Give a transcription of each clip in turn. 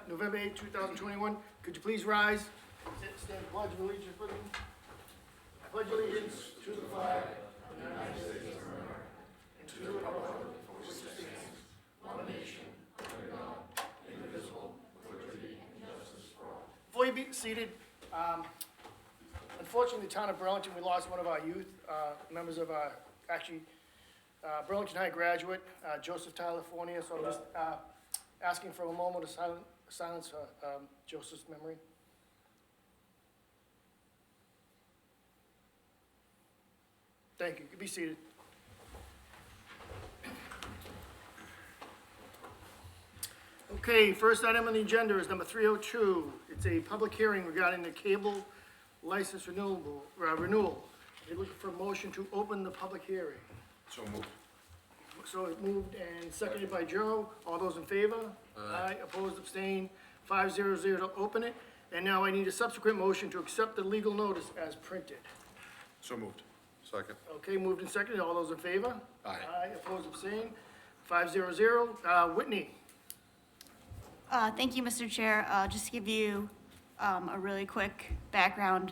November 8, 2021. Could you please rise? Stand pledge of allegiance with me. I pledge allegiance to the flag of the United States of America and to the republic for which it stands, one nation, under God, indivisible, with liberty and justice for all. Before you be seated, unfortunately, the town of Burlington, we lost one of our youth members of our, Burlington High graduate, Joseph Tyler Fournier. So I'm just asking for a moment of silence for Joseph's memory. Thank you. You can be seated. Okay, first item on the agenda is number 302. It's a public hearing regarding the cable license renewal. They're looking for a motion to open the public hearing. So moved. So it's moved and seconded by Joe. All those in favor? Aye. Opposed, abstained, 500 to open it. And now I need a subsequent motion to accept the legal notice as printed. So moved. Second. Okay, moved and seconded. All those in favor? Aye. Aye, opposed, abstained, 500. Whitney? Thank you, Mr. Chair. Just to give you a really quick background.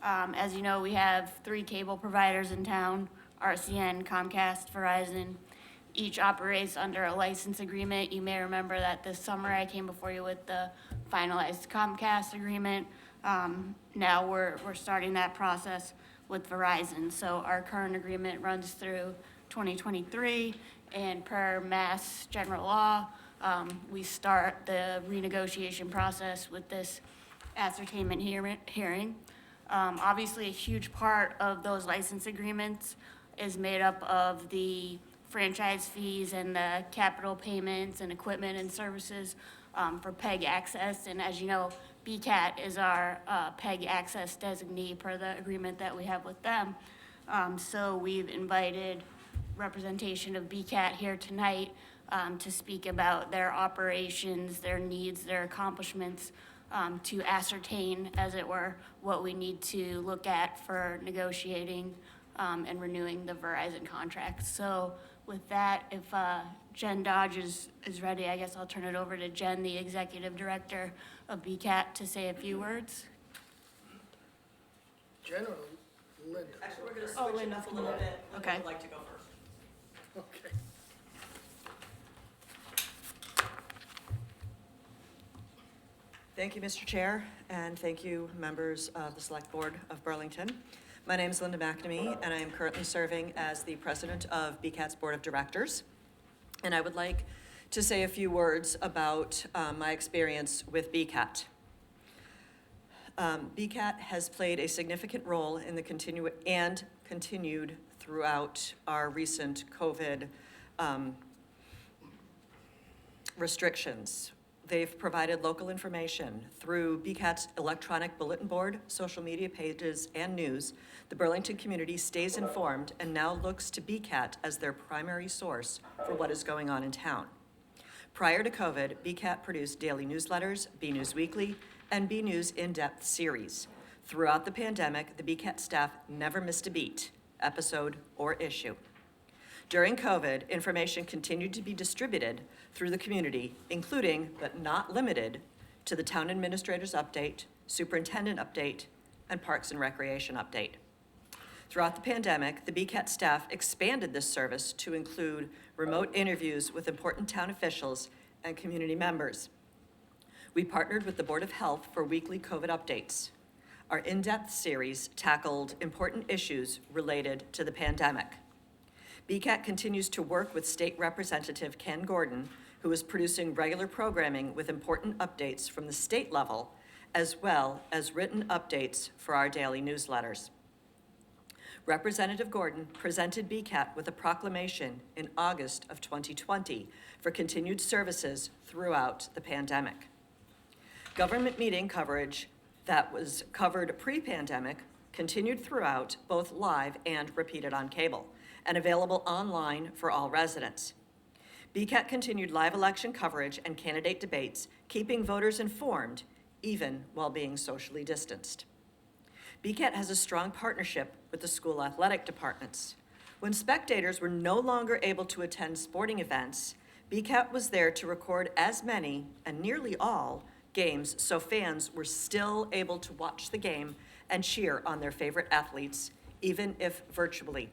As you know, we have 3 cable providers in town, RCN, Comcast, Verizon. Each operates under a license agreement. You may remember that this summer I came before you with the finalized Comcast agreement. Now we're starting that process with Verizon. So our current agreement runs through 2023, and per Mass General Law, we start the renegotiation process with this ascertainment hearing. Obviously, a huge part of those license agreements is made up of the franchise fees and the capital payments and equipment and services for PEG access. And as you know, BCAT is our PEG access designee per the agreement that we have with them. So we've invited representation of BCAT here tonight to speak about their operations, their needs, their accomplishments, to ascertain, as it were, what we need to look at for negotiating and renewing the Verizon contract. So with that, if Jen Dodge is ready, I guess I'll turn it over to Jen, the Executive Director of BCAT, to say a few words. Jen or Linda? Actually, we're going to switch it up a little bit. Linda Okay. would like to go first. Okay. Thank you, Mr. Chair, and thank you, members of the Select Board of Burlington. My name is Linda McNamee, and I am currently serving as the President of BCAT's Board of Directors. And I would like to say a few words about my experience with BCAT. BCAT has played a significant role in the continued throughout our recent COVID restrictions. They've provided local information through BCAT's electronic bulletin board, social media pages, and news. The Burlington community stays informed and now looks to BCAT as their primary source for what is going on in town. Prior to COVID, BCAT produced daily newsletters, B News Weekly, and B News In-Depth series. Throughout the pandemic, the BCAT staff never missed a beat, episode, or issue. During COVID, information continued to be distributed through the community, including, but not limited, to the Town Administrator's Update, Superintendent Update, and Parks and Recreation Update. Throughout the pandemic, the BCAT staff expanded this service to include remote interviews with important town officials and community members. We partnered with the Board of Health for weekly COVID updates. Our in-depth series tackled important issues related to the pandemic. BCAT continues to work with State Representative Ken Gordon, who is producing regular programming with important updates from the state level, as well as written updates for our daily newsletters. Representative Gordon presented BCAT with a proclamation in August of 2020 for continued services throughout the pandemic. Government meeting coverage that was covered pre-pandemic continued throughout, both live and repeated on cable, and available online for all residents. BCAT continued live election coverage and candidate debates, keeping voters informed, even while being socially distanced. BCAT has a strong partnership with the school athletic departments. When spectators were no longer able to attend sporting events, BCAT was there to record as many, and nearly all, games so fans were still able to watch the game and cheer on their favorite athletes, even if virtually.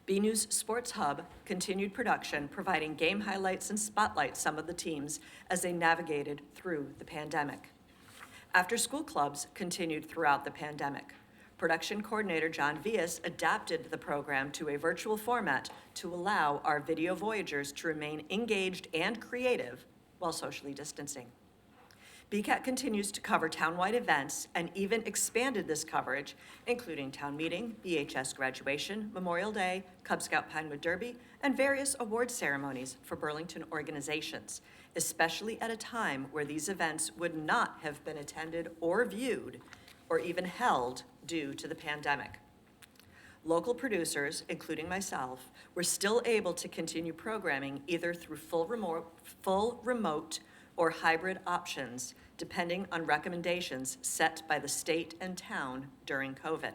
B News Sports Hub continued production, providing game highlights and spotlight some of the teams as they navigated through the pandemic. After-school clubs continued throughout the pandemic. Production coordinator John Vias adapted the program to a virtual format to allow our video voyagers to remain engaged and creative while socially distancing. BCAT continues to cover townwide events and even expanded this coverage, including town meeting, BHS graduation, Memorial Day, Cub Scout Pinewood Derby, and various award ceremonies for Burlington organizations, especially at a time where these events would not have been attended or viewed or even held due to the pandemic. Local producers, including myself, were still able to continue programming either through full remote or hybrid options, depending on recommendations set by the state and town during COVID.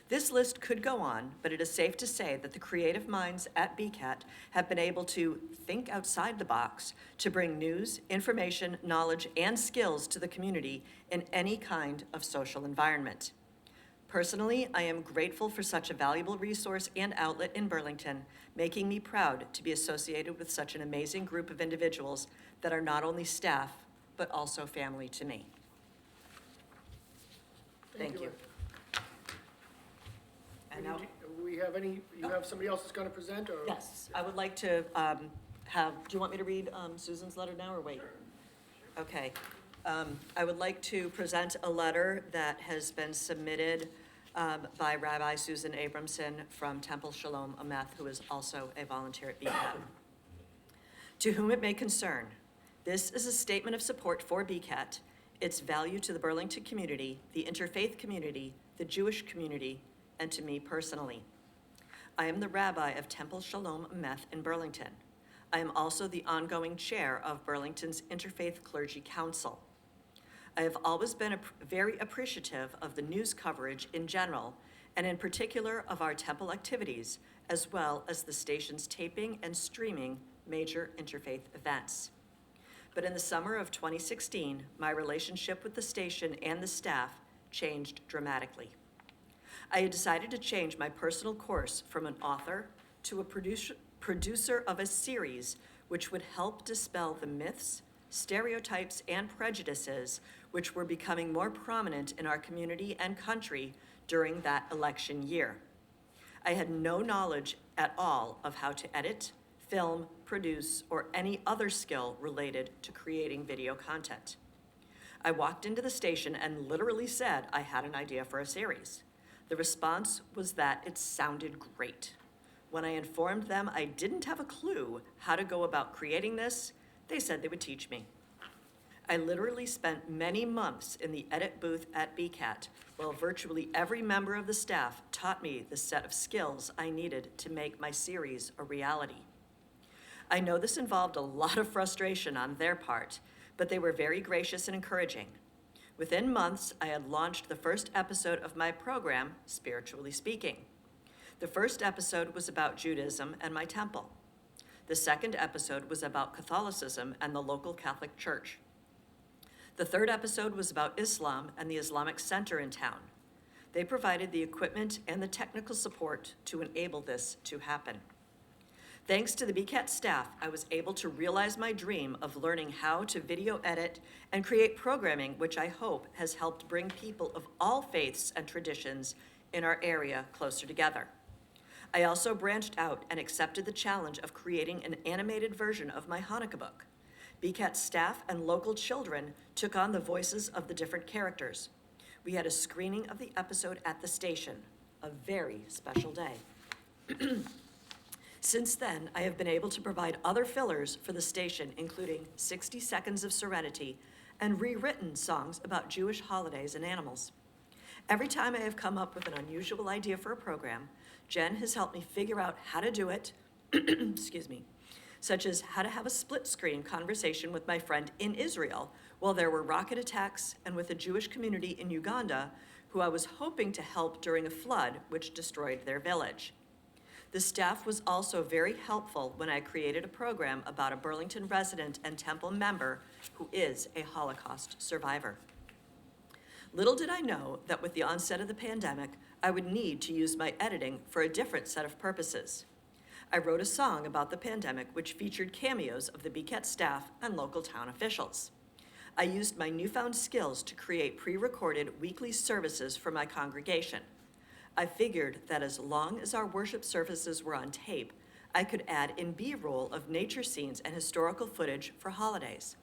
This list could go on, but it is safe to say that the creative minds at BCAT have been able to think outside the box to bring news, information, knowledge, and skills to the community in any kind of social environment. Personally, I am grateful for such a valuable resource and outlet in Burlington, making me proud to be associated with such an amazing group of individuals that are not only staff, but also family to me. Thank you. And now, We have any, you have somebody else that's gonna present, or? yes, I would like to do you want me to read Susan's letter now or wait? Okay. I would like to present a letter that has been submitted by Rabbi Susan Abramson from Temple Shalom Ameth, who is also a volunteer at BCAT. To whom it may concern, this is a statement of support for BCAT, its value to the Burlington community, the interfaith community, the Jewish community, and to me personally. I am the rabbi of Temple Shalom Ameth in Burlington. I am also the ongoing chair of Burlington's Interfaith Clergy Council. I have always been very appreciative of the news coverage in general, and in particular of our temple activities, as well as the station's taping and streaming major interfaith events. But in the summer of 2016, my relationship with the station and the staff changed dramatically. I had decided to change my personal course from an author to a producer of a series which would help dispel the myths, stereotypes, and prejudices which were becoming more prominent in our community and country during that election year. I had no knowledge at all of how to edit, film, produce, or any other skill related to creating video content. I walked into the station and literally said I had an idea for a series. The response was that it sounded great. When I informed them I didn't have a clue how to go about creating this, they said they would teach me. I literally spent many months in the edit booth at BCAT, while virtually every member of the staff taught me the set of skills I needed to make my series a reality. I know this involved a lot of frustration on their part, but they were very gracious and encouraging. Within months, I had launched the first episode of my program, Spiritually Speaking. The first episode was about Judaism and my temple. The second episode was about Catholicism and the local Catholic Church. The third episode was about Islam and the Islamic Center in town. They provided the equipment and the technical support to enable this to happen. Thanks to the BCAT staff, I was able to realize my dream of learning how to video edit and create programming, which I hope has helped bring people of all faiths and traditions in our area closer together. I also branched out and accepted the challenge of creating an animated version of my Hanukkah book. BCAT staff and local children took on the voices of the different characters. We had a screening of the episode at the station, a very special day. Since then, I have been able to provide other fillers for the station, including 60 Seconds of Serenity and rewritten songs about Jewish holidays and animals. Every time I have come up with an unusual idea for a program, Jen has helped me figure out how to do it, excuse me, such as how to have a split-screen conversation with my friend in Israel while there were rocket attacks, and with a Jewish community in Uganda who I was hoping to help during a flood which destroyed their village. The staff was also very helpful when I created a program about a Burlington resident and Temple member who is a Holocaust survivor. Little did I know that with the onset of the pandemic, I would need to use my editing for a different set of purposes. I wrote a song about the pandemic which featured cameos of the BCAT staff and local town officials. I used my newfound skills to create pre-recorded weekly services for my congregation. I figured that as long as our worship services were on tape, I could add in B-roll of nature scenes and historical footage for holidays.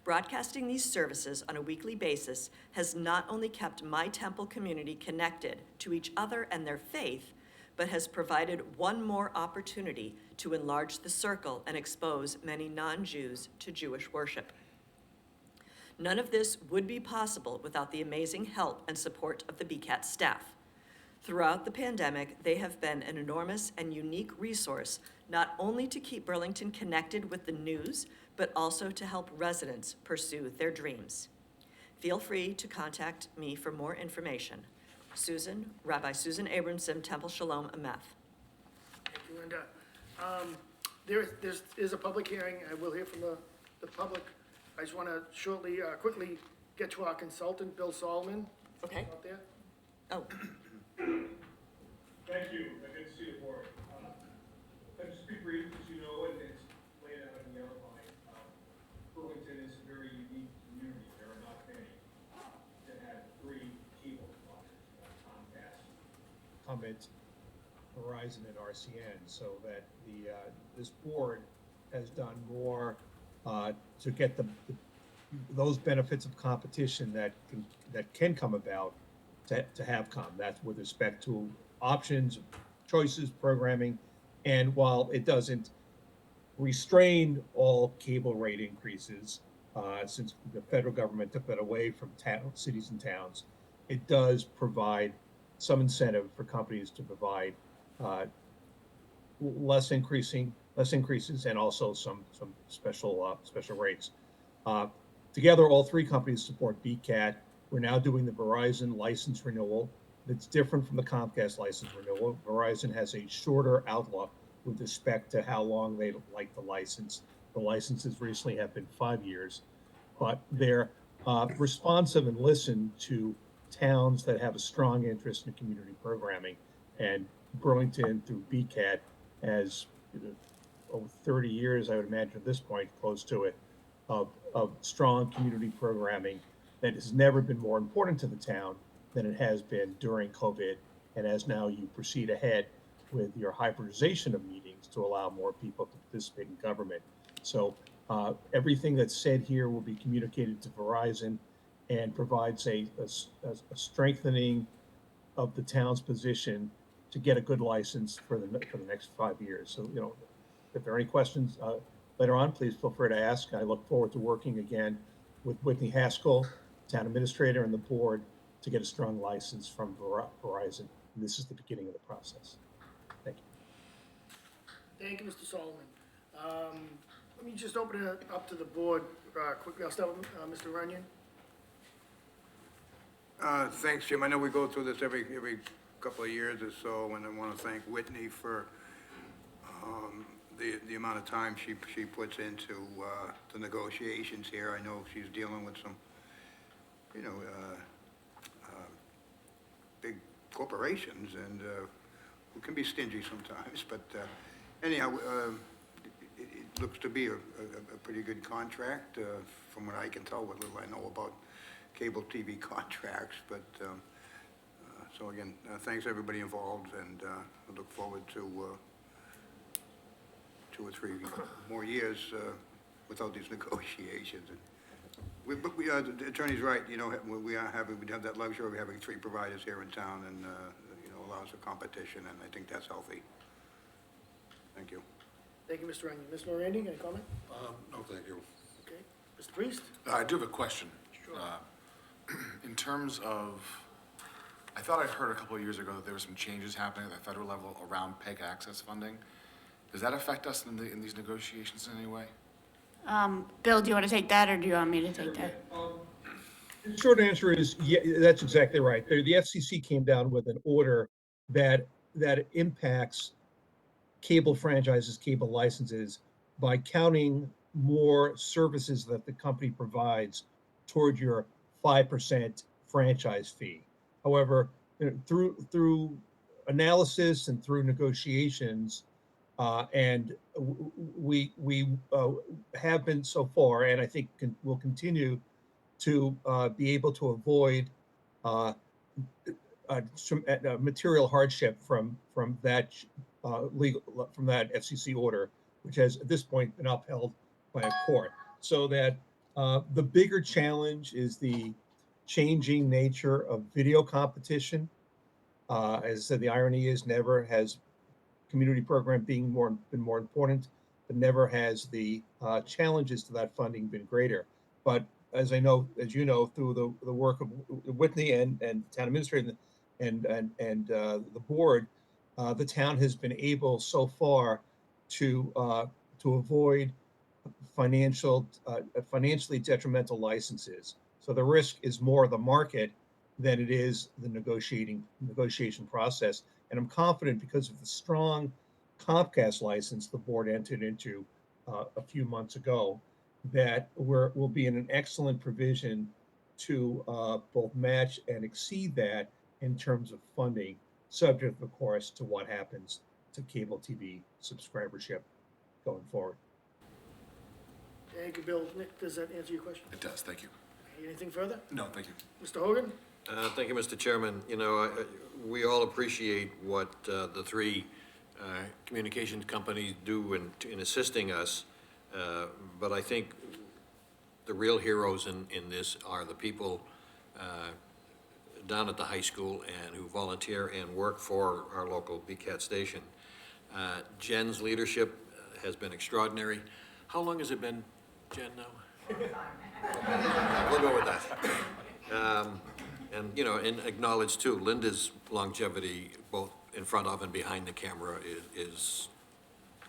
Broadcasting these services on a weekly basis has not only kept my temple community connected to each other and their faith, but has provided one more opportunity to enlarge the circle and expose many non-Jews to Jewish worship. None of this would be possible without the amazing help and support of the BCAT staff. Throughout the pandemic, they have been an enormous and unique resource, not only to keep Burlington connected with the news, but also to help residents pursue their dreams. Feel free to contact me for more information. Rabbi Susan Abramson, Temple Shalom, Ameth. Thank you, Linda. There is a public hearing. I will hear from the public. I just want to quickly get to our consultant, Bill Solomon. Okay. Out there. Oh, Thank you. Good to see the board. I'll just be brief, as you know, and it's laid out in the outline. Burlington is a very unique community. There are not many that have three cable providers, Comcast, Verizon, and RCN, so that this board has done more to get those benefits of competition that can come about to have come. That's with respect to options, choices, programming, and while it doesn't restrain all cable rate increases, since the federal government took that away from cities and towns, it does provide some incentive for companies to provide less increases and also some special rates. Together, all three companies support BCAT. We're now doing the Verizon license renewal. It's different from the Comcast license renewal. Verizon has a shorter outlook with respect to how long they like the license. The licenses recently have been 5 years, but they're responsive and listen to towns that have a strong interest in community programming. And Burlington, through BCAT, has over 30 years, I would imagine at this point, close to it, of strong community programming that has never been more important to the town than it has been during COVID. And as now you proceed ahead with your hybridization of meetings to allow more people to participate in government. So everything that's said here will be communicated to Verizon and provides a strengthening of the town's position to get a good license for the next 5 years. So, if there are any questions later on, please feel free to ask. I look forward to working again with Whitney Haskell, town administrator, and the board to get a strong license from Verizon. And this is the beginning of the process. Thank you. Thank you, Mr. Solomon. Let me just open it up to the board quickly. I'll start with Mr. Runyon. Thanks, Jim. I know we go through this every couple of years or so, and I want to thank Whitney for the amount of time she puts into the negotiations here. I know she's dealing with some, big corporations, and who can be stingy sometimes. But anyhow, it looks to be a pretty good contract, from what I can tell, what little I know about cable TV contracts. But so again, thanks everybody involved, and I look forward to 2 or 3 more years without these negotiations. But the attorney's right. We have that luxury of having 3 providers here in town, and allows for competition, and I think that's healthy. Thank you. Thank you, Mr. Runyon. Ms. Morandi, any comment? No, thank you. Okay. Mr. Priest? I do have a question. Sure. In terms of, I thought I'd heard a couple of years ago that there were some changes happening at the federal level around PEG access funding. Does that affect us in these negotiations in any way? Bill, do you want to take that, or do you want me to take that? The short answer is, yeah, that's exactly right. The FCC came down with an order that impacts cable franchises, cable licenses, by counting more services that the company provides toward your 5% franchise fee. However, through analysis and through negotiations, and we have been so far, and I think will continue to be able to avoid some material hardship from that from that FCC order, which has at this point been upheld by a court. So that the bigger challenge is the changing nature of video competition. As I said, the irony is never has community program been more important, but never has the challenges to that funding been greater. But as you know, through the work of Whitney and town administrator and the board, the town has been able so far to avoid financially detrimental licenses. So the risk is more the market than it is the negotiation process. And I'm confident, because of the strong Comcast license the board entered into a few months ago, that we'll be in an excellent provision to both match and exceed that in terms of funding, subject, of course, to what happens to cable TV subscribership going forward. Thank you, Bill. Nick, does that answer your question? It does, thank you. Anything further? No, thank you. Mr. Hogan? Thank you, Mr. Chairman. You know, we all appreciate what the three communications companies do in assisting us, but I think the real heroes in this are the people down at the high school and who volunteer and work for our local BCAT station. Jen's leadership has been extraordinary. How long has it been, Jen, now? We'll go with that. And, you know, and acknowledge too, Linda's longevity, both in front of and behind the camera, is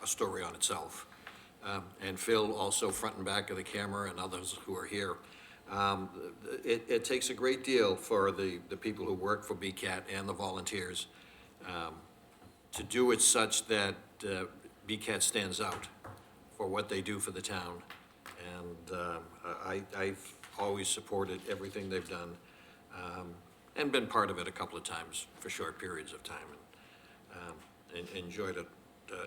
a story on itself. And Phil, also front and back of the camera, and others who are here. It takes a great deal for the people who work for BCAT and the volunteers to do it such that BCAT stands out for what they do for the town. And I've always supported everything they've done, and been part of it a couple of times for short periods of time, and enjoyed it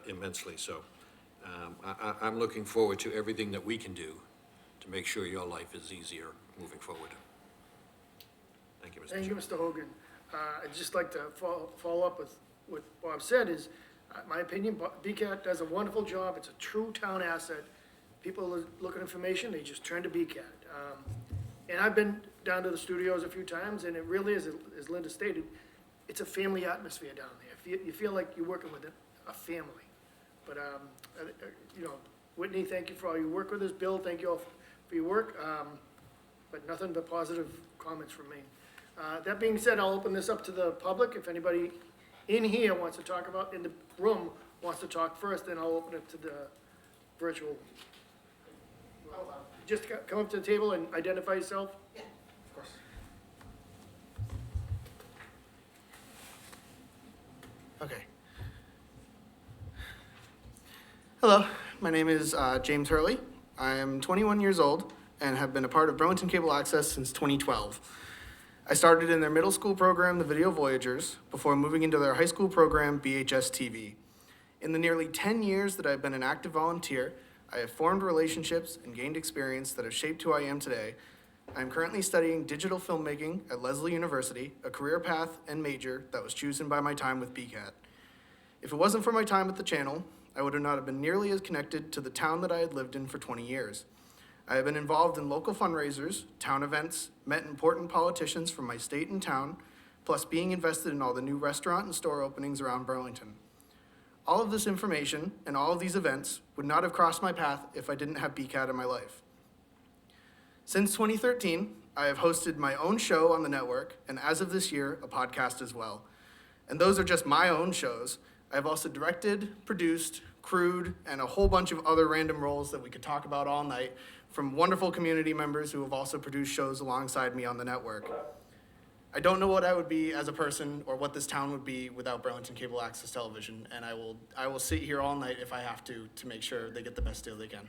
immensely. So I'm looking forward to everything that we can do to make sure your life is easier moving forward. Thank you, Mr. Thank you, Chairman. Mr. Hogan. I'd just like to follow up with what Bob said is, my opinion, BCAT does a wonderful job. It's a true town asset. People look at information, they just turn to BCAT. And I've been down to the studios a few times, and it really is, as Linda stated, it's a family atmosphere down there. You feel like you're working with a family. But, you know, Whitney, thank you for all your work with us. Bill, thank you all for your work. But nothing but positive comments from me. That being said, I'll open this up to the public. If anybody in here wants to talk about, in the room wants to talk first, then I'll open it to the virtual. Just come up to the table and identify yourself. Of course. Okay. Hello, my name is James Hurley. I am 21 years old and have been a part of Burlington Cable Access since 2012. I started in their middle school program, the Video Voyagers, before moving into their high school program, BHS TV. In the nearly 10 years that I've been an active volunteer, I have formed relationships and gained experience that have shaped who I am today. I am currently studying digital filmmaking at Lesley University, a career path and major that was chosen by my time with BCAT. If it wasn't for my time at the channel, I would not have been nearly as connected to the town that I had lived in for 20 years. I have been involved in local fundraisers, town events, met important politicians from my state and town, plus being invested in all the new restaurant and store openings around Burlington. All of this information and all of these events would not have crossed my path if I didn't have BCAT in my life. Since 2013, I have hosted my own show on the network, and as of this year, a podcast as well. And those are just my own shows. I have also directed, produced, crewed, and a whole bunch of other random roles that we could talk about all night from wonderful community members who have also produced shows alongside me on the network. I don't know what I would be as a person or what this town would be without Burlington Cable Access Television, and I will sit here all night if I have to make sure they get the best deal they can.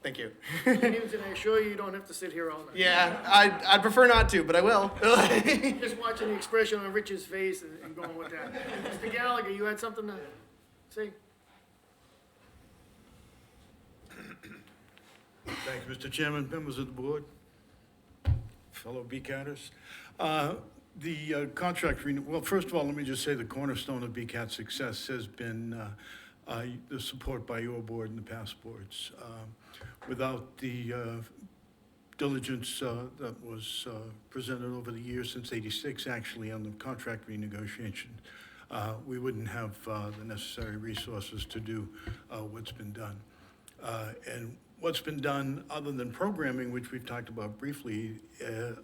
Thank you. And I assure you, you don't have to sit here all night. Yeah, I'd prefer not to, but I will. Just watching the expression on Rich's face and going with that. Mr. Gallagher, you had something to say? Thank you, Mr. Chairman, members of the board, fellow BCATers. The contract renewal, well, first of all, let me just say the cornerstone of BCAT's success has been the support by your board and the past boards. Without the diligence that was presented over the years since '86, actually, on the contract renegotiation, we wouldn't have the necessary resources to do what's been done. And what's been done, other than programming, which we've talked about briefly,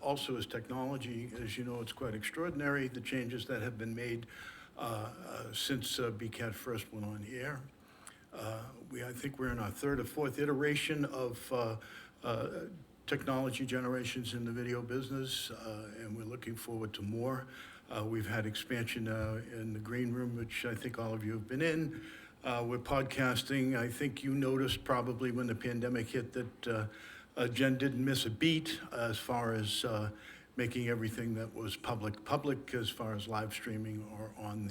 also is technology. As you know, it's quite extraordinary, the changes that have been made since BCAT first went on air. I think we're in our third or fourth iteration of technology generations in the video business, and we're looking forward to more. We've had expansion in the green room, which I think all of you have been in. We're podcasting. I think you noticed probably when the pandemic hit that Jen didn't miss a beat as far as making everything that was public as far as live streaming or on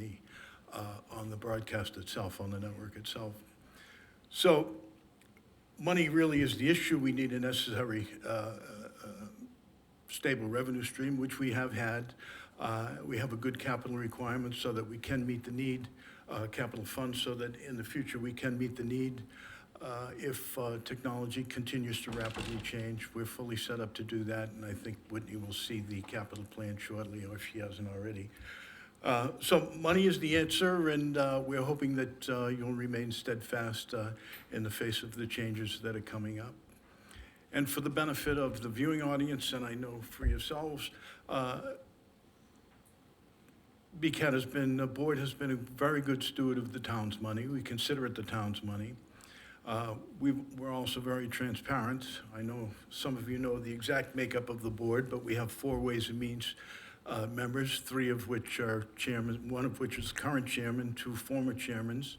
the broadcast itself, on the network itself. So money really is the issue. We need a necessary stable revenue stream, which we have had. We have a good capital requirement so that we can meet the need, capital funds so that in the future we can meet the need. If technology continues to rapidly change, we're fully set up to do that, and I think Whitney will see the capital plan shortly, or if she hasn't already. So money is the answer, and we're hoping that you'll remain steadfast in the face of the changes that are coming up. And for the benefit of the viewing audience, and I know for yourselves, the board has been a very good steward of the town's money. We consider it the town's money. We're also very transparent. I know some of you know the exact makeup of the board, but we have 4 Ways and Means members, 3 of which are chairman, 1 of which is current chairman, 2 former chairmans,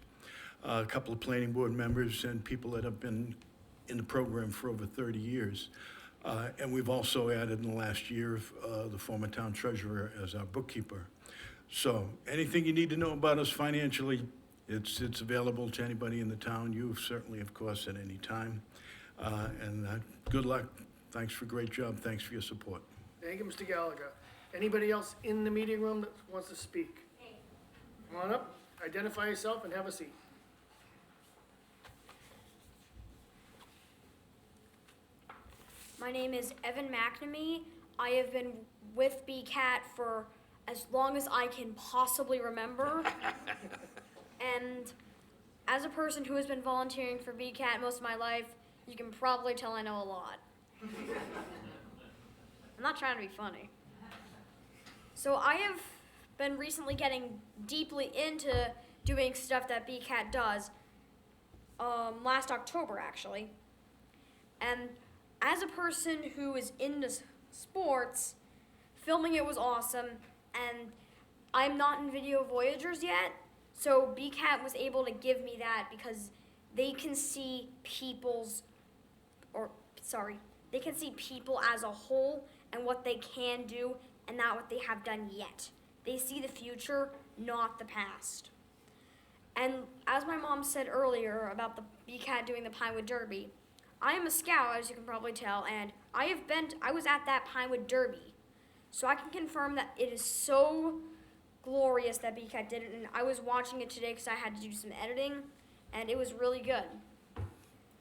a couple of planning board members, and people that have been in the program for over 30 years. And we've also added in the last year the former town treasurer as our bookkeeper. So anything you need to know about us financially, it's available to anybody in the town. You certainly, of course, at any time. And good luck. Thanks for a great job. Thanks for your support. Thank you, Mr. Gallagher. Anybody else in the meeting room that wants to speak? Come on up, identify yourself, and have a seat. My name is Evan McNamee. I have been with BCAT for as long as I can possibly remember. And as a person who has been volunteering for BCAT most of my life, you can probably tell I know a lot. I'm not trying to be funny. So I have been recently getting deeply into doing stuff that BCAT does, last October actually. And as a person who is into sports, filming it was awesome, and I'm not in Video Voyagers yet, so BCAT was able to give me that because they can see people as a whole and what they can do and not what they have done yet. They see the future, not the past. And as my mom said earlier about the BCAT doing the Pinewood Derby, I am a scout, as you can probably tell, and I was at that Pinewood Derby. So I can confirm that it is so glorious that BCAT did it, and I was watching it today because I had to do some editing, and it was really good.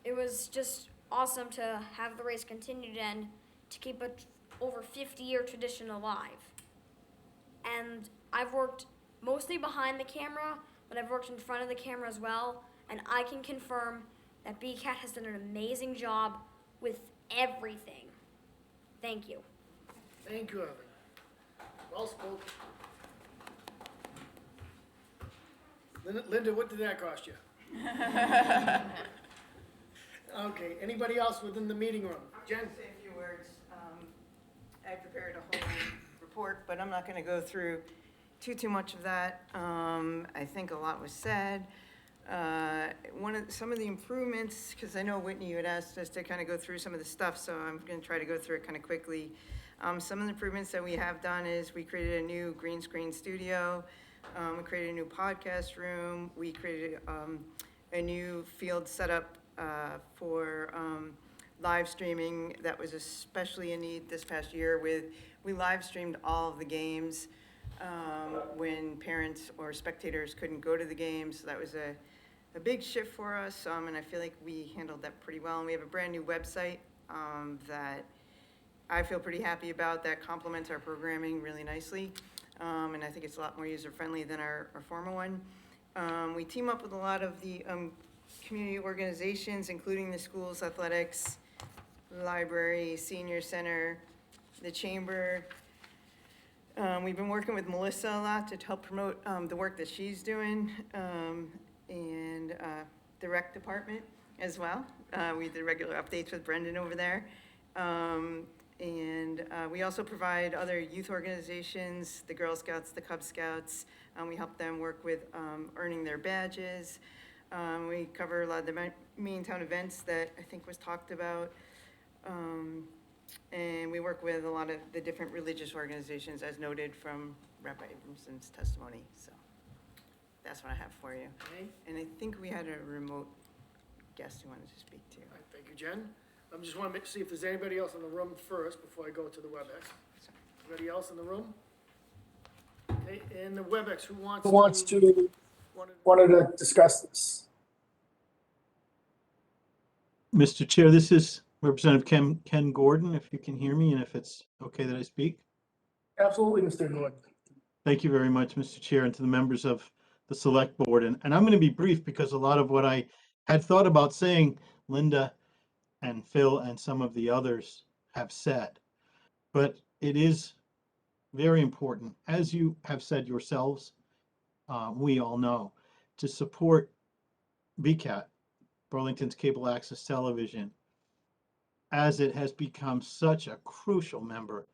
It was just awesome to have the race continued and to keep a over 50-year tradition alive. And I've worked mostly behind the camera, but I've worked in front of the camera as well, and I can confirm that BCAT has done an amazing job with everything. Thank you. Thank you, Evan. Well spoken. Linda, what did that cost you? Okay, anybody else within the meeting room? Jen? Say a few words. I prepared a whole report, but I'm not going to go through too much of that. I think a lot was said. Some of the improvements, because I know Whitney, you had asked us to kind of go through some of the stuff, so I'm going to try to go through it kind of quickly. Some of the improvements that we have done is we created a new green screen studio. We created a new podcast room. We created a new field setup for live streaming that was especially in need this past year we live streamed all of the games when parents or spectators couldn't go to the games. So that was a big shift for us, and I feel like we handled that pretty well. And we have a brand new website that I feel pretty happy about that complements our programming really nicely. And I think it's a lot more user-friendly than our former one. We team up with a lot of the community organizations, including the schools, athletics, library, senior center, the chamber. We've been working with Melissa a lot to help promote the work that she's doing, and the rec department as well. We did regular updates with Brendan over there. And we also provide other youth organizations, the Girl Scouts, the Cub Scouts. We help them work with earning their badges. We cover a lot of the main town events that I think was talked about. And we work with a lot of the different religious organizations, as noted from Rabbi Abramson's testimony. So that's what I have for you. Okay. And I think we had a remote guest who wanted to speak to. All right, thank you, Jen. I just want to see if there's anybody else in the room first before I go to the WebEx. Anybody else in the room? Okay, and the WebEx, who wants to wanted to discuss this? Mr. Chair, this is Representative Ken Gordon, if you can hear me and if it's okay that I speak. Absolutely, Mr. Gordon. Thank you very much, Mr. Chair, and to the members of the Select Board. And I'm going to be brief because a lot of what I had thought about saying, Linda and Phil and some of the others have said. But it is very important, as you have said yourselves, we all know, to support BCAT, Burlington's Cable Access Television, as it has become such a crucial member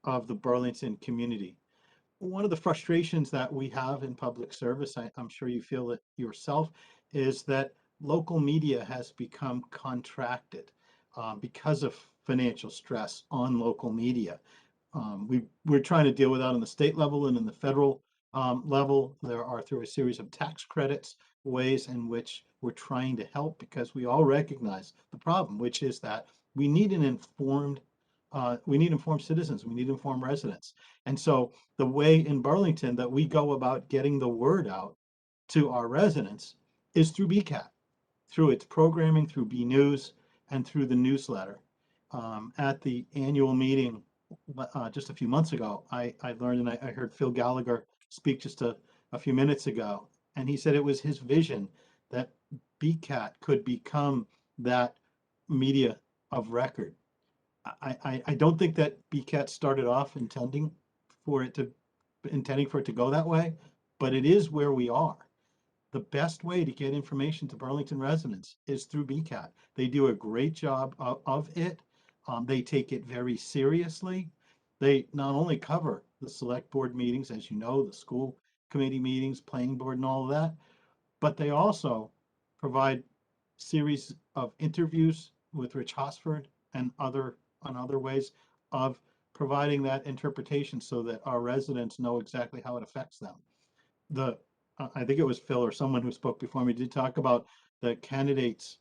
of the Burlington community. One of the frustrations that we have in public service, I'm sure you feel it yourself, is that local media has become contracted because of financial stress on local media. We're trying to deal with that on the state level and in the federal level. There are, through a series of tax credits, ways in which we're trying to help, because we all recognize the problem, which is that we need informed citizens, we need informed residents. And so the way in Burlington that we go about getting the word out to our residents is through BCAT, through its programming, through B News, and through the newsletter. At the annual meeting just a few months ago, I learned, and I heard Phil Gallagher speak just a few minutes ago, and he said it was his vision that BCAT could become that media of record. I don't think that BCAT started off intending for it to go that way, but it is where we are. The best way to get information to Burlington residents is through BCAT. They do a great job of it. They take it very seriously. They not only cover the select board meetings, as you know, the school committee meetings, planning board and all of that, but they also provide series of interviews with Rich Hosford and other ways of providing that interpretation so that our residents know exactly how it affects them. I think it was Phil or someone who spoke before me did talk about the candidates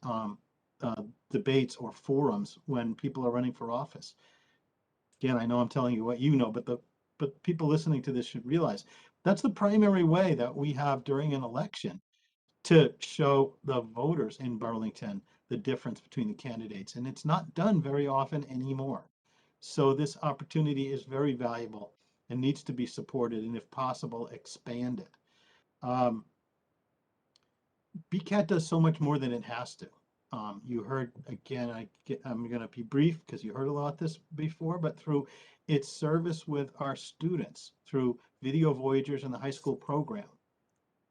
debates or forums when people are running for office. Again, I know I'm telling you what you know, but people listening to this should realize that's the primary way that we have during an election to show the voters in Burlington the difference between the candidates, and it's not done very often anymore. So this opportunity is very valuable and needs to be supported, and if possible, expanded. BCAT does so much more than it has to. You heard, again, I'm going to be brief because you heard a lot of this before, but through its service with our students, through Video Voyagers and the high school program,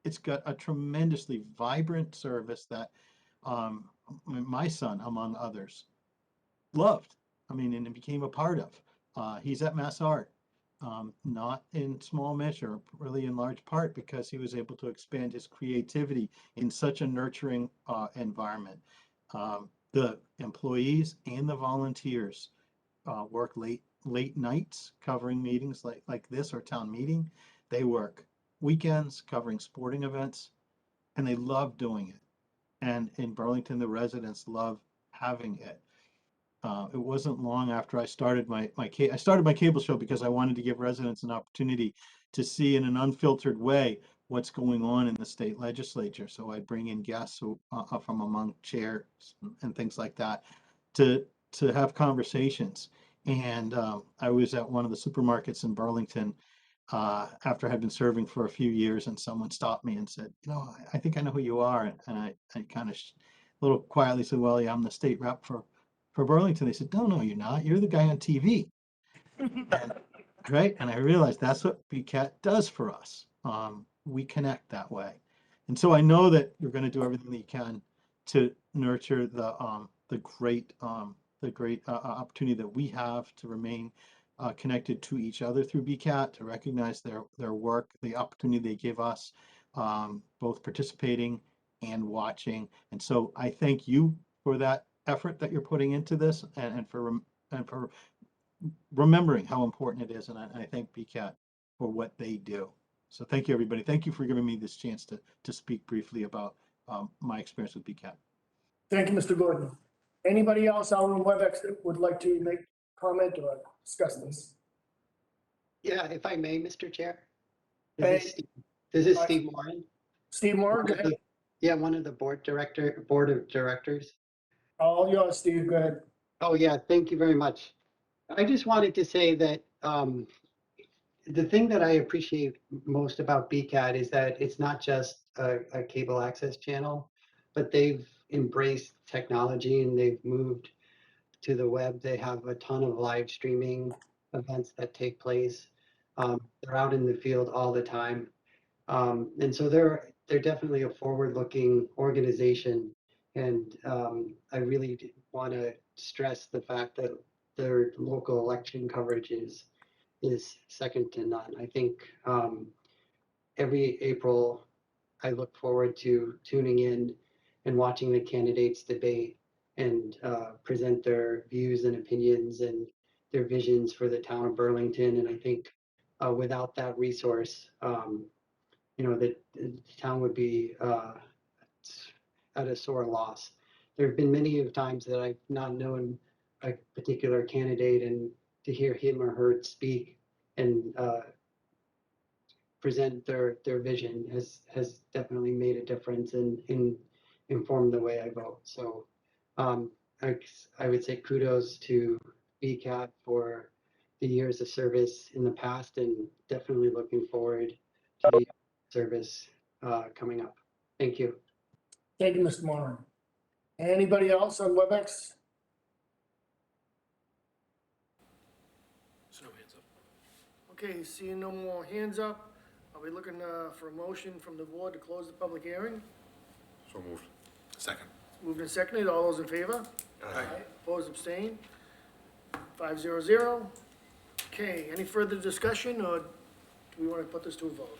it's got a tremendously vibrant service that my son, among others, loved. I mean, and became a part of. He's at Mass Art. not in small measure, really in large part because he was able to expand his creativity in such a nurturing environment. The employees and the volunteers work late nights covering meetings like this or town meeting. They work weekends covering sporting events, and they love doing it. And in Burlington, the residents love having it. It wasn't long after I started I started my cable show because I wanted to give residents an opportunity to see in an unfiltered way what's going on in the state legislature. So I'd bring in guests from among chairs and things like that to have conversations. And I was at one of the supermarkets in Burlington after I had been serving for a few years, and someone stopped me and said, I think I know who you are. And I kind of a little quietly said, well, yeah, I'm the state rep for Burlington. They said, no, you're not. You're the guy on TV. And, right. And I realized that's what BCAT does for us. We connect that way. And so I know that you're going to do everything that you can to nurture the great opportunity that we have to remain connected to each other through BCAT, to recognize their work, the opportunity they give us, both participating and watching. And so I thank you for that effort that you're putting into this, and for remembering how important it is. And I thank BCAT for what they do. So thank you, everybody. Thank you for giving me this chance to speak briefly about my experience with BCAT. Thank you, Mr. Gordon. Anybody else out on WebEx that would like to make comment or discuss this? Yeah, if I may, Mr. Chair. Hey. This is Steve Moran. Steve Moore, go ahead. Yeah, one of the board of directors. All yours, Steve, go ahead. Oh, yeah, thank you very much. I just wanted to say that the thing that I appreciate most about BCAT is that it's not just a cable access channel, but they've embraced technology and they've moved to the web. They have a ton of live streaming events that take place. They're out in the field all the time. And so they're definitely a forward-looking organization. And I really want to stress the fact that their local election coverage is second to none. I think every April, I look forward to tuning in and watching the candidates debate and present their views and opinions and their visions for the town of Burlington. And I think without that resource, the town would be at a sore loss. There have been many times that I've not known a particular candidate, and to hear him or her speak and present their vision has definitely made a difference and informed the way I vote. So I would say kudos to BCAT for the years of service in the past, and definitely looking forward to the service coming up. Thank you. Thank you, Mr. Moran. Anybody else on WebEx? Okay, seeing no more hands up, are we looking for a motion from the board to close the public hearing? So moved. Second. Moved and seconded, all those in favor? Aye. Opposed, abstained? 500. Okay, any further discussion, or do we want to put this to a vote?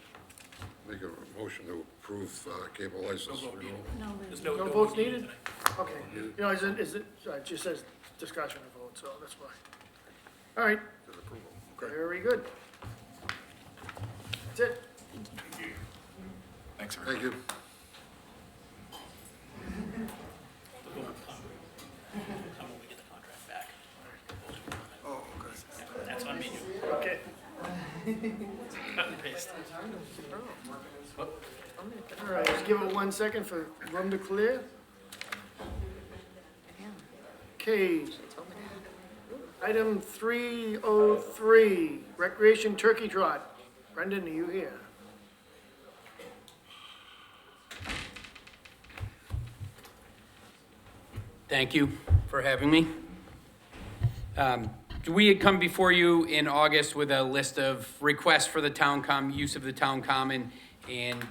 Make a motion to approve cable license renewal. No votes needed? Okay, it just says discussion and vote, so that's fine. All right, An approval. Okay. very good. That's it. Thanks, everybody. Thank you. Oh, okay. That's on me. Okay. Cut and paste. All right, just give it 1 second for room to clear. Okay. Item 303, Recreation Turkey Trot. Brendan, are you here? Thank you for having me. We had come before you in August with a list of requests for the use of the town common. And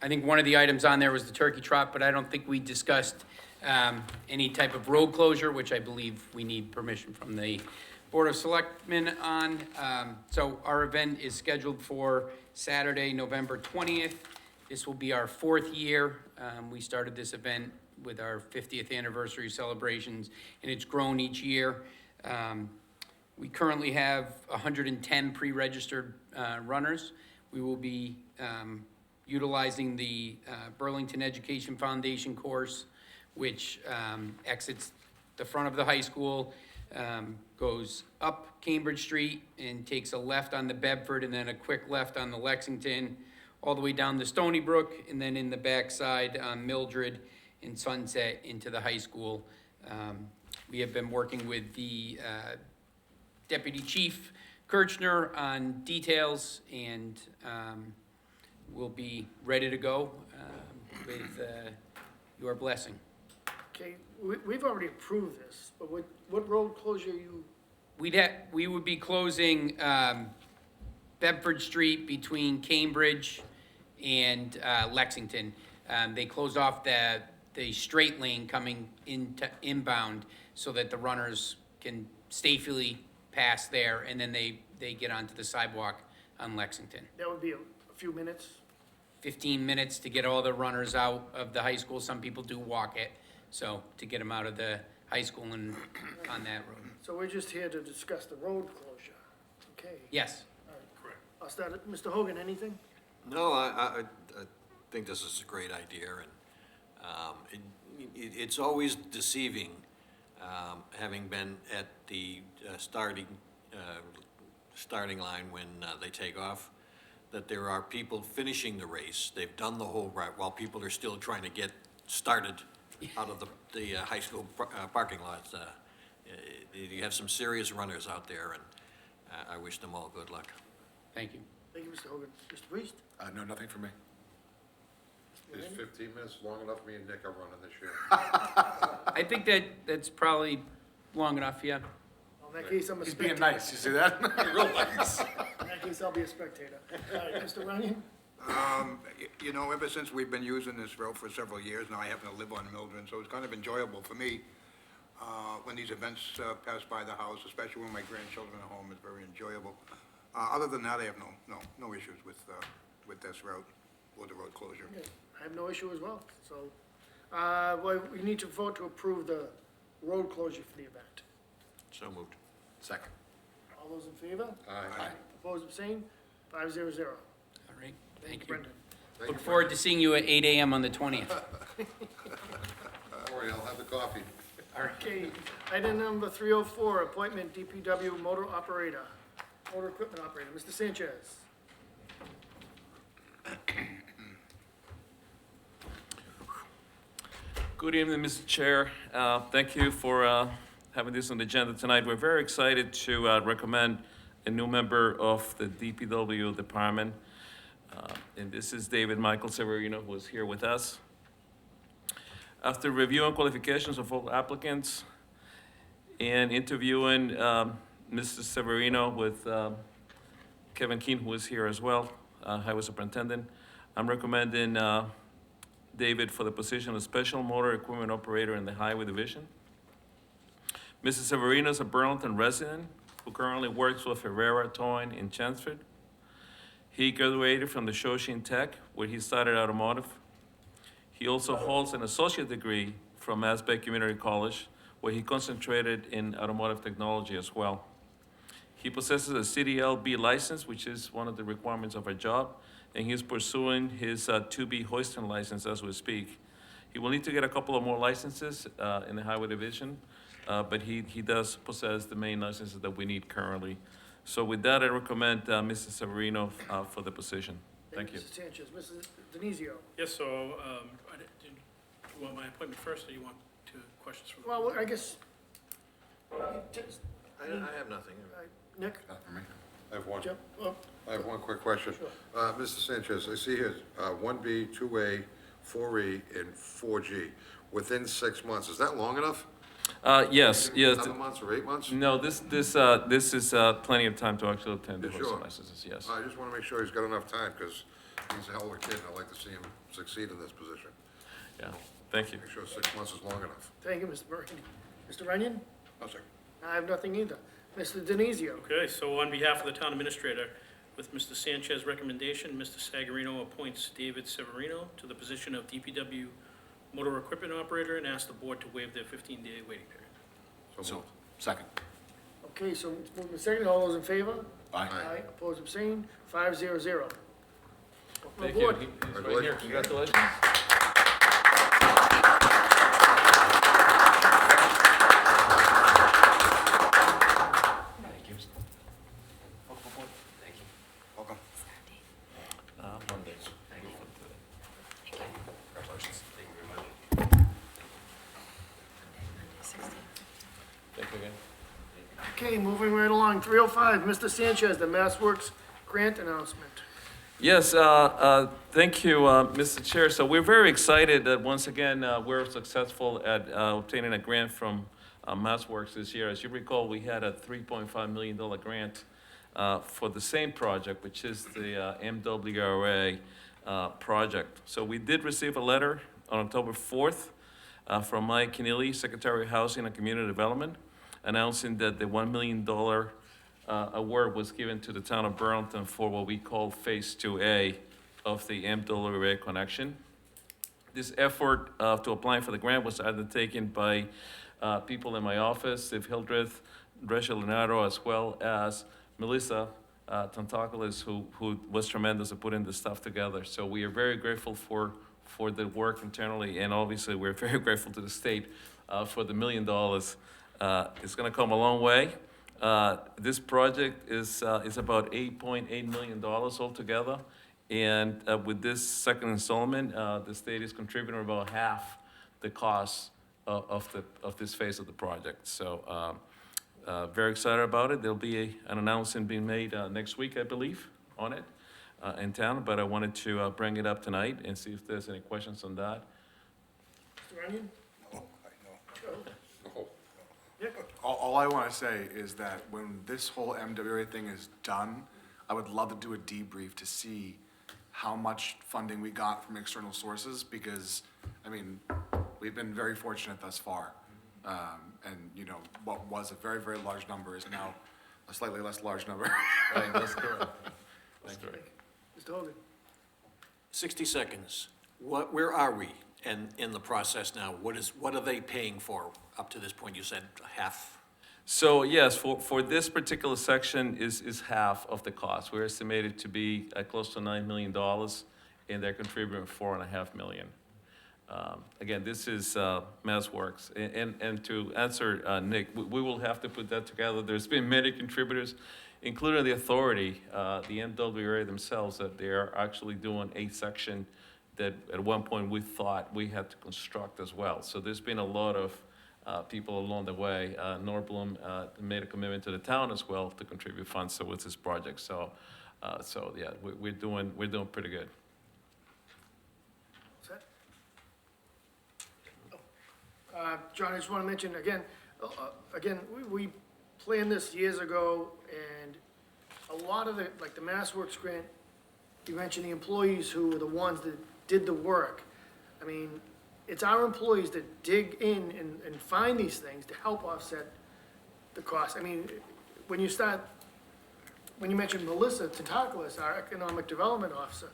I think one of the items on there was the turkey trot, but I don't think we discussed any type of road closure, which I believe we need permission from the Board of Selectmen on. So our event is scheduled for Saturday, November 20th. This will be our 4th year. We started this event with our 50th anniversary celebrations, and it's grown each year. We currently have 110 pre-registered runners. We will be utilizing the Burlington Education Foundation course, which exits the front of the high school, goes up Cambridge Street and takes a left on the Bedford and then a quick left on the Lexington, all the way down the Stony Brook, and then in the backside on Mildred and Sunset into the high school. We have been working with the Deputy Chief Kirchner on details, and we'll be ready to go with your blessing. Okay, we've already approved this, but what road closure you, We would be closing Bedford Street between Cambridge and Lexington. They closed off the straight lane coming into inbound so that the runners can safely pass there, and then they get onto the sidewalk on Lexington. that would be a few minutes? 15 minutes to get all the runners out of the high school. Some people do walk it, so to get them out of the high school and on that road. So we're just here to discuss the road closure, okay? Yes. All right. Correct. I'll start it. Mr. Hogan, anything? No, I think this is a great idea, and it's always deceiving, having been at the starting line when they take off, that there are people finishing the race. They've done the whole route while people are still trying to get started out of the high school parking lots. You have some serious runners out there, and I wish them all good luck. Thank you. Thank you, Mr. Hogan. Mr. Priest? No, nothing for me. Is 15 minutes long enough? Me and Nick are running this year. I think that's probably long enough, yeah. Well, in that case, I'm a He's being spectator. nice, you see that? Real nice. In that case, I'll be a spectator. All right, Mr. Runyon? You know, ever since we've been using this road for several years now, I happen to live on Mildred, so it's kind of enjoyable for me when these events pass by the house, especially when my grandchildren are home. It's very enjoyable. Other than that, I have no issues with this route or the road closure. Okay, I have no issue as well, so, well, we need to vote to approve the road closure for the event. So moved. Second. All those in favor? Aye. Opposed, abstained? 500. All right, thank you. Brendan. Look forward to seeing you at 8 AM on the 20th. Don't worry, I'll have the coffee. Okay, item number 304, appointment DPW motor equipment operator, Mr. Sanchez. Good evening, Mr. Chair. Thank you for having this on the agenda tonight. We're very excited to recommend a new member of the DPW department. And this is David Michael Severino, who is here with us. After reviewing qualifications of all applicants and interviewing Mr. Severino with Kevin Keane, who is here as well, Highway Superintendent, I'm recommending David for the position of Special Motor Equipment Operator in the Highway Division. Mr. Severino is a Burlington resident who currently works with Herrera Towing in Chelmsford. He graduated from the Shoshin Tech, where he started automotive. He also holds an associate degree from Mass Bay Community College, where he concentrated in automotive technology as well. He possesses a CDL-B license, which is one of the requirements of our job, and he's pursuing his 2B hoisting license as we speak. He will need to get a couple of more licenses in the Highway Division, but he does possess the main licenses that we need currently. So with that, I recommend Mr. Severino for the position. Thank you. Mr. Sanchez, Mrs. Denizio. Yes, so, you want my appointment first, or you want questions from? Well, I guess, I have nothing. Nick, Not for me. I have one. Jeff, oh, I have one quick question. Sure. Mr. Sanchez, I see here, 1B, 2A, 4E, and 4G, within 6 months. Is that long enough? Yes, yes. 7 months or 8 months? No, this is plenty of time to actually obtain the You hoisting sure? licenses, yes. I just want to make sure he's got enough time, because he's a hell of a kid, and I'd like to see him succeed in this position. Yeah. Thank you. Make sure 6 months is long enough. Thank you, Mr. Murphy. Mr. Runyon? No, sir. I have nothing either. Mr. Denizio? Okay, so on behalf of the town administrator, with Mr. Sanchez's recommendation, Mr. Sagarino appoints David Severino to the position of DPW motor equipment operator and asks the board to waive their 15-day waiting period. So So, moved. second. Okay, so it's moved and seconded. All those in favor? Aye. Aye. Opposed, abstained, 5-0-0. Welcome Thank you. aboard. He's right here. Congratulations. Welcome. Mondays. Thank you again. Okay, moving right along, 305, Mr. Sanchez, the Mass Works grant announcement. Yes, thank you, Mr. Chair. So we're very excited that once again, we're successful at obtaining a grant from MassWorks this year. As you recall, we had a $3.5 million grant for the same project, which is the MWRA project. So we did receive a letter on October 4th from Mike Keneally, Secretary of Housing and Community Development, announcing that the $1 million award was given to the town of Burlington for what we call Phase 2A of the MWRA connection. This effort to apply for the grant was undertaken by people in my office, Steve Hildreth, Rachel Leonardo, as well as Melissa Tantakoulis, who was tremendous at putting this stuff together. So we are very grateful for the work internally, and obviously we're very grateful to the state for the $1 million. It's gonna come a long way. This project is about $8.8 million altogether. And with this second installment, the state is contributing about half the cost of this phase of the project. So very excited about it. There'll be an announcement being made next week, I believe, on it in town. But I wanted to bring it up tonight and see if there's any questions on that. Mr. Runyon? No, No. All I want to say is that when this whole MWA thing is done, I would love to do a debrief to see how much funding we got from external sources, because, I mean, we've been very fortunate thus far. And, you know, what was a very, very large number is now a slightly less large number. Right, that's correct. That's correct. Mr. Hogan? 60 seconds. Where are we in the process now? What are they paying for up to this point? You said half. So yes, for this particular section is half of the cost. We're estimated to be close to $9 million, and they're contributing $4.5 million. Again, this is MassWorks. And to answer Nick, we will have to put that together. There's been many contributors, including the authority, the MWRA themselves, that they are actually doing a section that at one point we thought we had to construct as well. So there's been a lot of people along the way. Norblum made a commitment to the town as well to contribute funds towards this project. So yeah, we're doing pretty good. Set? John, I just want to mention again, we planned this years ago, and a lot of the, like the MassWorks grant, you mentioned the employees who were the ones that did the work. I mean, it's our employees that dig in and find these things to help offset the cost. I mean, when you mentioned Melissa Tantakoulis, our Economic Development Officer,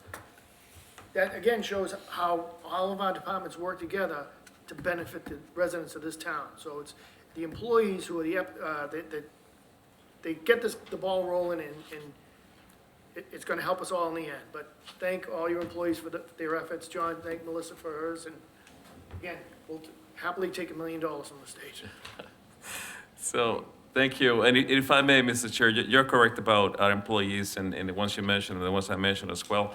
that again shows how all of our departments work together to benefit the residents of this town. So it's the employees who are they get the ball rolling, and it's gonna help us all in the end. But thank all your employees for their efforts. John, thank Melissa for hers, and again, we'll happily take $1 million on the stage. So, thank you. And if I may, Mr. Chair, you're correct about our employees and the ones you mentioned and the ones I mentioned as well.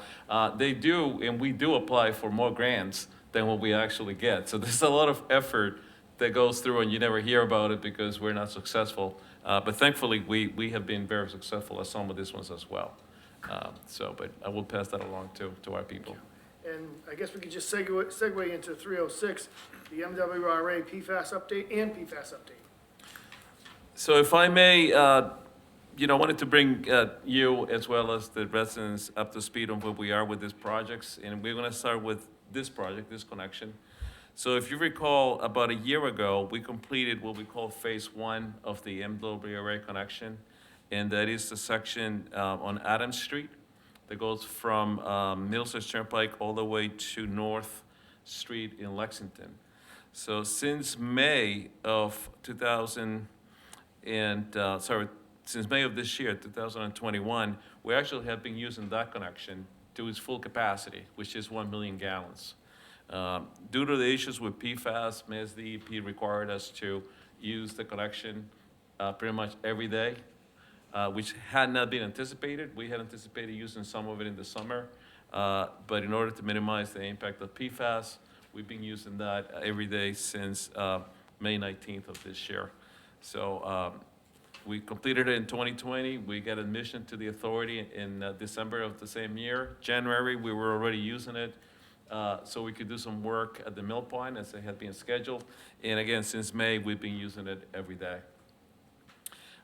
They do, and we do apply for more grants than what we actually get. So there's a lot of effort that goes through, and you never hear about it because we're not successful. But thankfully, we have been very successful at some of these ones as well. But I will pass that along to our people. And I guess we could just segue into 306, the MWRA PFAS update and PFAS update. So if I may, I wanted to bring you as well as the residents up to speed on where we are with these projects. And we're going to start with this project, this connection. So if you recall, about a year ago, we completed what we call phase 1 of the MWRA connection, and that is the section on Adams Street that goes from Middlesex Turnpike all the way to North Street in Lexington. So since May of 2000 and, since May of this year, 2021, we actually have been using that connection to its full capacity, which is 1 million gallons. Due to the issues with PFAS, Mass DEP required us to use the connection pretty much every day, which had not been anticipated. We had anticipated using some of it in the summer, but in order to minimize the impact of PFAS, we've been using that every day since May 19th of this year. So we completed it in 2020. We got admission to the authority in December of the same year. January, we were already using it, so we could do some work at the mill point as it had been scheduled. And again, since May, we've been using it every day.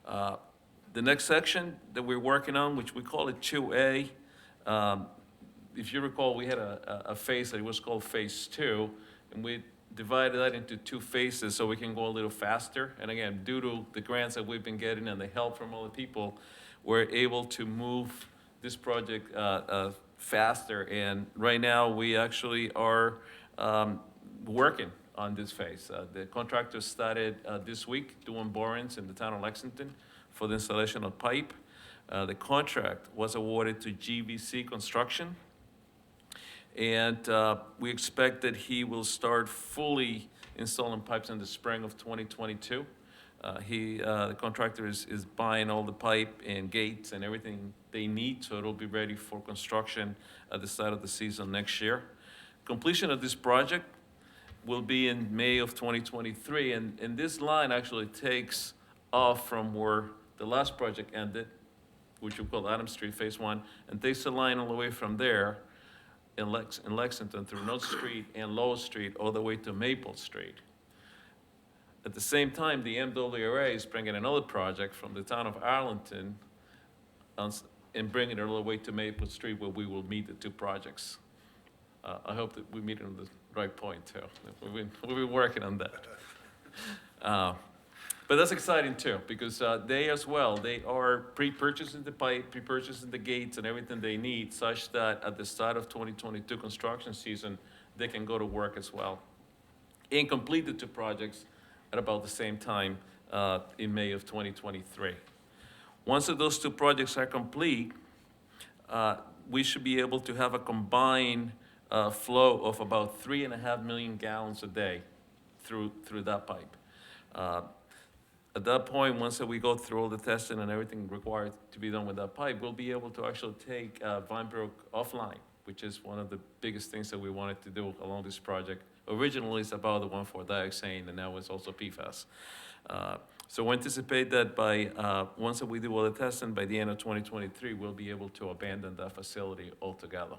The next section that we're working on, which we call it 2A, if you recall, we had a phase that was called phase 2, and we divided that into 2 phases so we can go a little faster. And again, due to the grants that we've been getting and the help from other people, we're able to move this project faster. And right now, we actually are working on this phase. The contractor started this week doing borings in the town of Lexington for the installation of pipe. The contract was awarded to GVC Construction. And we expect that he will start fully installing pipes in the spring of 2022. The contractor is buying all the pipe and gates and everything they need, so it'll be ready for construction at the start of the season next year. Completion of this project will be in May of 2023, and this line actually takes off from where the last project ended, which we call Adams Street Phase 1, and takes the line all the way from there in Lexington through North Street and Lowell Street all the way to Maple Street. At the same time, the MWRA is bringing another project from the town of Arlington and bringing it all the way to Maple Street, where we will meet the 2 projects. I hope that we meet it on the right point too. We've been working on that. But that's exciting too, because they as well, they are pre-purchasing the pipe, pre-purchasing the gates and everything they need, such that at the start of 2022 construction season, they can go to work as well. And complete the 2 projects at about the same time in May of 2023. Once those 2 projects are complete, we should be able to have a combined flow of about 3.5 million gallons a day through that pipe. At that point, once we go through all the testing and everything required to be done with that pipe, we'll be able to actually take Vinebrook offline, which is one of the biggest things that we wanted to do along this project. Originally, it's about the 1,4-dioxane, and now it's also PFAS. So we anticipate that by once we do all the testing, by the end of 2023, we'll be able to abandon that facility altogether.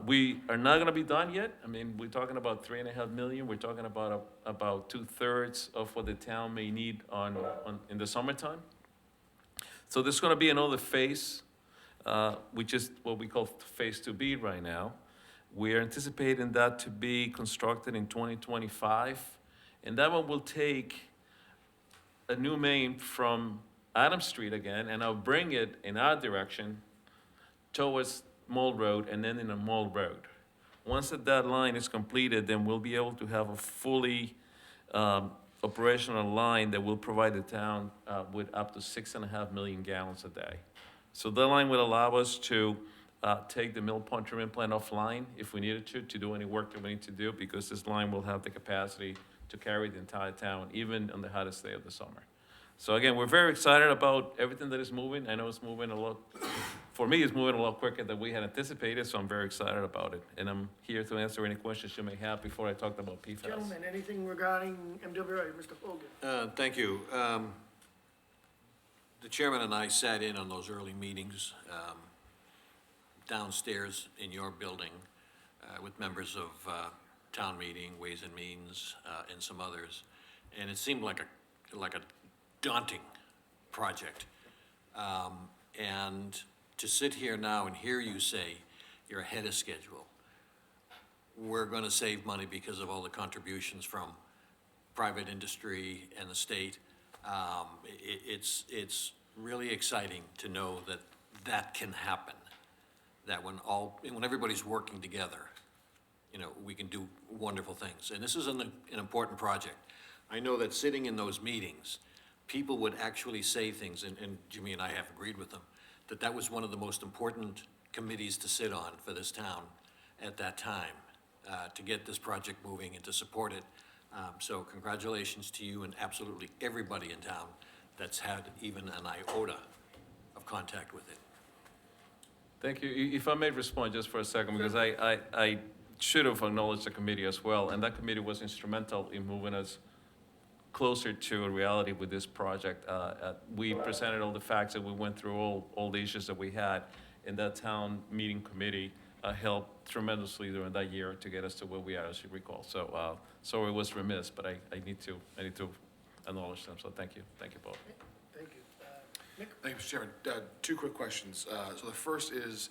We are not going to be done yet. I mean, we're talking about 3.5 million. We're talking about 2/3 of what the town may need in the summertime. So there's going to be another phase, which is what we call phase 2B right now. We are anticipating that to be constructed in 2025, and that one will take a new main from Adams Street again, and I'll bring it in our direction towards Mall Road and then in a Mall Road. Once that line is completed, then we'll be able to have a fully operational line that will provide the town with up to 6.5 million gallons a day. So that line will allow us to take the Mill Pond treatment plant offline if we needed to do any work that we need to do, because this line will have the capacity to carry the entire town, even on the hottest day of the summer. So again, we're very excited about everything that is moving. I know it's moving a lot, for me, it's moving a lot quicker than we had anticipated, so I'm very excited about it. And I'm here to answer any questions you may have before I talk about PFAS. Gentlemen, anything regarding MWA? Mr. Hogan? Thank you. The chairman and I sat in on those early meetings downstairs in your building with members of town meeting, Ways and Means, and some others. And it seemed like a daunting project. And to sit here now and hear you say you're ahead of schedule, we're gonna save money because of all the contributions from private industry and the state. It's really exciting to know that that can happen, that when everybody's working together, you know, we can do wonderful things. And this is an important project. I know that sitting in those meetings, people would actually say things, and Jimmy and I have agreed with them, that was one of the most important committees to sit on for this town at that time, to get this project moving and to support it. So congratulations to you and absolutely everybody in town that's had even an iota of contact with it. Thank you. If I may respond just for a second, because I should have acknowledged the committee as well, and that committee was instrumental in moving us closer to a reality with this project. We presented all the facts, and we went through all the issues that we had, and that town meeting committee helped tremendously during that year to get us to where we are, as you recall. So, sorry it was remiss, but I need to acknowledge them, so thank you both. Thank you. Nick? Thank you, Mr. Chairman. Two quick questions. So the first is,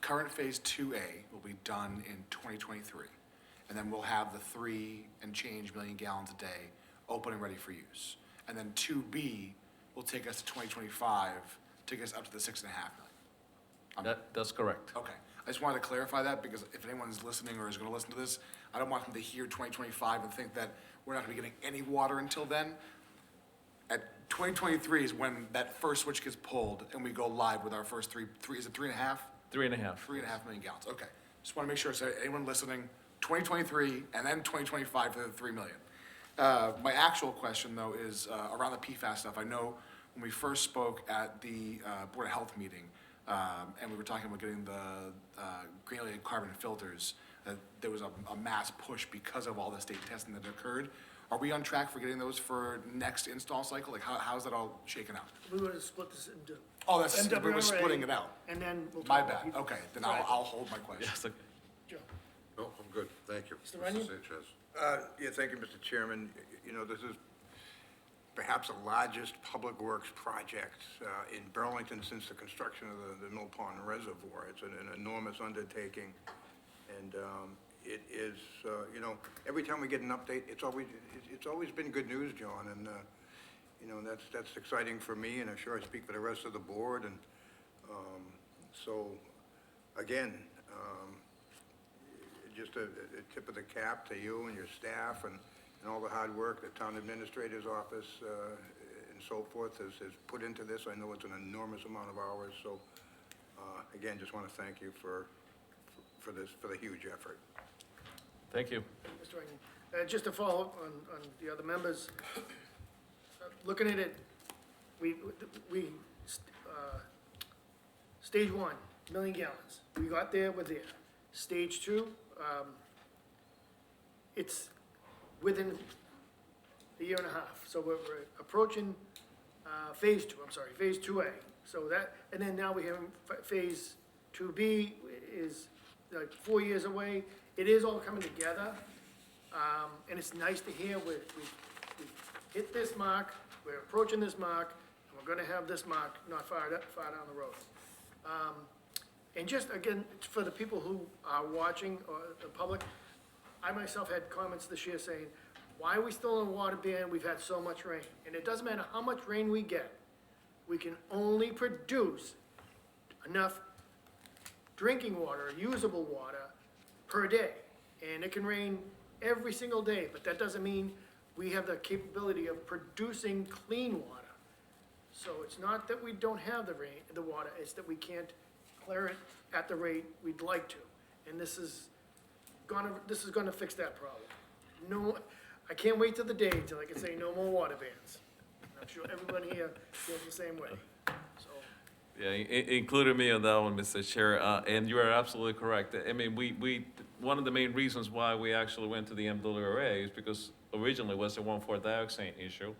current Phase 2A will be done in 2023, and then we'll have the 3 and change million gallons a day open and ready for use. And then 2B will take us to 2025, take us up to the 6.5 million. That's correct. Okay, I just wanted to clarify that, because if anyone's listening or is gonna listen to this, I don't want them to hear 2025 and think that we're not gonna be getting any water until then. At 2023 is when that first switch gets pulled and we go live with our first three, is it 3.5? 3.5. 3.5 million gallons, okay. Just wanna make sure, so anyone listening, 2023 and then 2025 for the 3 million. My actual question though is, around the PFAS stuff. I know when we first spoke at the, Board of Health meeting, and we were talking about getting the granulated carbon filters, there was a mass push because of all the state testing that occurred. Are we on track for getting those for next install cycle? Like, how's that all shaken out? We want to split this into. Oh, that's, we were MWRA, splitting it out. And then we'll. My talk bad, about okay, then Right. I'll hold my question. Yes, okay. Joe. No, I'm good, thank you. Mr. Runyon? Sanchez. Yeah, thank you, Mr. Chairman. You know, this is perhaps the largest public works project in Burlington since the construction of the Mill Pond Reservoir. It's an enormous undertaking, and it is, you know, every time we get an update, it's always been good news, John, and, you know, that's exciting for me, and I'm sure I speak for the rest of the board, and so, again, just a tip of the cap to you and your staff and all the hard work the town administrator's office and so forth has put into this. I know it's an enormous amount of hours, so again, just want to thank you for the huge effort. Thank you. Mr. Runyon. Just to follow up on the other members, looking at it, stage 1, million gallons. We got there, we're there. Stage 2, it's within a year and a half. So we're approaching phase 2A. So that, and then now we have phase 2B is like 4 years away. It is all coming together. And it's nice to hear we hit this mark, we're approaching this mark, and we're gonna have this mark not far down the road. And just, again, for the people who are watching, or the public, I myself had comments this year saying, why are we still in a water ban? We've had so much rain. And it doesn't matter how much rain we get, we can only produce enough drinking water, usable water, per day. And it can rain every single day, but that doesn't mean we have the capability of producing clean water. So it's not that we don't have the water, it's that we can't clear it at the rate we'd like to. And this is gonna fix that problem. No, I can't wait till the day till I can say no more water bans. I'm sure everyone here feels the same way, so. Yeah, included me on that one, Mr. Chair, and you are absolutely correct. I mean, one of the main reasons why we actually went to the MWRA is because originally it was a 1,4-dioxane issue,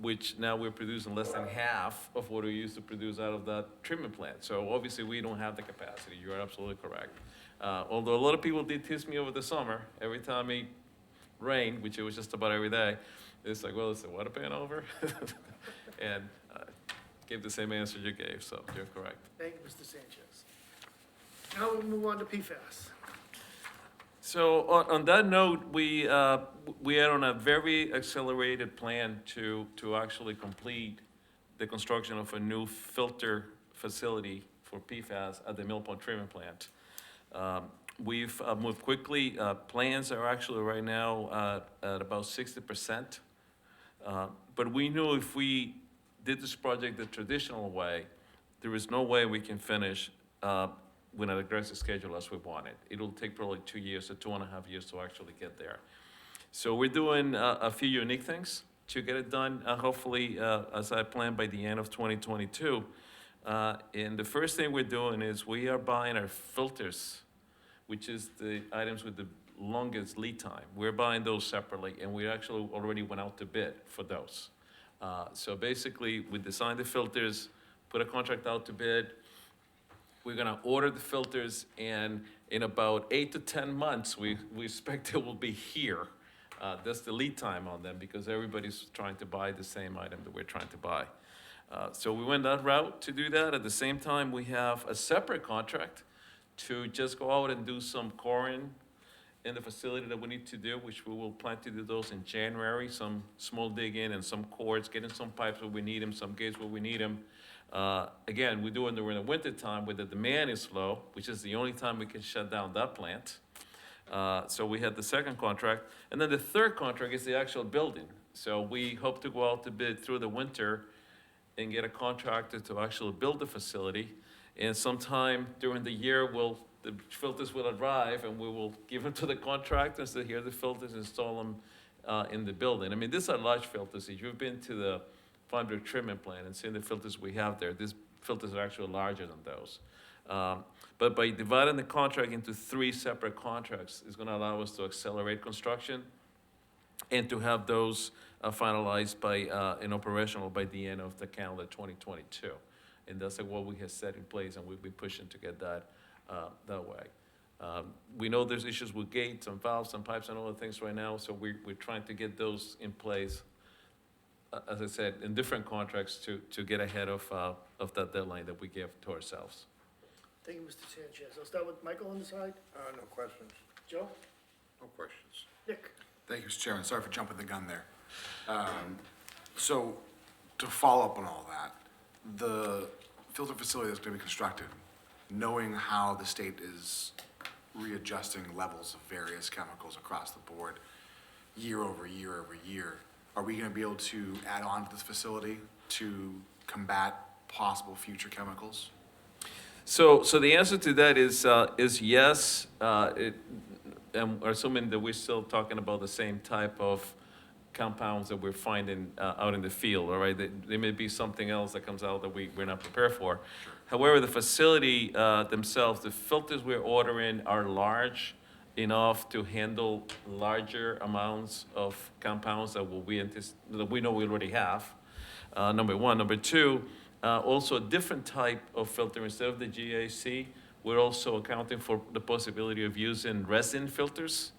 which now we're producing less than half of what we used to produce out of that treatment plant. So obviously, we don't have the capacity. You are absolutely correct. Although a lot of people did tease me over the summer, every time it rained, which it was just about every day, it's like, well, is the water ban over? And gave the same answer you gave, so you're correct. Thank you, Mr. Sanchez. Now we'll move on to PFAS. So on that note, we are on a very accelerated plan to actually complete the construction of a new filter facility for PFAS at the Mill Pond Treatment Plant. We've moved quickly. Plans are actually right now at about 60%. But we knew if we did this project the traditional way, there is no way we can finish with an aggressive schedule as we wanted. It'll take probably 2 years or 2.5 years to actually get there. So we're doing a few unique things to get it done, hopefully, as I planned, by the end of 2022. And the first thing we're doing is we are buying our filters, which is the items with the longest lead time. We're buying those separately, and we actually already went out to bid for those. So basically, we designed the filters, put a contract out to bid. We're gonna order the filters, and in about 8 to 10 months, we expect it will be here. That's the lead time on them, because everybody's trying to buy the same item that we're trying to buy. So we went that route to do that. At the same time, we have a separate contract to just go out and do some coring in the facility that we need to do, which we will plan to do those in January, some small digging and some cords, getting some pipes where we need them, some gates where we need them. Again, we do it during the winter time where the demand is low, which is the only time we can shut down that plant. So we had the second contract. And then the third contract is the actual building. So we hope to go out to bid through the winter and get a contractor to actually build the facility. And sometime during the year, the filters will arrive, and we will give them to the contractors to hear the filters, install them in the building. I mean, these are large filters. If you've been to the Foundry treatment plant and seen the filters we have there, these filters are actually larger than those. But by dividing the contract into 3 separate contracts, it's gonna allow us to accelerate construction and to have those finalized and operational by the end of the calendar 2022. And that's like what we have set in place, and we've been pushing to get that that way. We know there's issues with gates and valves and pipes and all the things right now, so we're trying to get those in place, as I said, in different contracts to get ahead of that deadline that we give to ourselves. Thank you, Mr. Sanchez. I'll start with Michael on the side. No questions. Joe? No questions. Nick? Thank you, Mr. Chairman. Sorry for jumping the gun there. So to follow up on all that, the filter facility that's gonna be constructed, knowing how the state is readjusting levels of various chemicals across the board year over year over year, are we gonna be able to add on to this facility to combat possible future chemicals? So the answer to that is yes, and assuming that we're still talking about the same type of compounds that we're finding out in the field, all right? There may be something else that comes out that we're not prepared for. However, the facility themselves, the filters we're ordering are large enough to handle larger amounts of compounds that we know we already have, number one. Number two, also a different type of filter. Instead of the GAC, we're also accounting for the possibility of using resin filters,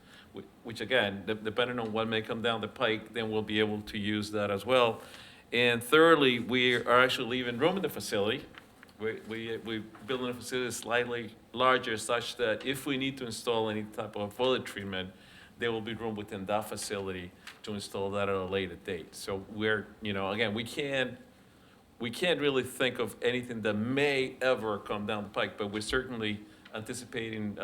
which again, depending on what may come down the pike, then we'll be able to use that as well. And thirdly, we are actually leaving room in the facility. We're building a facility slightly larger such that if we need to install any type of boiler treatment, there will be room within that facility to install that at a later date. So we're, again, we can't really think of anything that may ever come down the pike, but we're certainly anticipating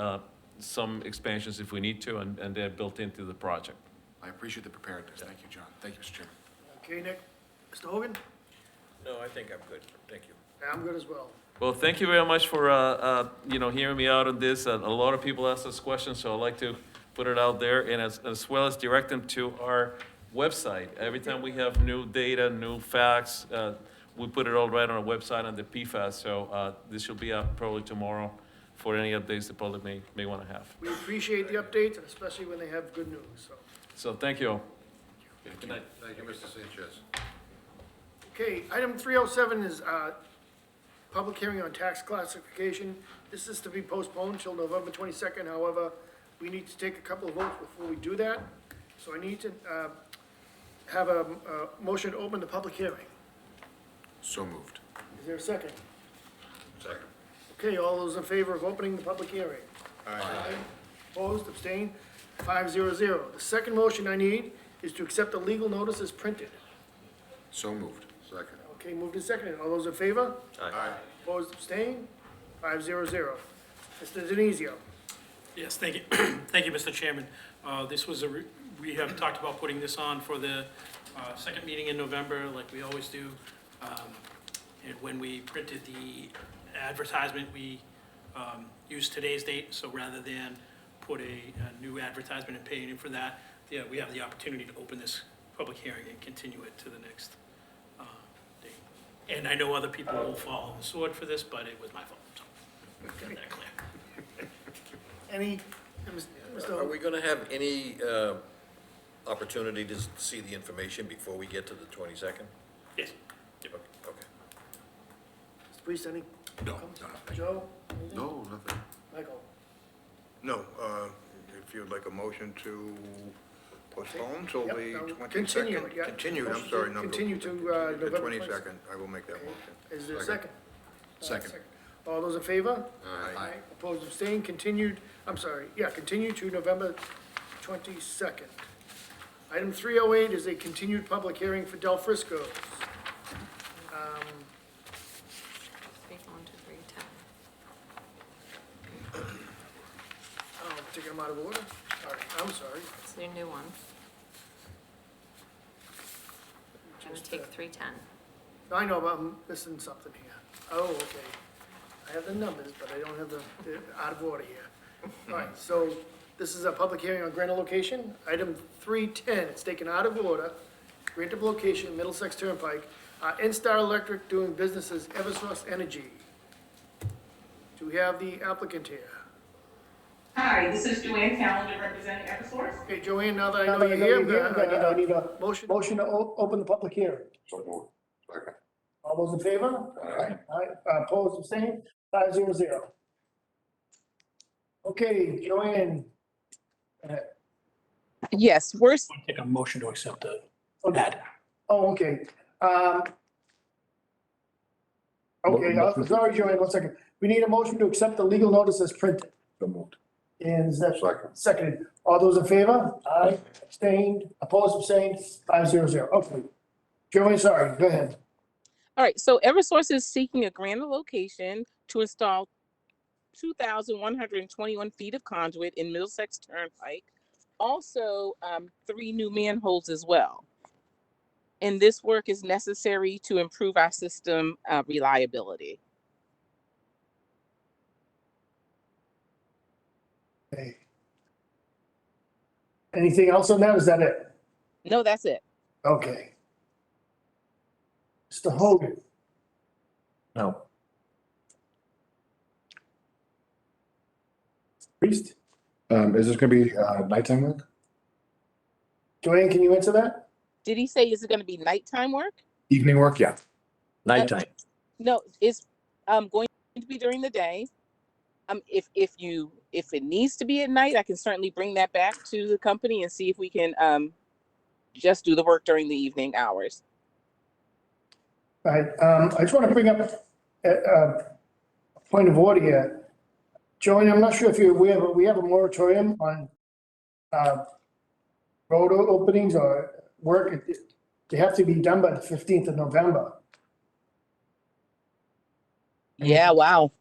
some expansions if we need to, and they're built into the project. I appreciate the preparedness. Thank you, John. Thank you, Mr. Chairman. Okay, Nick. Mr. Hogan? No, I think I'm good. Thank you. I'm good as well. Well, thank you very much for, hearing me out on this. A lot of people ask us questions, so I'd like to put it out there, and as well as direct them to our website. Every time we have new data, new facts, we put it all right on our website on the PFAS, so this will be up probably tomorrow for any updates the public may want to have. We appreciate the updates, and especially when they have good news, so. So thank you all. Good night. Thank you, Mr. Sanchez. Okay, item 307 is public hearing on tax classification. This is to be postponed till November 22nd. However, we need to take a couple of votes before we do that. So I need to have a motion to open the public hearing. So moved. Is there a second? Second. Okay, all those in favor of opening the public hearing? Aye. Opposed, abstained, 500. The second motion I need is to accept the legal notice as printed. So moved. Second. Okay, moved and seconded. All those in favor? Aye. Opposed, abstained, 500. Mr. Denizio. Yes, thank you. Thank you, Mr. Chairman. This was we have talked about putting this on for the second meeting in November, like we always do. And when we printed the advertisement, we used today's date, so rather than put a new advertisement and paying for that, yeah, we have the opportunity to open this public hearing and continue it to the next date. And I know other people will fall on the sword for this, but it was my fault, so get that clear. Any, Are we gonna have any opportunity to see the information before we get to the 22nd? Yes. Yep. Okay. Mr. Priest, any? No, Joe? Anything? No, nothing. Michael? No, if you'd like a motion to postpone till Yep, the no, 22nd? continue it, yeah. Continued, I'm Motion sorry, to no. continue to, The November 22nd, I will make that Okay. motion. Is there a second? Second. All those in favor? Aye. Opposed, abstained, continued, continue to November 22nd. Item 308 is a continued public hearing for Del Frisco's. Oh, I'm taking them out of order? All right, I'm sorry. It's their new one. Gonna Just, take 310. I know, but I'm missing something here. Oh, okay. I have the numbers, but I don't have the out of order here. All right, so this is a public hearing on grant of location. Item 310, it's taken out of order. Grant of location, Middlesex Turnpike. N-Star Electric doing business as Eversource Energy. Do we have the applicant here? Hi, this is Joanne Calendar representing Eversource. Okay, Joanne, now that I know you're here, I need a motion to open the public hearing. So moved. Second. All those in favor? Aye. Opposed, abstained, 500. Okay, Joanne. Yes, we're, Take a motion to accept the Okay. ad. Oh, okay. Okay, sorry, Joanne, 1 second. We need a motion to accept the legal notice as printed. So moved. And is that Second. seconded? All those in favor? Aye. Abstained, opposed, abstained, 500. Okay. Joanne, sorry, go ahead. all right, so Eversource is seeking a grant of location to install 2,121 feet of conduit in Middlesex Turnpike. Also, 3 new manholes as well. And this work is necessary to improve our system reliability. Okay. Anything else on that? Is that it? No, that's it. Okay. Mr. Hogan. No. Priest? Is this gonna be, nighttime work? Joanne, can you answer that? Did he say is it going to be nighttime work? Evening work, yeah. Nighttime. No, it's going to be during the day. If it needs to be at night, I can certainly bring that back to the company and see if we can just do the work during the evening hours. All right, I just want to bring up a point of order here. Joanne, I'm not sure if you're aware, but we have a moratorium on road openings or work. They have to be done by the 15th of November. Yeah, wow.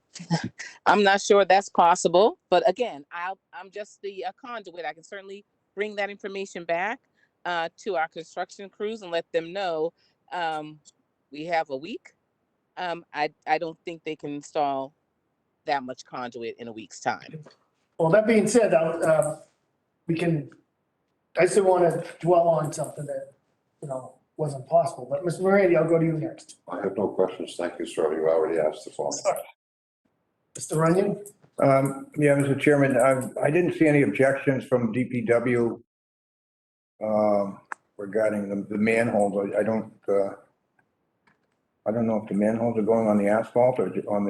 I'm not sure that's possible, but again, I'm just the conduit. I can certainly bring that information back to our construction crews and let them know we have a week. I don't think they can install that much conduit in a week's time. Well, that being said, I still want to dwell on something that, wasn't possible, but Mr. Morandi, I'll go to you next. I have no questions. Thank you, sir. You already asked the phone. Mr. Runyon? Yeah, Mr. Chairman, I didn't see any objections from DPW regarding the manholes. I don't know if the manholes are going on the asphalt or on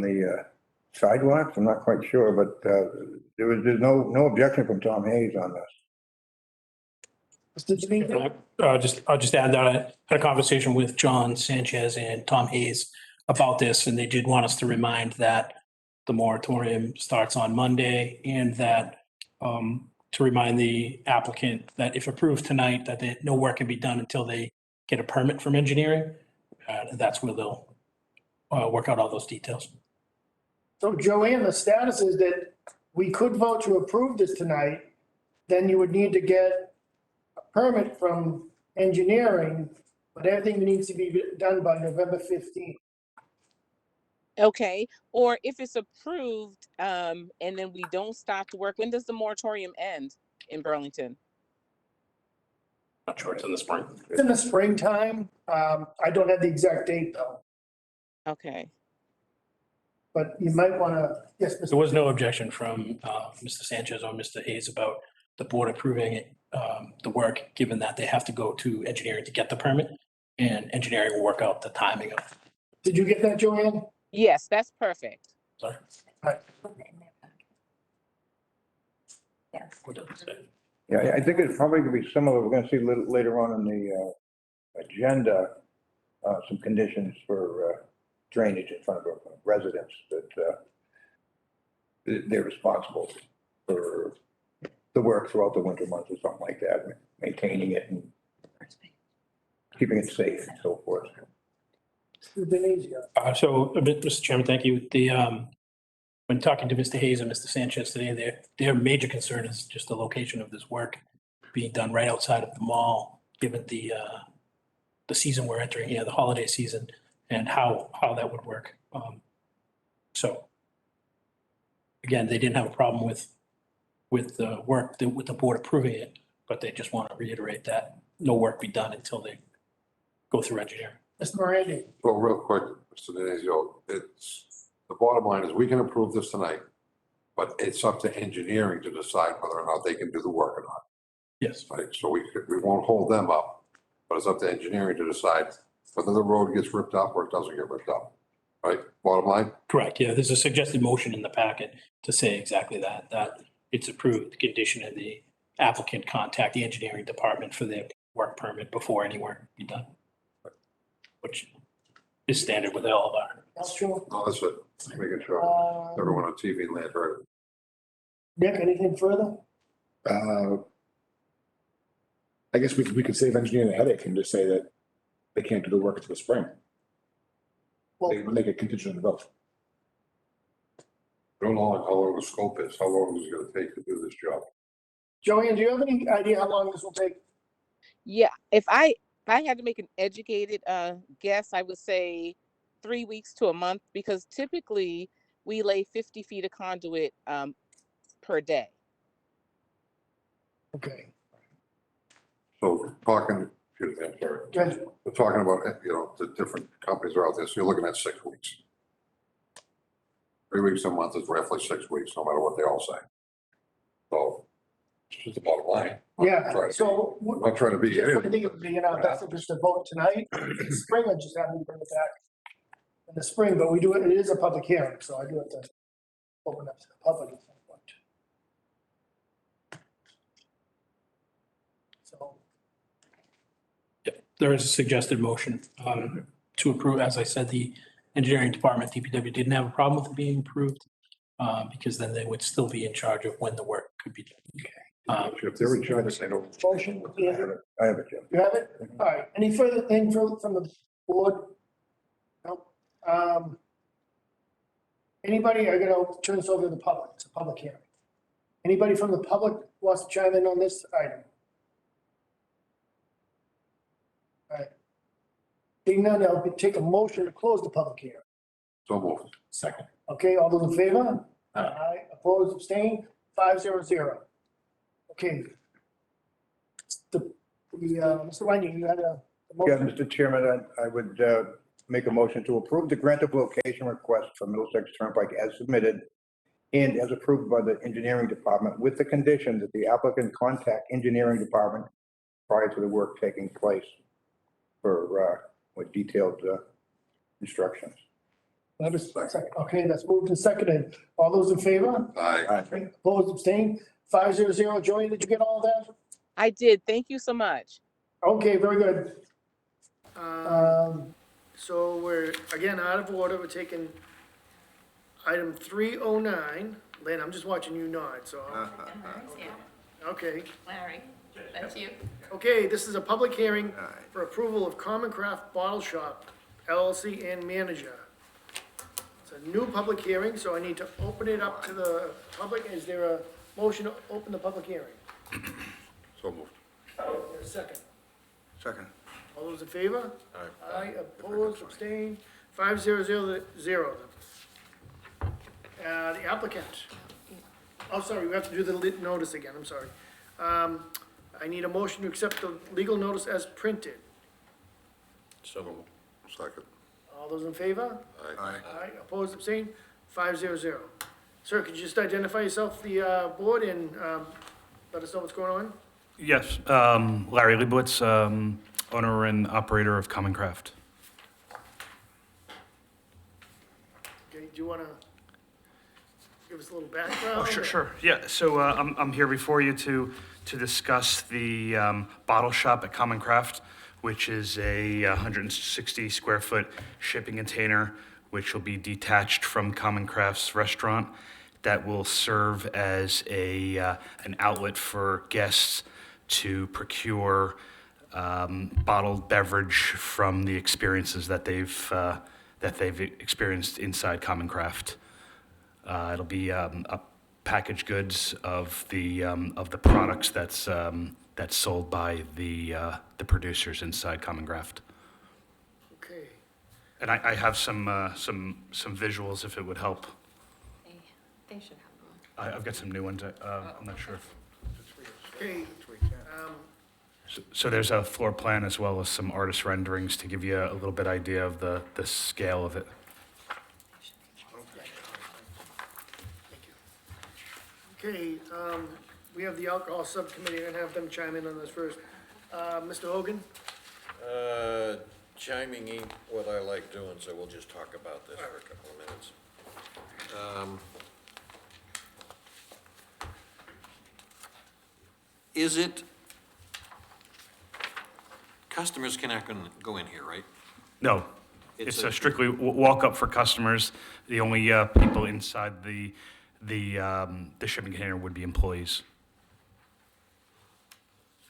the sidewalks. I'm not quite sure, but there's no objection from Tom Hayes on this. Mr. Denizio? I'll just add that I had a conversation with John Sanchez and Tom Hayes about this, and they did want us to remind that the moratorium starts on Monday, and that to remind the applicant that if approved tonight, that no work can be done until they get a permit from engineering. That's where they'll work out all those details. So Joanne, the status is that we could vote to approve this tonight, then you would need to get a permit from engineering, but everything needs to be done by November 15th. Okay, or if it's approved, and then we don't start the work, when does the moratorium end in Burlington? Not sure, it's in the spring. It's in the springtime. I don't have the exact date though, Okay, but you might want to, yes, there Mr. was no objection from Mr. Sanchez or Mr. Hayes about the board approving it, the work, given that they have to go to engineering to get the permit, and engineering will work out the timing of. Did you get that, Joanne? Yes, that's perfect. Sorry. All right. What does it say? Yeah, I think it's probably gonna be similar. We're gonna see later on in the agenda, some conditions for drainage in front of residents that they're responsible for the work throughout the winter months or something like that, maintaining it and keeping it safe and so forth. So, Mr. Chairman, thank you. When talking to Mr. Hayes and Mr. Sanchez today, their major concern is just the location of this work being done right outside of the mall, given the season we're entering here, the holiday season, and how that would work. So, again, they didn't have a problem with the work, with the board approving it, but they just want to reiterate that no work be done until they go through engineering. Mr. Morandi. Well, real quick, Mr. Denizio, the bottom line is we can approve this tonight, but it's up to engineering to decide whether or not they can do the work or not, Yes. right? So we won't hold them up, but it's up to engineering to decide whether the road gets ripped up or it doesn't get ripped up, right? Bottom line? Correct, yeah, there's a suggested motion in the packet to say exactly that it's approved, condition of the applicant contact the engineering department for their work permit before any work be done. Which is standard with all of our. That's true. No, that's it. Making sure everyone on TV land heard it. Nick, anything further? I guess we could save engineering a headache and just say that they can't do the work until the spring. Well, They make a contingent on the vote. I don't know how long the scope is, how long is it gonna take to do this job? Joanne, do you have any idea how long this will take? Yeah, if I had to make an educated guess, I would say 3 weeks to a month, because typically we lay 50 feet of conduit per day. Okay. So talking, excuse me, I'm sorry. Good. We're talking about, the different companies are out there, so you're looking at 6 weeks. 3 weeks a month is roughly 6 weeks, no matter what they all say. So, it's just the bottom line. Yeah, so. I'm not trying to be. I think it would be in our best interest to vote tonight. In the spring, I just have to bring it back in the spring, but we do it is a public hearing, so I do have to open up to the public at some point. So, There is a suggested motion to approve. As I said, the engineering department, DPW, didn't have a problem with it being approved because then they would still be in charge of when the work could be done. If they're in charge, they don't. motion, I have it, Jim. you have it? All right, any further thing from the board? No. Anybody, I'm gonna turn this over to the public, it's a public hearing. Anybody from the public wants to chime in on this item? All right. Being none, I'll take a motion to close the public hearing. So moved. Second. Okay, all those in favor? Aye. Opposed, abstained, 500. Okay. Mr. Lanyon, you had a Yeah, motion. Mr. Chairman, I would make a motion to approve the grant of location request for Middlesex Turnpike as submitted and as approved by the engineering department with the condition that the applicant contact engineering department prior to the work taking place for with detailed instructions. That was second. Okay, that's moved and seconded. All those in favor? Aye. Opposed, abstained, 500. Joey, did you get all that? I did. Thank you so much. Okay, very good. So we're, again, out of order. We're taking Item 309, Lynn, I'm just watching you nod, so, okay. Larry, that's you. Okay, this is a public hearing for approval of Common Craft Bottle Shop LLC and manager. It's a new public hearing, so I need to open it up to the public. Is there a motion to open the public hearing? So moved. Is there a second? Second. All those in favor? Aye. Aye, opposed, abstained, 5-0-0. The applicant. Oh, sorry, we have to do the notice again, I'm sorry. I need a motion to accept the legal notice as printed. So moved. Second. All those in favor? Aye. Aye, opposed, abstained, 5-0-0. Sir, could you just identify yourself, the board, and let us know what's going on? Yes, Larry Leibowitz, owner and operator of Common Craft. Okay, do you want to give us a little background? Oh, sure. Yeah, so I'm here before you to discuss the bottle shop at Common Craft, which is a 160 square foot shipping container, which will be detached from Common Craft's restaurant, that will serve as an outlet for guests to procure bottled beverage from the experiences that they've experienced inside Common Craft. It'll be a packaged goods of the products that's sold by the producers inside Common Craft. Okay, And I have some visuals if it would help. They should have one. I've got some new ones. I'm not sure if. okay, So there's a floor plan as well as some artist renderings to give you a little bit idea of the scale of it. okay, we have the alcohol subcommittee, I'm gonna have them chime in on this first. Mr. Hogan? Chiming ain't what I like doing, so we'll just talk about this for a couple of minutes. Is it, customers cannot go in here, right? No, It's it's a- a strictly walk up for customers. The only people inside the shipping container would be employees.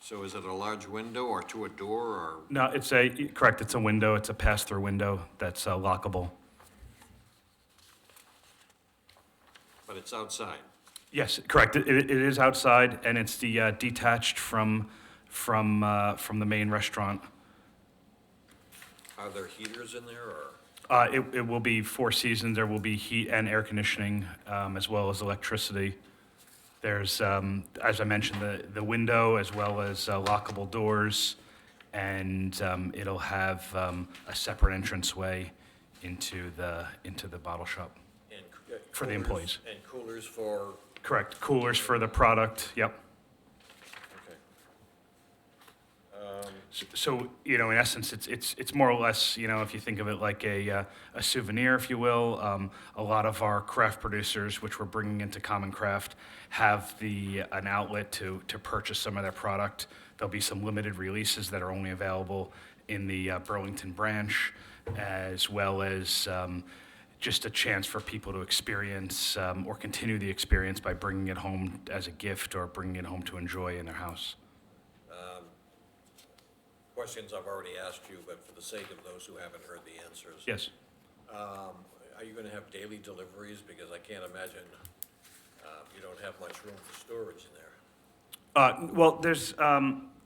So is it a large window or to a door or? No, correct, it's a window, it's a pass-through window that's lockable. But it's outside? Yes, correct, it is outside, and it's the detached from the main restaurant. Are there heaters in there or? It will be 4 seasons, there will be heat and air conditioning, as well as electricity. There's, as I mentioned, the window as well as lockable doors, and it'll have a separate entranceway into the bottle shop. And For the coolers- employees. And coolers for, Correct, coolers for the product, yep. okay. So, in essence, it's more or less, if you think of it like a souvenir, if you will. A lot of our craft producers, which we're bringing into Common Craft, have an outlet to purchase some of their product. There'll be some limited releases that are only available in the Burlington branch, as well as just a chance for people to experience or continue the experience by bringing it home as a gift or bringing it home to enjoy in their house. Questions I've already asked you, but for the sake of those who haven't heard the answers. Yes. Are you gonna have daily deliveries? Because I can't imagine, you don't have much room for storage in there. Well, there's,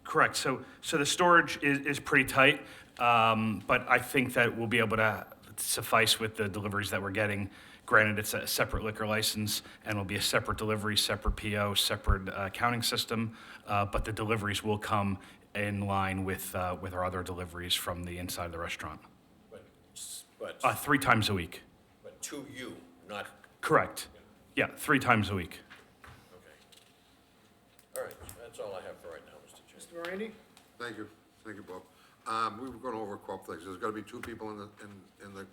correct, so the storage is pretty tight, but I think that we'll be able to suffice with the deliveries that we're getting. Granted, it's a separate liquor license, and will be a separate delivery, separate PO, separate accounting system, but the deliveries will come in line with our other deliveries from the inside of the restaurant. But 3 times a week, but to you, not, correct. Yeah, 3 times a week. okay. All right, that's all I have for right now, Mr. Chairman. Mr. Randy? Thank you, Bob. We were going over a couple things. There's gotta be 2 people in the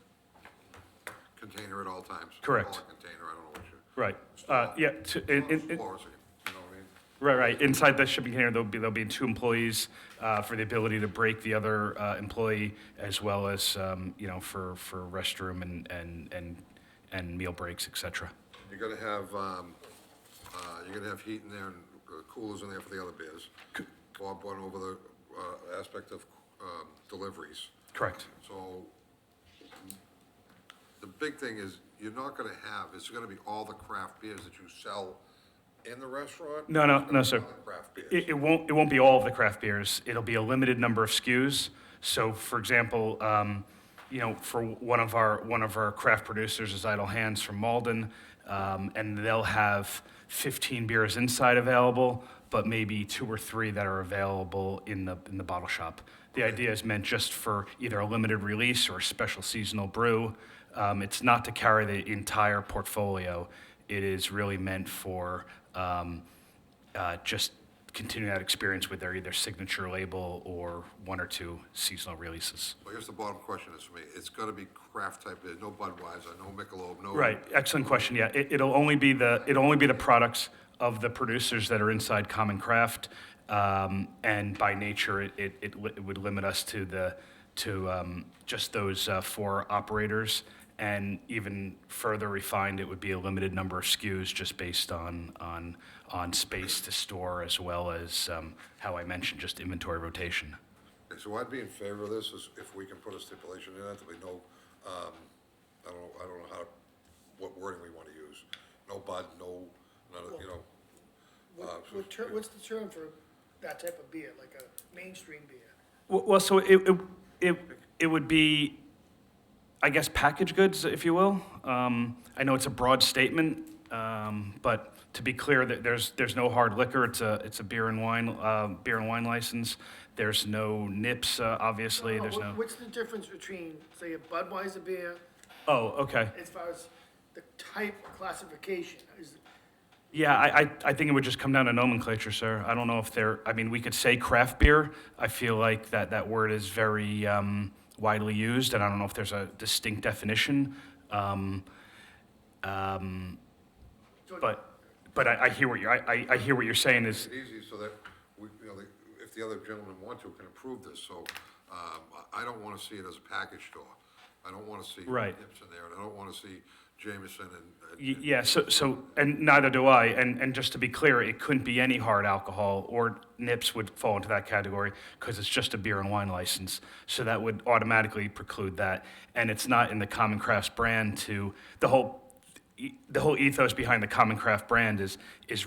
container at all times. Correct. Call it container, I don't know what you. Right, Floor, so you know what I mean? Right. Inside the shipping container, there'll be 2 employees for the ability to break the other employee, as well as, for restroom and meal breaks, et cetera. You're gonna have heat in there and coolers in there for the other beers. Bob went over the, aspect of, deliveries. Correct. So, the big thing is, you're not gonna have, it's gonna be all the craft beers that you sell in the restaurant? No, It's sir. gonna be all the craft beers. It won't be all of the craft beers. It'll be a limited number of SKUs. So, for example, for one of our craft producers is Idle Hands from Malden, and they'll have 15 beers inside available, but maybe 2 or 3 that are available in the bottle shop. The idea is meant just for either a limited release or a special seasonal brew. It's not to carry the entire portfolio. It is really meant for just continuing that experience with their either signature label or 1 or 2 seasonal releases. I guess the bottom question is for me, it's gonna be craft type beer, no Budweiser, no Michelob, no. Right, excellent question, yeah. It'll only be the products of the producers that are inside Common Craft, and by nature, it would limit us to just those 4 operators, and even further refined, it would be a limited number of SKUs just based on space to store, as well as, how I mentioned, just inventory rotation. Okay, so I'd be in favor of this, is if we can put a stipulation in it, that we know, I don't know what wording we wanna use. No bud, none of, What's the term for that type of beer, like a mainstream beer? Well, so it would be, I guess, packaged goods, if you will. I know it's a broad statement, but to be clear, that there's no hard liquor. It's a beer and wine license. There's no nips, obviously. There's no. What's the difference between, say, a Budweiser beer, Oh, okay. as far as the type or classification? Yeah, I think it would just come down to nomenclature, sir. I don't know if we could say craft beer. I feel like that word is very widely used, and I don't know if there's a distinct definition. But I hear what you're saying is. It's easy so that we, if the other gentlemen want to, can approve this, so, I don't wanna see it as a package store. I don't wanna see Right. nips in there, and I don't wanna see Jameson and. Yeah, so, and neither do I, and just to be clear, it couldn't be any hard alcohol, or nips would fall into that category, because it's just a beer and wine license, so that would automatically preclude that, and it's not in the Common Crafts brand the whole ethos behind the Common Craft brand is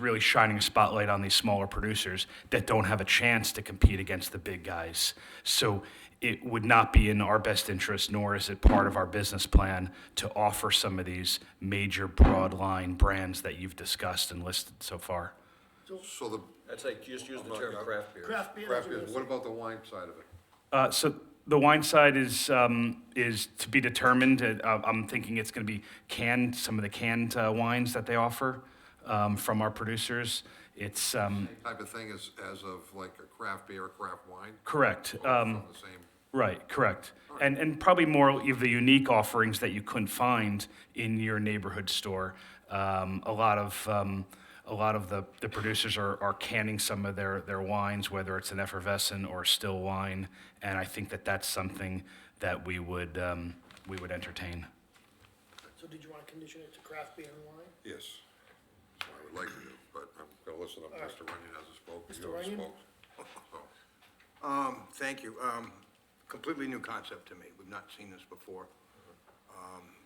really shining a spotlight on these smaller producers that don't have a chance to compete against the big guys. So it would not be in our best interest, nor is it part of our business plan, to offer some of these major broad line brands that you've discussed and listed so far. So the. I'd say just use the term craft beer. Craft beer? Craft beers, what about the wine side of it? So the wine side is to be determined. I'm thinking it's going to be some of the canned wines that they offer from our producers. It's Same type of thing as of like a craft beer, or craft wine? correct. From the same. Right, correct. And probably more of the unique offerings that you couldn't find in your neighborhood store. A lot of the producers are canning some of their wines, whether it's an effervescent or still wine, and I think that's something that we would entertain. So did you want to condition it to craft beer and wine? Yes, I would like to do, but I'm gonna listen to Mr. Runyon as a spoke. Mr. You have Runyon? spoke. So, Thank you. Completely new concept to me. We've not seen this before.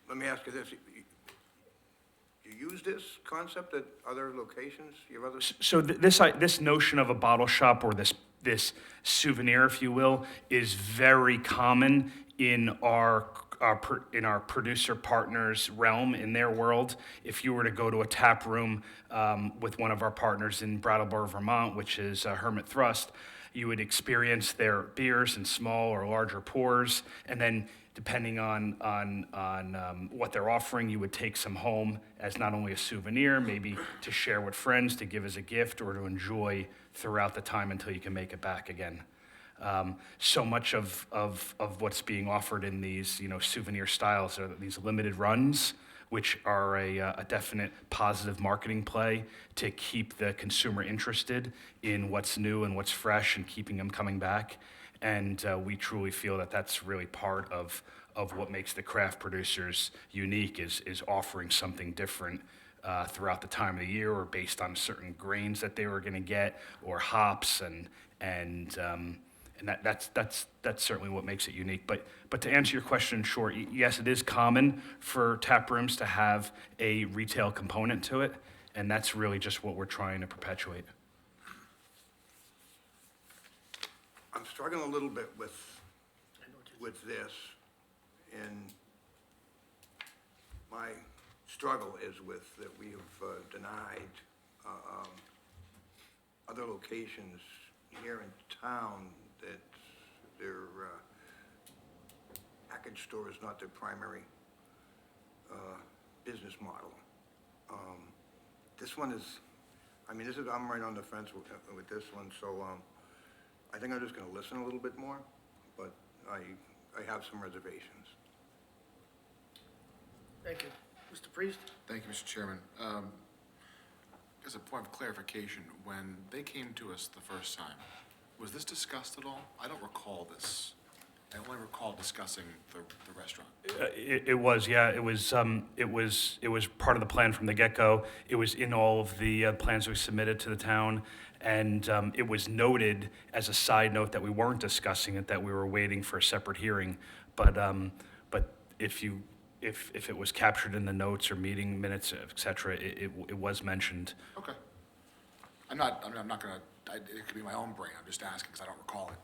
Let me ask you this. You use this concept at other locations? You have other? So this notion of a bottle shop, or this souvenir, if you will, is very common in our producer partners' realm, in their world. If you were to go to a tap room with one of our partners in Brattleboro, Vermont, which is Hermit Thrust, you would experience their beers in small or larger pours, and then depending on what they're offering, you would take some home as not only a souvenir, maybe to share with friends, to give as a gift, or to enjoy throughout the time until you can make it back again. So much of what's being offered in these souvenir styles are these limited runs, which are a definite positive marketing play to keep the consumer interested in what's new and what's fresh and keeping them coming back. And we truly feel that that's really part of what makes the craft producers unique is offering something different throughout the time of the year, or based on certain grains that they were going to get, or hops, and that's certainly what makes it unique. But to answer your question short, yes, it is common for tap rooms to have a retail component to it, and that's really just what we're trying to perpetuate. I'm struggling a little bit with this, and my struggle is with that we have denied other locations here in town that their package store is not their primary business model. This one is, I mean, I'm right on the fence with this one, so I think I'm just gonna listen a little bit more, but I have some reservations. Thank you. Mr. Priest? Thank you, Mr. Chairman. As a point of clarification, when they came to us the first time, was this discussed at all? I don't recall this. I only recall discussing the restaurant. It was, yeah. It was part of the plan from the get-go. It was in all of the plans we submitted to the town, and it was noted as a side note that we weren't discussing it, that we were waiting for a separate hearing. But if it was captured in the notes or meeting minutes, et cetera, it was mentioned. Okay. I'm not gonna, it could be my own brain, I'm just asking because I don't recall it.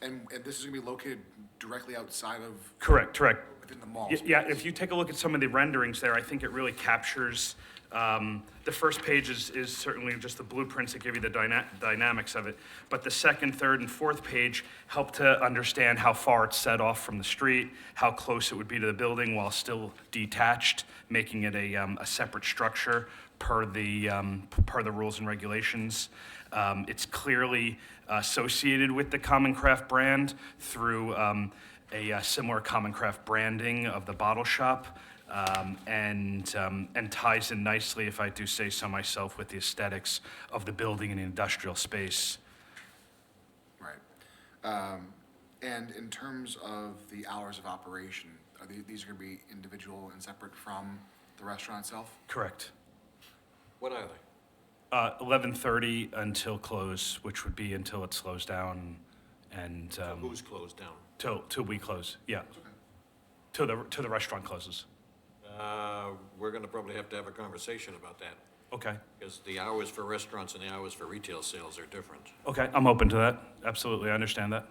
And this is gonna be located directly outside of? Correct. Within the mall? Yeah, if you take a look at some of the renderings there, I think it really captures, the first page is certainly just the blueprints that give you the dynamics of it. But the second, third, and fourth page help to understand how far it's set off from the street, how close it would be to the building while still detached, making it a separate structure per the rules and regulations. It's clearly associated with the Common Craft brand through a similar Common Craft branding of the bottle shop, and ties in nicely, if I do say so myself, with the aesthetics of the building and the industrial space. Right. And in terms of the hours of operation, are these going to be individual and separate from the restaurant itself? Correct. What are they? 11:30 until close, which would be until it slows down, and Who's closed down? till we close. Yeah. Till the restaurant closes. We're gonna probably have to have a conversation about that, Okay. because the hours for restaurants and the hours for retail sales are different. Okay, I'm open to that. Absolutely, I understand that.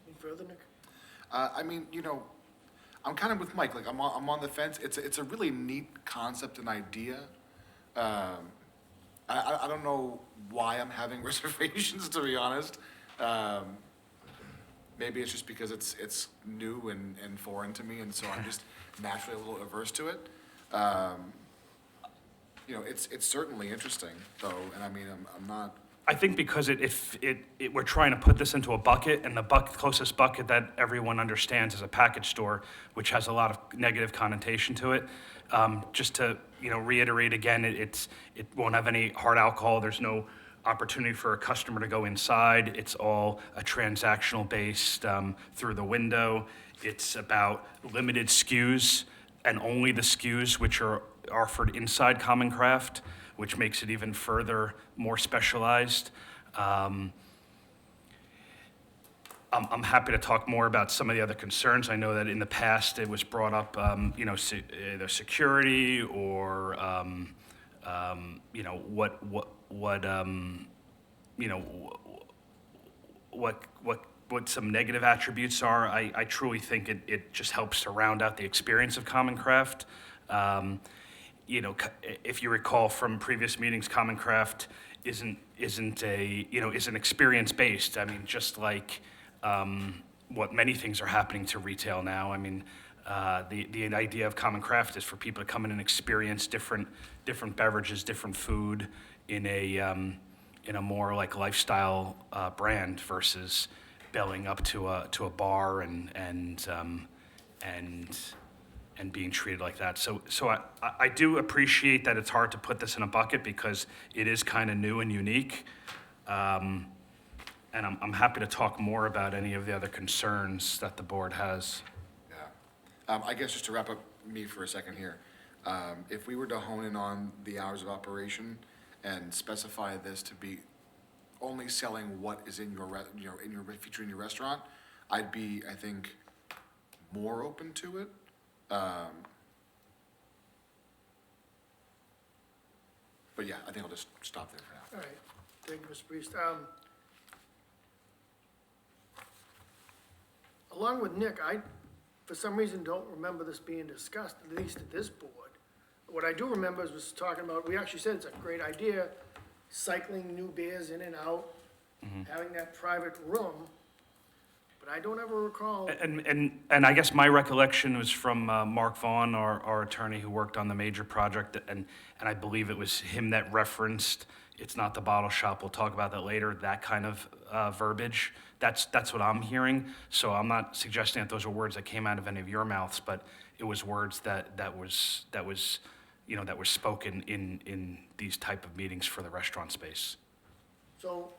Any further, Nick? I mean, I'm kind of with Mike. Like, I'm on the fence. It's a really neat concept and idea. I don't know why I'm having reservations, to be honest. Maybe it's just because it's new and foreign to me, and so I'm just naturally a little averse to it. It's certainly interesting, though, and I mean, I'm not. I think because we're trying to put this into a bucket, and the closest bucket that everyone understands is a package store, which has a lot of negative connotation to it. Just to reiterate again, it won't have any hard alcohol. There's no opportunity for a customer to go inside. It's all a transactional based through the window. It's about limited SKUs and only the SKUs which are offered inside Common Craft, which makes it even further more specialized. I'm happy to talk more about some of the other concerns. I know that in the past it was brought up, either security or, what some negative attributes are. I truly think it just helps to round out the experience of Common Craft. If you recall from previous meetings, Common Craft isn't experience based. I mean, just like what many things are happening to retail now. I mean, the idea of Common Craft is for people to come in and experience different beverages, different food in a more like lifestyle brand versus belling up to a bar and being treated like that. So I do appreciate that it's hard to put this in a bucket because it is kind of new and unique. And I'm happy to talk more about any of the other concerns that the board has. Yeah. I guess just to wrap up me for a second here, if we were to hone in on the hours of operation and specify this to be only selling what is in your, featured in your restaurant, I'd be, I think, more open to it. But yeah, I think I'll just stop there for now. All right, thank you, Mr. Priest. Along with Nick, I, for some reason, don't remember this being discussed, at least at this board. What I do remember is was talking about, we actually said it's a great idea, cycling new beers in and out, having that private room, but I don't ever recall. And I guess my recollection was from Mark Vaughn, our attorney who worked on the major project, and I believe it was him that referenced, it's not the bottle shop, we'll talk about that later, that kind of verbiage. That's what I'm hearing. So I'm not suggesting that those are words that came out of any of your mouths, but it was words that was spoken in these type of meetings for the restaurant space. So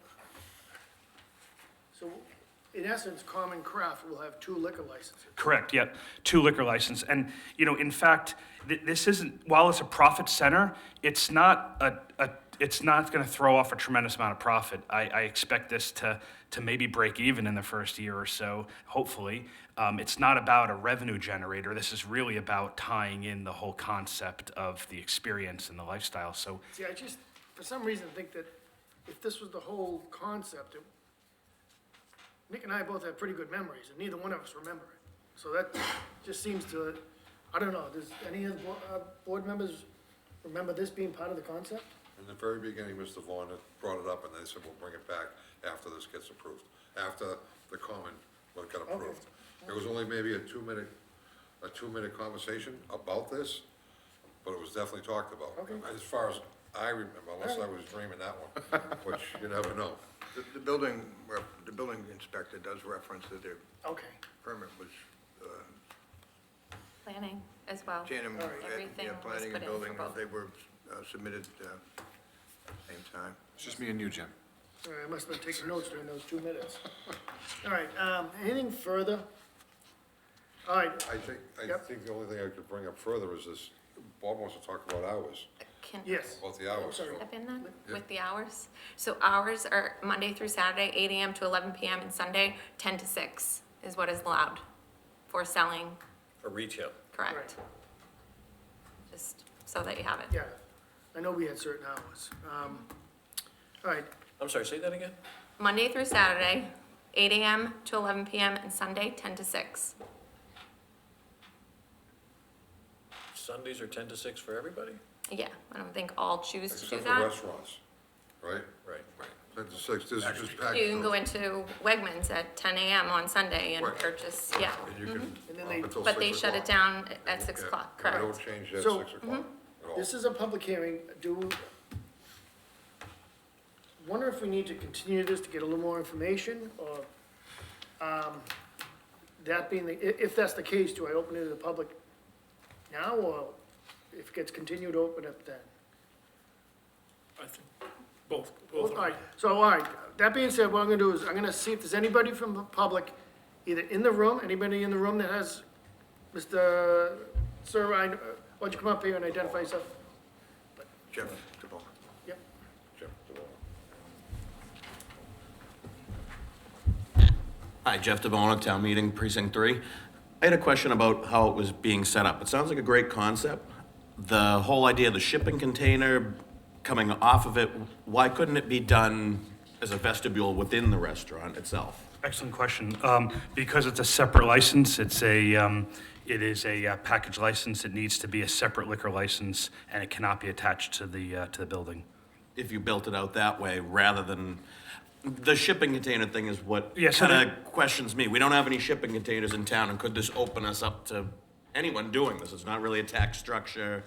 in essence, Common Craft will have 2 liquor licenses. Correct, yep, 2 liquor license. And, in fact, this isn't, while it's a profit center, it's not it's not gonna throw off a tremendous amount of profit. I expect this to maybe break even in the first year or so, hopefully. It's not about a revenue generator. This is really about tying in the whole concept of the experience and the lifestyle, so. See, I just, for some reason, think that if this was the whole concept, Nick and I both have pretty good memories, and neither one of us remember it. So that just seems to, I don't know, does any of the board members remember this being part of the concept? In the very beginning, Mr. Vaughn had brought it up, and they said, we'll bring it back after this gets approved, after the common got approved. There was only maybe a two-minute conversation about this, but it was definitely talked about. Okay. As far as I remember, unless I was dreaming that one, which you never know. The building inspector does reference that their Okay, permit was, Planning as well. Everything was planning put and in for building, both. they were submitted same time. It's just me and you, Jim. all right, I must have taken notes during those 2 minutes. All right, anything further? All right, I Yep. think the only thing I could bring up further is this, Bob wants to talk about hours, Can yes. about the hours. sorry. step in then with the hours? So hours are Monday through Saturday, 8 AM to 11 PM, and Sunday, 10 to 6 is what is allowed for selling, For retail. correct? Just so that you have it. Yeah, I know we had certain hours. All right, I'm sorry, say that again? Monday through Saturday, 8 AM to 11 PM, and Sunday, 10 to 6. Sundays are 10 to 6 for everybody? Yeah, I don't think all choose to do Except for that. restaurants, right? Right. 10 to 6, this is just packaged. You can go into Wegmans at 10 AM on Sunday and Right. purchase, yeah. And you can, And then up they- until But they 6 shut it o'clock. down at 6 Yeah, o'clock, I correct? don't change that So- 6 o'clock at all. this is a public hearing. Wonder if we need to continue this to get a little more information, or, that being if that's the case, do I open it to the public now, or if it gets continued, open it then? I think both. All right, so, all right, that being said, what I'm gonna do is, I'm gonna see if there's anybody from the public, either in the room, anybody in the room that has, Mr. Sir, why don't you come up here and identify yourself? Jeff DeBona. Yep. Jeff DeVore. Hi, Jeff DeBona, Town Meeting, Precinct 3. I had a question about how it was being set up. It sounds like a great concept. The whole idea of the shipping container coming off of it, why couldn't it be done as a vestibule within the restaurant itself? Excellent question. Because it's a separate license, it is a package license, it needs to be a separate liquor license, and it cannot be attached to the building. If you built it out that way, rather than, the shipping container thing is what Yeah, so kind of questions me. We don't have any shipping containers in town, and could this open us up to anyone doing this? It's not really a tax structure.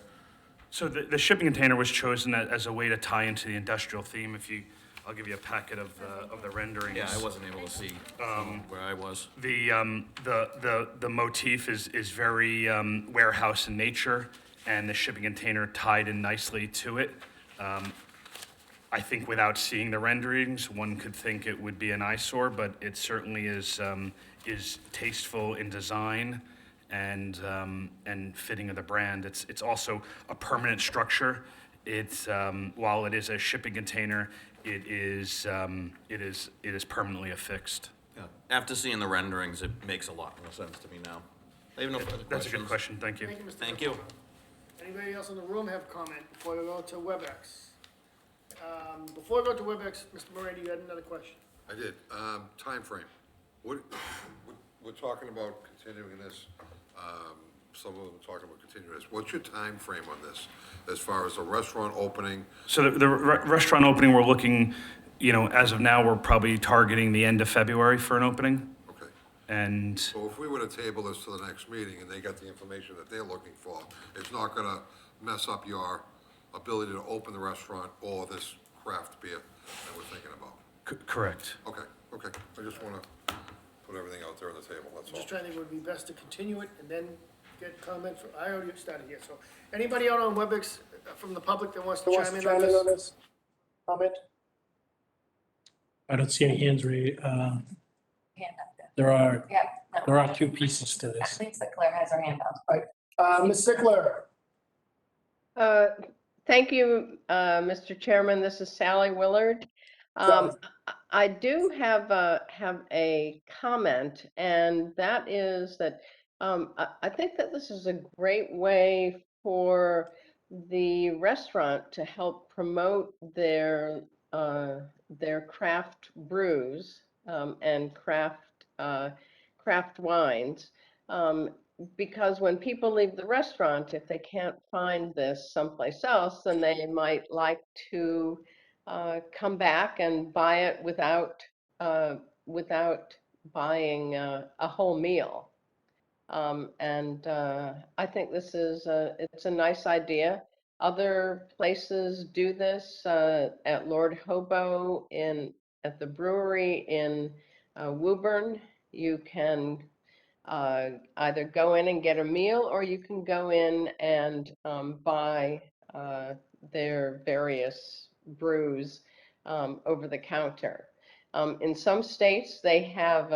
So the shipping container was chosen as a way to tie into the industrial theme. I'll give you a packet of the renderings. Yeah, I wasn't able to see from where I was. The motif is very warehouse in nature, and the shipping container tied in nicely to it. I think without seeing the renderings, one could think it would be an eyesore, but it certainly is tasteful in design and fitting of the brand. It's also a permanent structure. It's, while it is a shipping container, it is permanently affixed. Yeah. After seeing the renderings, it makes a lot more sense to me now. I have no further questions. That's a good question, thank you. Thank you, Mr. Thank you. Anybody else in the room have comment before we go to WebEx? Before we go to WebEx, Mr. Morandi, you had another question. I did. Timeframe. We're talking about continuing this. Some of them talking about continuing this. What's your time frame on this, as far as the restaurant opening? So the restaurant opening, we're looking, as of now, we're probably targeting the end of February for an opening. Okay. And So if we were to table this to the next meeting and they got the information that they're looking for, it's not gonna mess up your ability to open the restaurant or this craft beer that we're thinking about? correct. Okay. I just wanna put everything out there on the table, that's I'm all. just trying to think it would be best to continue it and then get comment from, I already started here, so. Anybody out on WebEx from the public that wants to chime in on this? Comment? I don't see any hands raised. There are two pieces to this. think Claire has her hand up. Ms. Sickler? Thank you, Mr. Chairman. This is Sally Willard. I do have a comment, and that is that I think that this is a great way for the restaurant to help promote their craft brews and craft wines. Because when people leave the restaurant, if they can't find this someplace else, then they might like to come back and buy it without buying a whole meal. And I think this is it's a nice idea. Other places do this at Lord Hobo at the brewery in Woburn. You can either go in and get a meal, or you can go in and buy their various brews over the counter. In some states, they have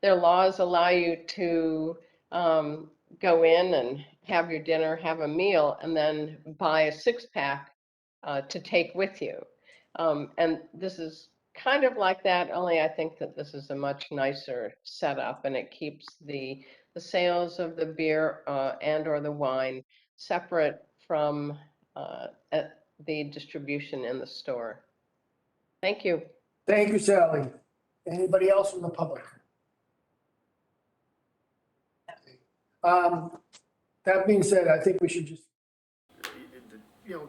their laws allow you to go in and have your dinner, have a meal, and then buy a six-pack to take with you. And this is kind of like that, only I think that this is a much nicer setup, and it keeps the sales of the beer and or the wine separate from the distribution in the store. Thank you. Thank you, Sally. Anybody else from the public? That being said, I think we should just,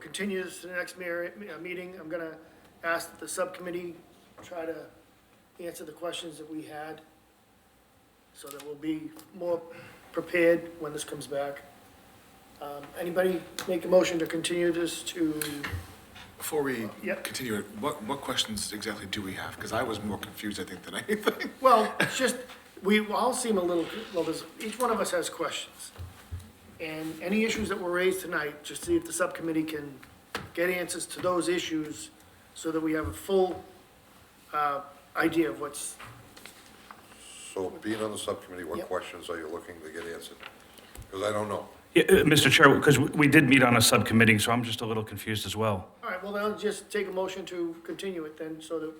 continue this to the next meeting. I'm gonna ask the subcommittee, try to answer the questions that we had, so that we'll be more prepared when this comes back. Anybody make a motion to continue this to? Before we Yep. continue it, what questions exactly do we have? Because I was more confused, I think, than anything. Well, it's just, we all seem a little, each one of us has questions. And any issues that were raised tonight, just see if the subcommittee can get answers to those issues so that we have a full idea of what's. So being on the subcommittee, what Yep. questions are you looking to get answered? Because I don't know. Yeah, Mr. Chair, because we did meet on a subcommittee, so I'm just a little confused as well. All right, well, then I'll just take a motion to continue it then, so that,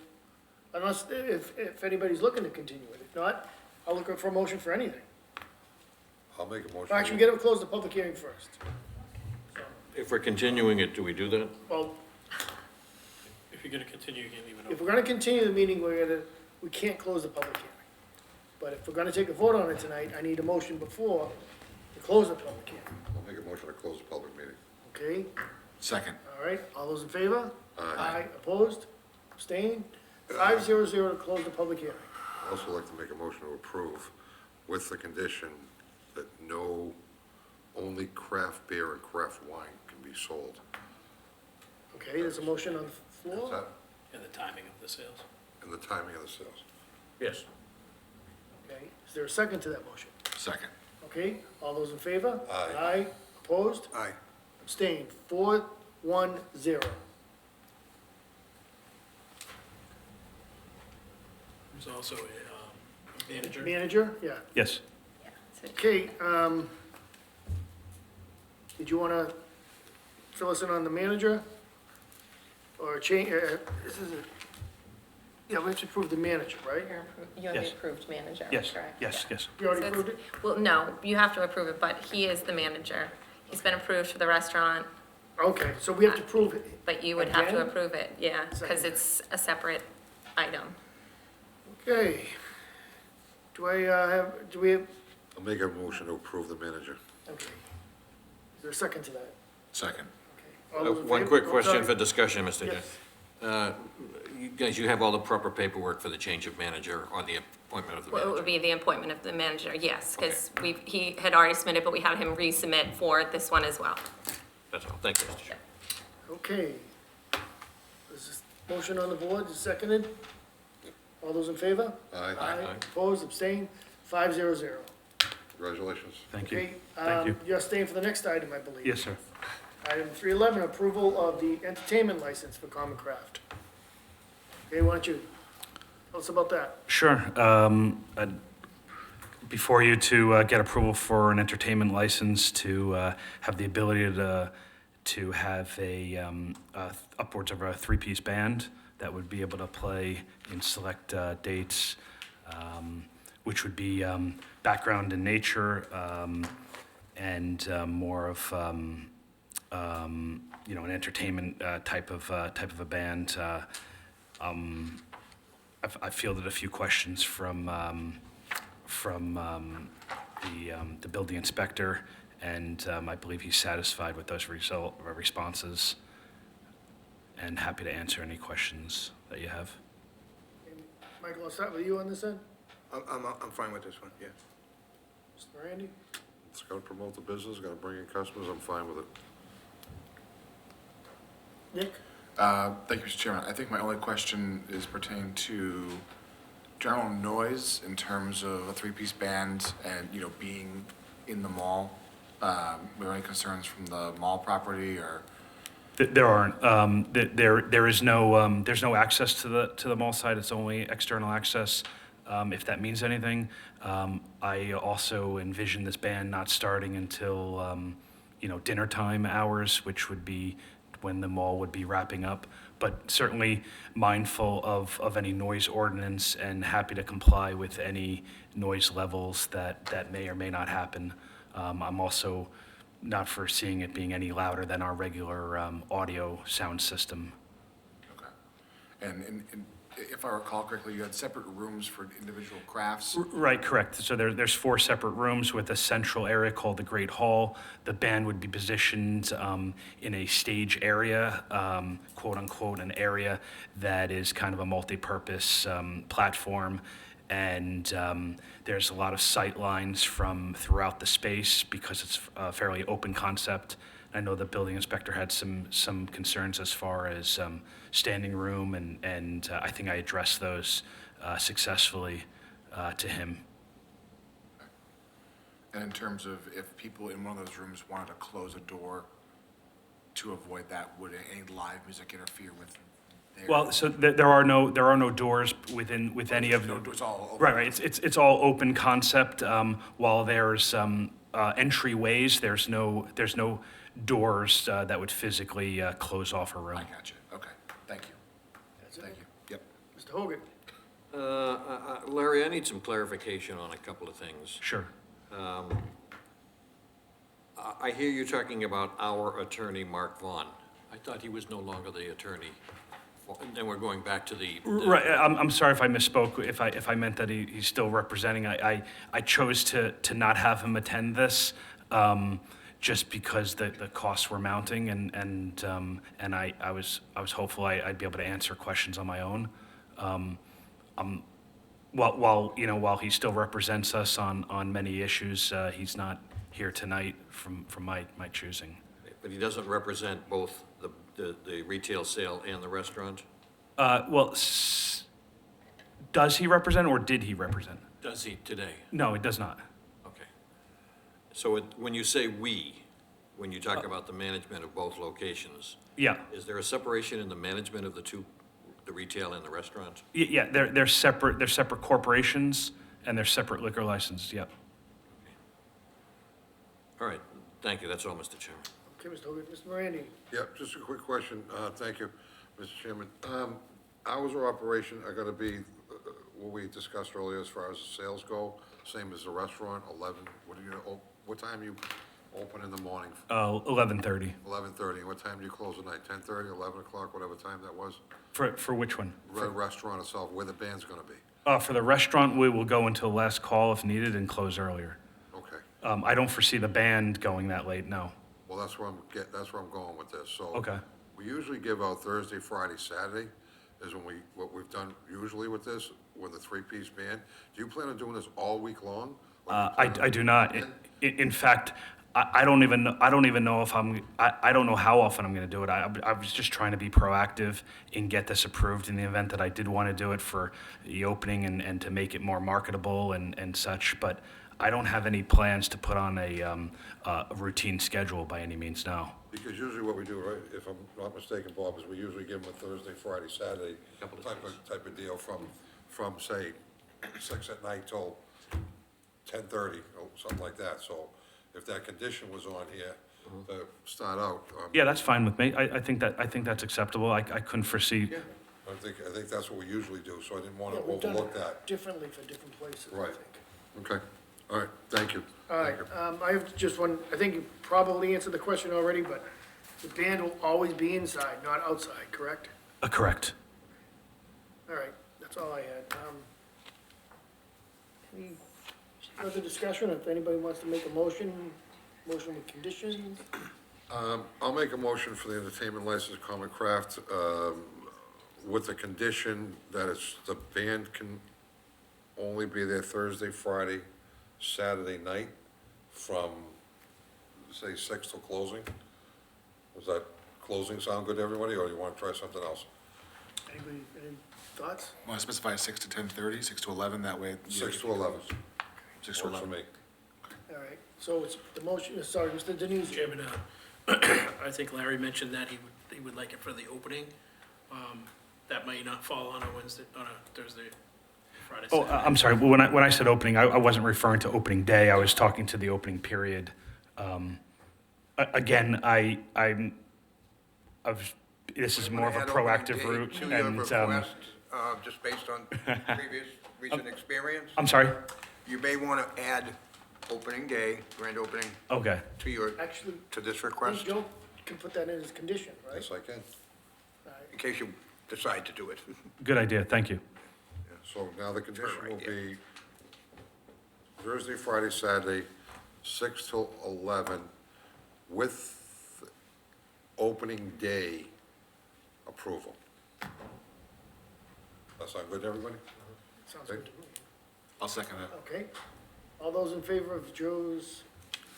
unless, if anybody's looking to continue it. If not, I'll look for a motion for anything. I'll make a motion. Actually, we gotta close the public hearing first. If we're continuing it, do we do that? Well, If you're gonna continue, you can't leave it if open. we're gonna continue the meeting, we can't close the public hearing. But if we're gonna take a vote on it tonight, I need a motion before to close the public hearing, I'll make a motion to close the public meeting. okay? Second. All right, all those in favor? Aye. Opposed? Abstained? 500 to close the public hearing. I'd also like to make a motion to approve with the condition that only craft beer and craft wine can be sold. Okay, there's a motion on the Is floor, that, And the timing of the sales. and the timing of the sales? Yes. okay? Is there a second to that motion? Second. Okay, all those in favor? Aye. Opposed? Aye. Abstained, 410. There's also a manager. Manager, yeah. Yes. Okay, did you wanna fill us in on the manager? Or change, this is a, yeah, we have to approve the manager, right? You're Yes. the approved manager, Yes, correct? yes, Yeah. yes. You already So approved it's- it? Well, no, you have to approve it, but he is the manager. He's been approved for the restaurant, Okay, so we have to prove it. but you would have to Again? approve it, yeah, because Second. it's a separate item. Okay. Do we have, I'll make a motion to approve the manager. okay. Is there a second to that? Second. Okay. All those in One favor? quick Oh, question sorry. for discussion, Mr. Chair. Yes. You guys, you have all the proper paperwork for the change of manager or the appointment of the Well, it manager? would be the appointment of the manager, yes, because he had already submitted, but we had him resubmit for this one as well. That's all, thank you, Mr. Chair. Okay. Is this motion on the board, is seconded? All those in favor? Aye. Aye. Opposed, abstained, 500. Congratulations. Thank you. Okay, Thank you. you're staying for the next item, I believe. Yes, sir. Item 311, approval of the entertainment license for Common Craft. Okay, why don't you tell us about that? Sure. Before you to get approval for an entertainment license, to have the ability to have upwards of a three-piece band that would be able to play in select dates, which would be background in nature and more of an entertainment type of a band. I've fielded a few questions from the building inspector, and I believe he's satisfied with those responses, and happy to answer any questions that you have. Michael, I'll start with you on this end. I'm fine with this one, yeah. Mr. Randy? It's gotta promote the business, gotta bring in customers, I'm fine with it. Nick? Thank you, Mr. Chairman. I think my only question is pertaining to general noise in terms of a three-piece band and, being in the mall. Were there any concerns from the mall property or? There aren't. There's no access to the mall site. It's only external access, if that means anything. I also envision this band not starting until, dinner time hours, which would be when the mall would be wrapping up. But certainly mindful of any noise ordinance and happy to comply with any noise levels that may or may not happen. I'm also not foreseeing it being any louder than our regular audio sound system. Okay. And if I recall correctly, you had separate rooms for individual crafts? Right, correct. So there's 4 separate rooms with a central area called the Great Hall. The band would be positioned in a stage area, quote unquote, an area that is kind of a multi-purpose platform. And there's a lot of sight lines from throughout the space because it's a fairly open concept. I know the building inspector had some concerns as far as standing room, and I think I addressed those successfully to him. And in terms of if people in one of those rooms wanted to close a door to avoid that, would any live music interfere with their? Well, so there are no doors with any of the. No, it's all open. Right. It's all open concept. While there's entryways, there's no doors that would physically close off a room. I got you. Okay, thank you. Thank you. Yep. Mr. Hogan? Larry, I need some clarification on a couple of things. Sure. I hear you talking about our attorney, Mark Vaughn. I thought he was no longer the attorney. And then we're going back to the. Right, I'm sorry if I misspoke, if I meant that he's still representing. I chose to not have him attend this, just because the costs were mounting, and I was hopeful I'd be able to answer questions on my own. While he still represents us on many issues, he's not here tonight from my choosing. But he doesn't represent both the retail sale and the restaurant? Does he represent or did he represent? Does he today? No, it does not. Okay. So when you say "we," when you talk about the management of both locations, Yeah. is there a separation in the management of the two the retail and the restaurants? Yeah, they're separate corporations and they're separate liquor licenses, yep. All right, thank you, that's all, Mr. Chairman. Okay, Mr. Hogan. Mr. Morandi? Yeah, just a quick question. Thank you, Mr. Chairman. Hours of operation are gonna be what we discussed earlier as far as the sales go, same as the restaurant, 11, what time you open in the morning? 11:30. 11:30. What time do you close at night? 10:30, 11 o'clock, whatever time that was? For which one? The restaurant itself, where the band's gonna be? For the restaurant, we will go until last call if needed and close earlier. Okay. I don't foresee the band going that late, no. Well, that's where I'm going with this, so. Okay. We usually give out Thursday, Friday, Saturday, is what we've done usually with this, with the three-piece band. Do you plan on doing this all week long? Or do you plan on- I do not. In fact, I don't even know if I don't know how often I'm going to do it. I was just trying to be proactive and get this approved in the event that I did want to do it for the opening and to make it more marketable and such. But I don't have any plans to put on a routine schedule by any means, no. Because usually what we do, right, if I'm not mistaken, Bob, is we usually give them a Thursday, Friday, Saturday type of deal from say 6 at night till 10:30, or something like that. So if that condition was on here to start out. Yeah, that's fine with me. I think that's acceptable. I couldn't foresee. I think that's what we usually do, so I didn't want Yeah, to we've done overlook it that. differently for different places, I Right. think. Okay, all right, thank you. All right, Thank you. I have just one, I think you probably answered the question already, but the band will always be inside, not outside, correct? Correct. All right, that's all I had. Any further discussion, if anybody wants to make a motion with conditions? I'll make a motion for the entertainment license Common Craft, with the condition that the band can only be there Thursday, Friday, Saturday night from, say, 6 till closing. Does that closing sound good to everybody, or do you want to try something else? Anybody, any thoughts? Want to specify 6 to 10:30, 6 to 11, that way? 6 to 11. 6 to Works for 11. me. All right, so it's, the motion, sorry, Mr. Denise. Chairman, I think Larry mentioned that he would like it for the opening. That might not fall on a Wednesday, on a Thursday, Friday. Oh, Saturday. I'm sorry. When I said opening, I wasn't referring to opening day. I was talking to the opening period. Again, this is more of a Wanna add opening proactive day route, to your and request, just based on previous recent experience. I'm sorry. You may want to add opening day, grand opening, Okay. Actually, to this I think request, Joe can put that in as a condition, right? Yes, I can. All right. in case you decide to do it. Good idea. Thank you. Yeah, so now the condition will idea. be Thursday, Friday, Saturday, 6 till 11, with opening day approval. That sound good to everybody? Sounds good to me. I'll second that. Okay. All those in favor of Joe's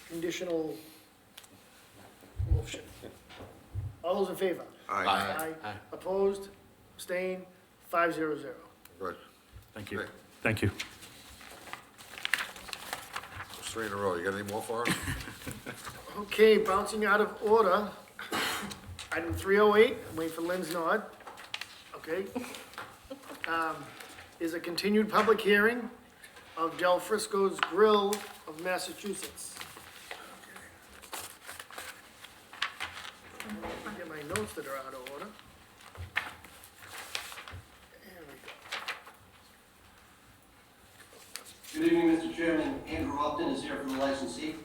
conditional motion? All those in favor? Aye. Aye. Opposed? Abstained? 500. Good. Thank you. Okay. Thank you. That's 3 in a row. You got any more for us? Okay, bouncing out of order. Item 308, I'm waiting for Lynn's nod. Okay. Is a continued public hearing of Del Frisco's Grill of Massachusetts. Let me get my notes that are out of order. There we go. Good evening, Mr. Chairman. Andrew Upton is here from the licensee.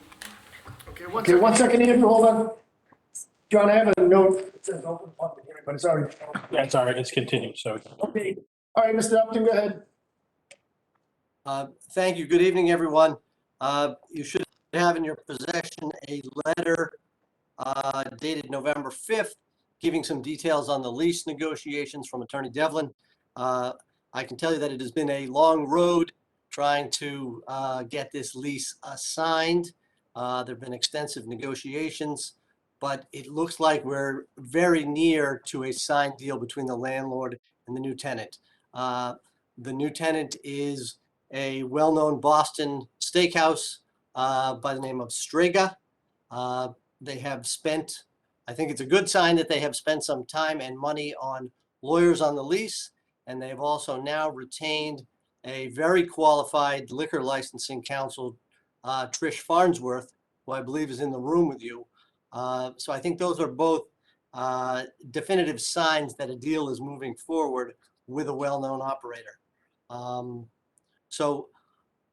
Okay, one Okay, second. 1 second, Andrew, hold on. John, I have a note that says open public hearing, but it's already. Yeah, it's all right. It's continued, so. Okay, all right, Mr. Upton, go ahead. Thank you. Good evening, everyone. You should have in your possession a letter dated November 5th, giving some details on the lease negotiations from Attorney Devlin. I can tell you that it has been a long road trying to get this lease signed. There've been extensive negotiations, but it looks like we're very near to a signed deal between the landlord and the new tenant. The new tenant is a well-known Boston steakhouse by the name of Strega. They have spent, I think it's a good sign that they have spent some time and money on lawyers on the lease, and they've also now retained a very qualified liquor licensing counsel, Trish Farnsworth, who I believe is in the room with you. So I think those are both definitive signs that a deal is moving forward with a well-known operator. So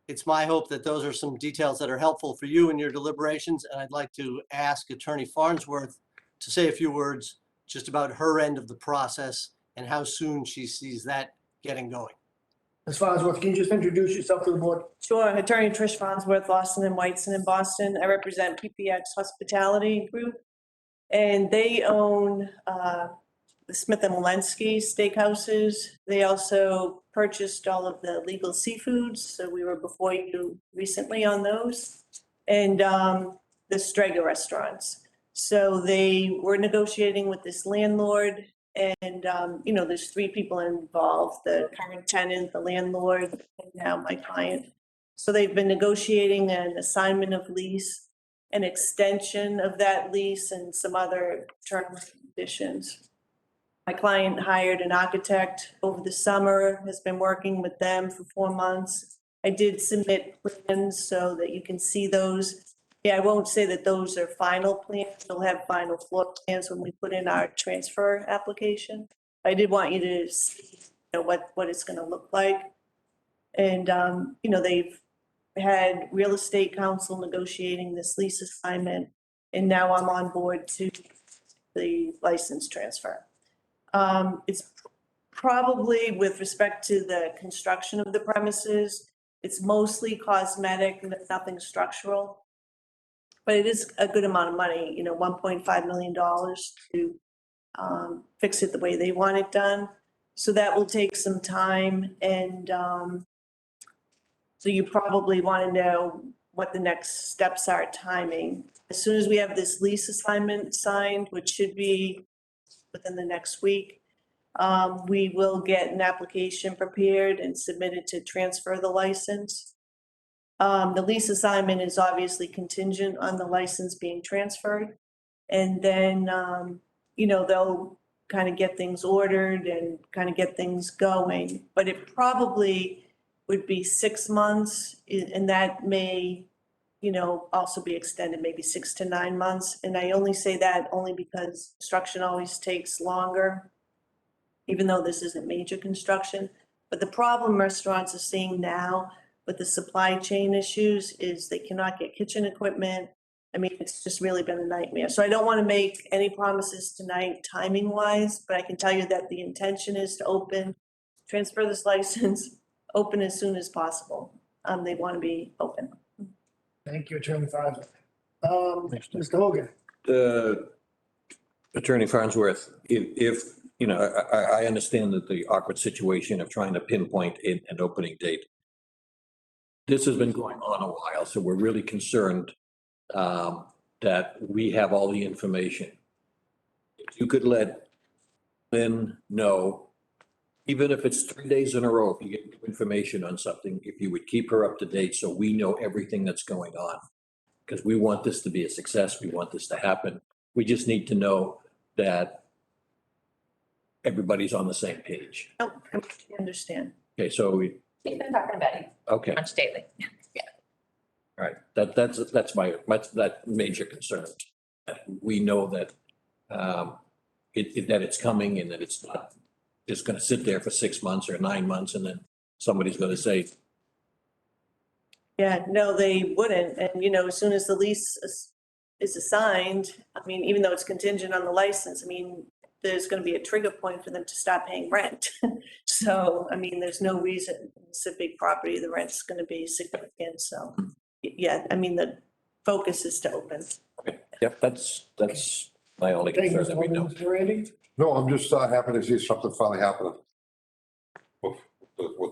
it's my hope that those are some details that are helpful for you in your deliberations. And I'd like to ask Attorney Farnsworth to say a few words just about her end of the process and how soon she sees that getting going. Ms. Farnsworth, can you just introduce yourself to the board? Sure. Attorney Trish Farnsworth, Lawson and Whiteson in Boston. I represent PPX Hospitality Group, and they own the Smith and Walensky steakhouses. They also purchased all of the legal seafoods, so we were before you recently on those, and the Strega restaurants. So they were negotiating with this landlord, and there's three people involved: the current tenant, the landlord, and now my client. So they've been negotiating an assignment of lease, an extension of that lease, and some other terms and conditions. My client hired an architect over the summer, has been working with them for 4 months. I did submit plans so that you can see those. Yeah, I won't say that those are final plans. We'll have final floor plans when we put in our transfer application. I did want you to see, what it's going to look like. And, they've had real estate counsel negotiating this lease assignment, and now I'm on board to the license transfer. It's probably, with respect to the construction of the premises, it's mostly cosmetic, nothing structural. But it is a good amount of money, $1.5 million to fix it the way they want it done. So that will take some time, and so you probably want to know what the next steps are, timing. As soon as we have this lease assignment signed, which should be within the next week, we will get an application prepared and submitted to transfer the license. The lease assignment is obviously contingent on the license being transferred. And then, they'll kind of get things ordered and kind of get things going. But it probably would be 6 months, and that may, also be extended, maybe 6 to 9 months. And I only say that only because construction always takes longer, even though this isn't major construction. But the problem restaurants are seeing now with the supply chain issues is they cannot get kitchen equipment. I mean, it's just really been a nightmare. So I don't want to make any promises tonight, timing wise, but I can tell you that the intention is to transfer this license, open as soon as possible. They want to be open. Thank you, Attorney Farnsworth. Mr. Hogan. Attorney Farnsworth, if I understand that the awkward situation of trying to pinpoint an opening date. This has been going on a while, so we're really concerned that we have all the information. If you could let Lynn know, even if it's 3 days in a row, if you get information on something, if you would keep her up to date so we know everything that's going on. Because we want this to be a success, we want this to happen. We just need to know that everybody's on the same page. Oh, I understand. Okay, so we, We've been talking about it okay, much daily. Yeah. all right, that's that major concern. We know that that it's coming and that it's not just gonna sit there for 6 months or 9 months and then somebody's gonna say, Yeah, no, they wouldn't. And, as soon as the lease is assigned, I mean, even though it's contingent on the license, I mean, there's going to be a trigger point for them to stop paying rent. So, I mean, there's no reason it's a big property, the rent's going to be significant. So, yeah, I mean, the focus is to open. okay, yep, that's my only Thank you, concern that we know. Mr. Randy. No, I'm just happy to see something finally happening with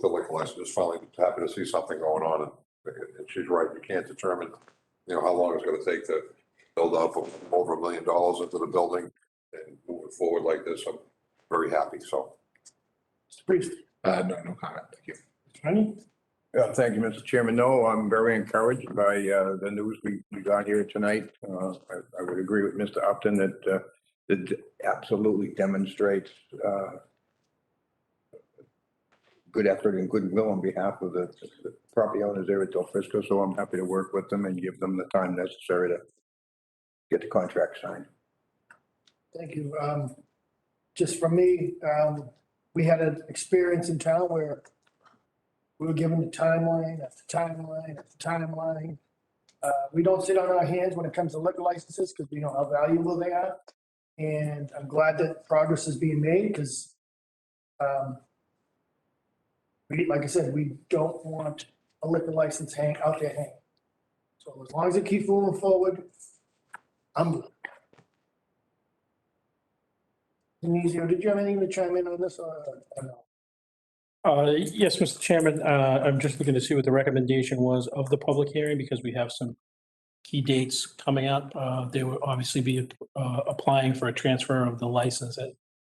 the liquor license. Just finally happy to see something going on. And she's right, you can't determine, how long it's gonna take to build up over $1 million into the building and moving forward like this. I'm very happy, so. Mr. Priest. No comment, thank you. Attorney. Yeah, thank you, Mr. Chairman. No, I'm very encouraged by the news we got here tonight. I would agree with Mr. Upton that it absolutely demonstrates good effort and goodwill on behalf of the property owners there at Del Frisco, so I'm happy to work with them and give them the time necessary to get the contract signed. Thank you. Just from me, we had an experience in town where we were given the timeline after timeline after timeline. We don't sit on our hands when it comes to liquor licenses because we know how valuable they are. And I'm glad that progress is being made because, like I said, we don't want a liquor license out there hanging. So as long as it keeps moving forward, I'm good. Denizio, did you have anything to chime in on this or no? Yes, Mr. Chairman, I'm just looking to see what the recommendation was of the public hearing because we have some key dates coming up. They will obviously be applying for a transfer of the license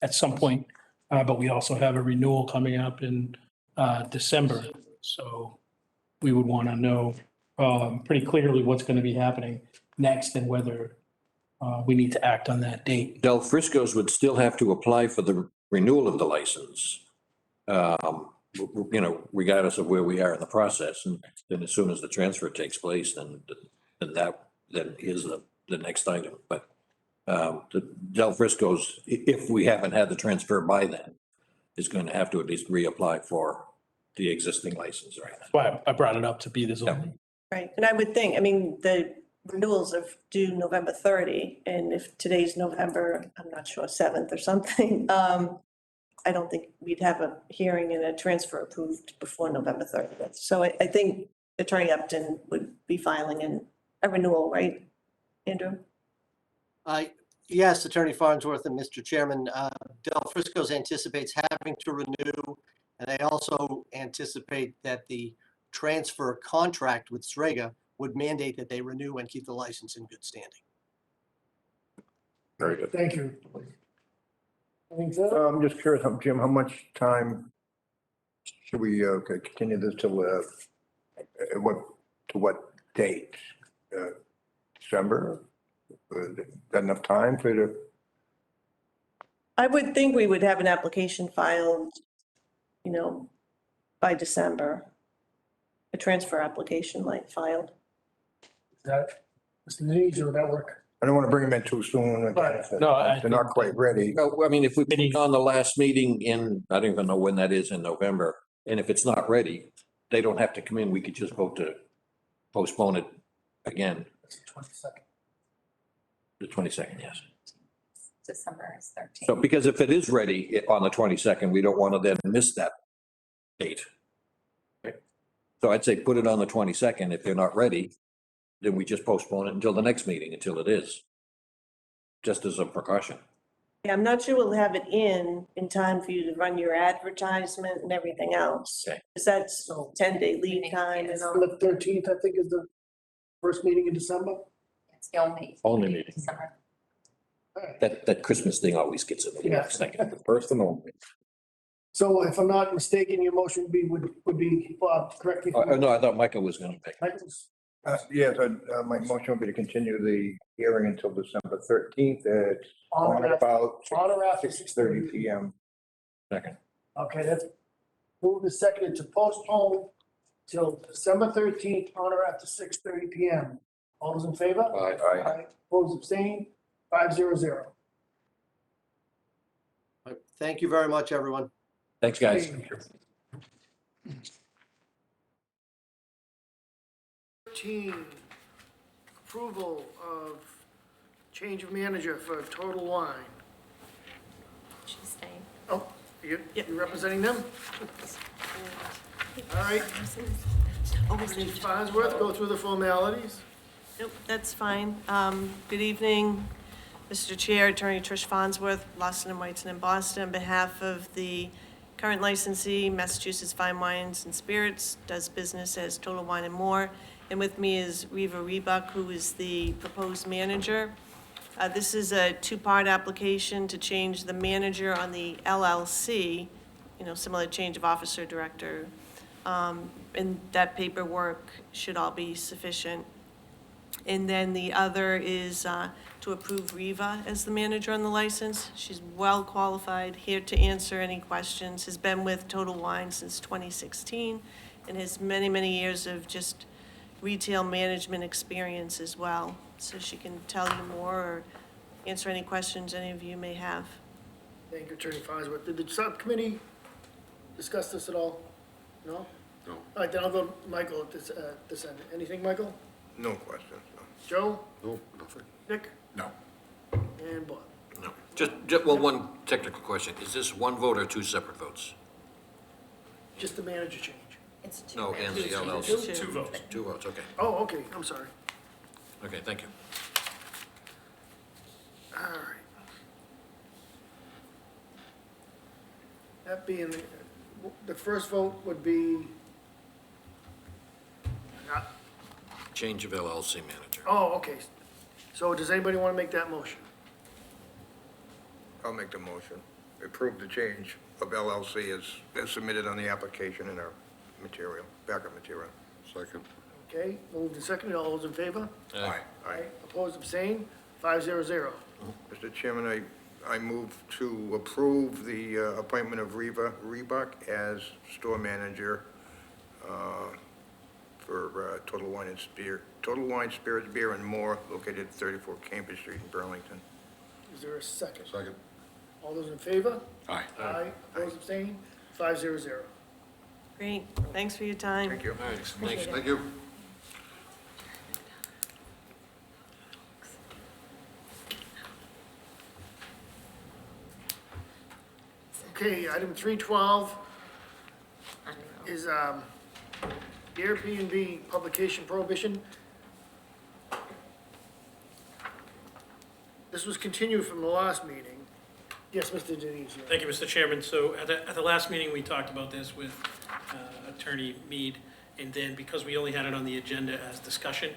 at some point. But we also have a renewal coming up in December. So we would want to know pretty clearly what's going to be happening next and whether we need to act on that date. Del Frisco's would still have to apply for the renewal of the license, regardless of where we are in the process. And then as soon as the transfer takes place, then is the next item. But the Del Frisco's, if we haven't had the transfer by then, is going to have to at least reapply for the existing license right now. That's why I brought it up to be this only. Right, and I would think, I mean, the renewals are due November 30, and if today's November, I'm not sure, 7th or something, I don't think we'd have a hearing and a transfer approved before November 30th. So I think Attorney Upton would be filing in a renewal, right, Andrew? Yes, Attorney Farnsworth and Mr. Chairman, Del Frisco's anticipates having to renew, and they also anticipate that the transfer contract with Strega would mandate that they renew and keep the license in good standing. Very good. Thank you. Anything further? I'm just curious, Jim, how much time should we continue this till, what date? December? Got enough time for you to? I would think we would have an application filed, by December. A transfer application like filed. That, Mr. Denizio, would that work? I don't want to bring them in too soon. Right. No, They're not quite ready. Well, I mean, if we put it on the last meeting in, I don't even know when that is in November, and if it's not ready, they don't have to come in. We could just vote to postpone it again, It's the 22nd. the 22nd, yes. December is 13th. So because if it is ready on the 22nd, we don't want to then miss that date. So I'd say put it on the 22nd. If they're not ready, then we just postpone it until the next meeting, until it is, just as a precaution. Yeah, I'm not sure we'll have it in time for you to run your advertisement and everything else. Okay. Because that's 10-day lead time and all. On the 13th, I think, is the first meeting in December. It's the only. Only meeting. December. All right. That Christmas thing always gets in the way. Yeah. First and only. So if I'm not mistaken, your motion would be, Bob, correct me. Oh, no, I thought Michael was going to pick. Michael's- Yes, my motion would be to continue the hearing until December 13th at On or about on or after 6:30 PM. Second. Okay, that's moved and seconded to postpone till December 13th, on or after 6:30 PM. All those in favor? Aye. Opposed, abstained, 500. Thank you very much, everyone. Thanks, guys. 13, approval of change of manager for Total Wine. She's staying. Oh, you representing them? All right. Ms. Farnsworth, go through the formalities. Nope, that's fine. Good evening, Mr. Chair, Attorney Trish Farnsworth, Lawson and Whiteson in Boston, on behalf of the current licensee, Massachusetts Fine Wines and Spirits, does business as Total Wine and More. And with me is Reva Rebuck, who is the proposed manager. This is a two-part application to change the manager on the LLC, similar to change of officer director. And that paperwork should all be sufficient. And then the other is to approve Riva as the manager on the license. She's well qualified, here to answer any questions, has been with Total Wine since 2016, and has many, many years of just retail management experience as well. So she can tell you more or answer any questions any of you may have. Thank you, Attorney Farnsworth. Did the subcommittee discuss this at all? No? No. All right, then I'll go Michael at this end. Anything, Michael? No questions, no. Joe? No, nothing. Nick? No. And Bob? No, well, one technical question. Is this one vote or two separate votes? Just the manager change. It's two. No, and the Two. LLC. Two votes. Two votes, okay. Oh, okay, I'm sorry. Okay, thank you. All right. That being, the first vote would be not, Change of LLC manager. oh, okay. So does anybody want to make that motion? I'll make the motion. Approve the change of LLC as submitted on the application in our material, backup material. Second. Okay, moved and seconded. All those in favor? Aye. Aye. Opposed, abstained? 500. Mr. Chairman, I move to approve the appointment of Reva Rebuck as store manager for Total Wine Spirits Beer and More, located at 34 Cambridge Street in Burlington. Is there a second? Second. All those in favor? Aye. Aye. Opposed, abstained? 500. Great, thanks for your time. Thank you. All right, thanks. Thank you. Okay, item 312 is Airbnb publication prohibition. This was continued from the last meeting. Yes, Mr. Denizio. Thank you, Mr. Chairman. So at the last meeting, we talked about this with Attorney Mead, and then because we only had it on the agenda as discussion,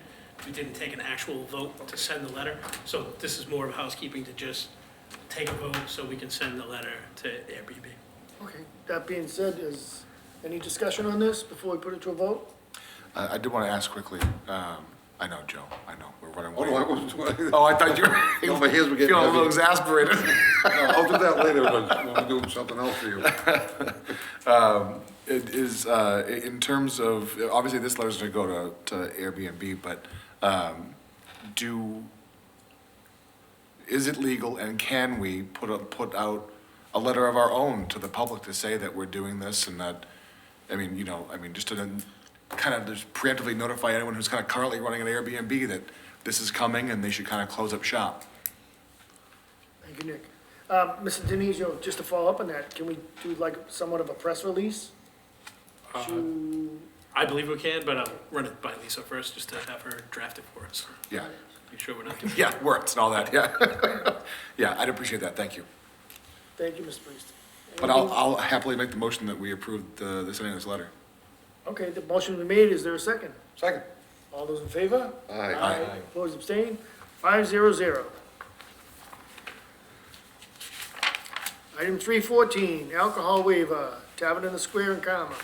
we didn't take an actual vote to send the letter. So this is more of housekeeping to just take a vote so we can send the letter to Airbnb. Okay, that being said, is any discussion on this before we put it to a vote? I did want to ask quickly, I know, Joe, I know, we're running Oh, no, I late. wasn't. Oh, I thought you No, were my hands were getting feeling a little heavy. exasperated. No, I'll do that later when we do something else for you. It is, in terms of, obviously this letter's gonna go to Airbnb, but, is it legal and can we put out a letter of our own to the public to say that we're doing this and that, just to then kind of just preemptively notify anyone who's kind of currently running an Airbnb that this is coming and they should kind of close up shop? Thank you, Nick. Mr. Denizio, just to follow up on that, can we do like somewhat of a press release? I believe we can, but I'll run it by Lisa first, just to have her draft it for us. Yeah, Make sure we're not doing. yeah, works and all that, yeah. Yeah, I'd appreciate that, thank you. Thank you, Mr. Priest. But I'll happily make the motion that we approve the sending of this letter. Okay, the motion we made, is there a second? Second. All those in favor? Aye. Opposed, abstained? 500. Item 314, alcohol waiver, Tavern in the Square in Carmel.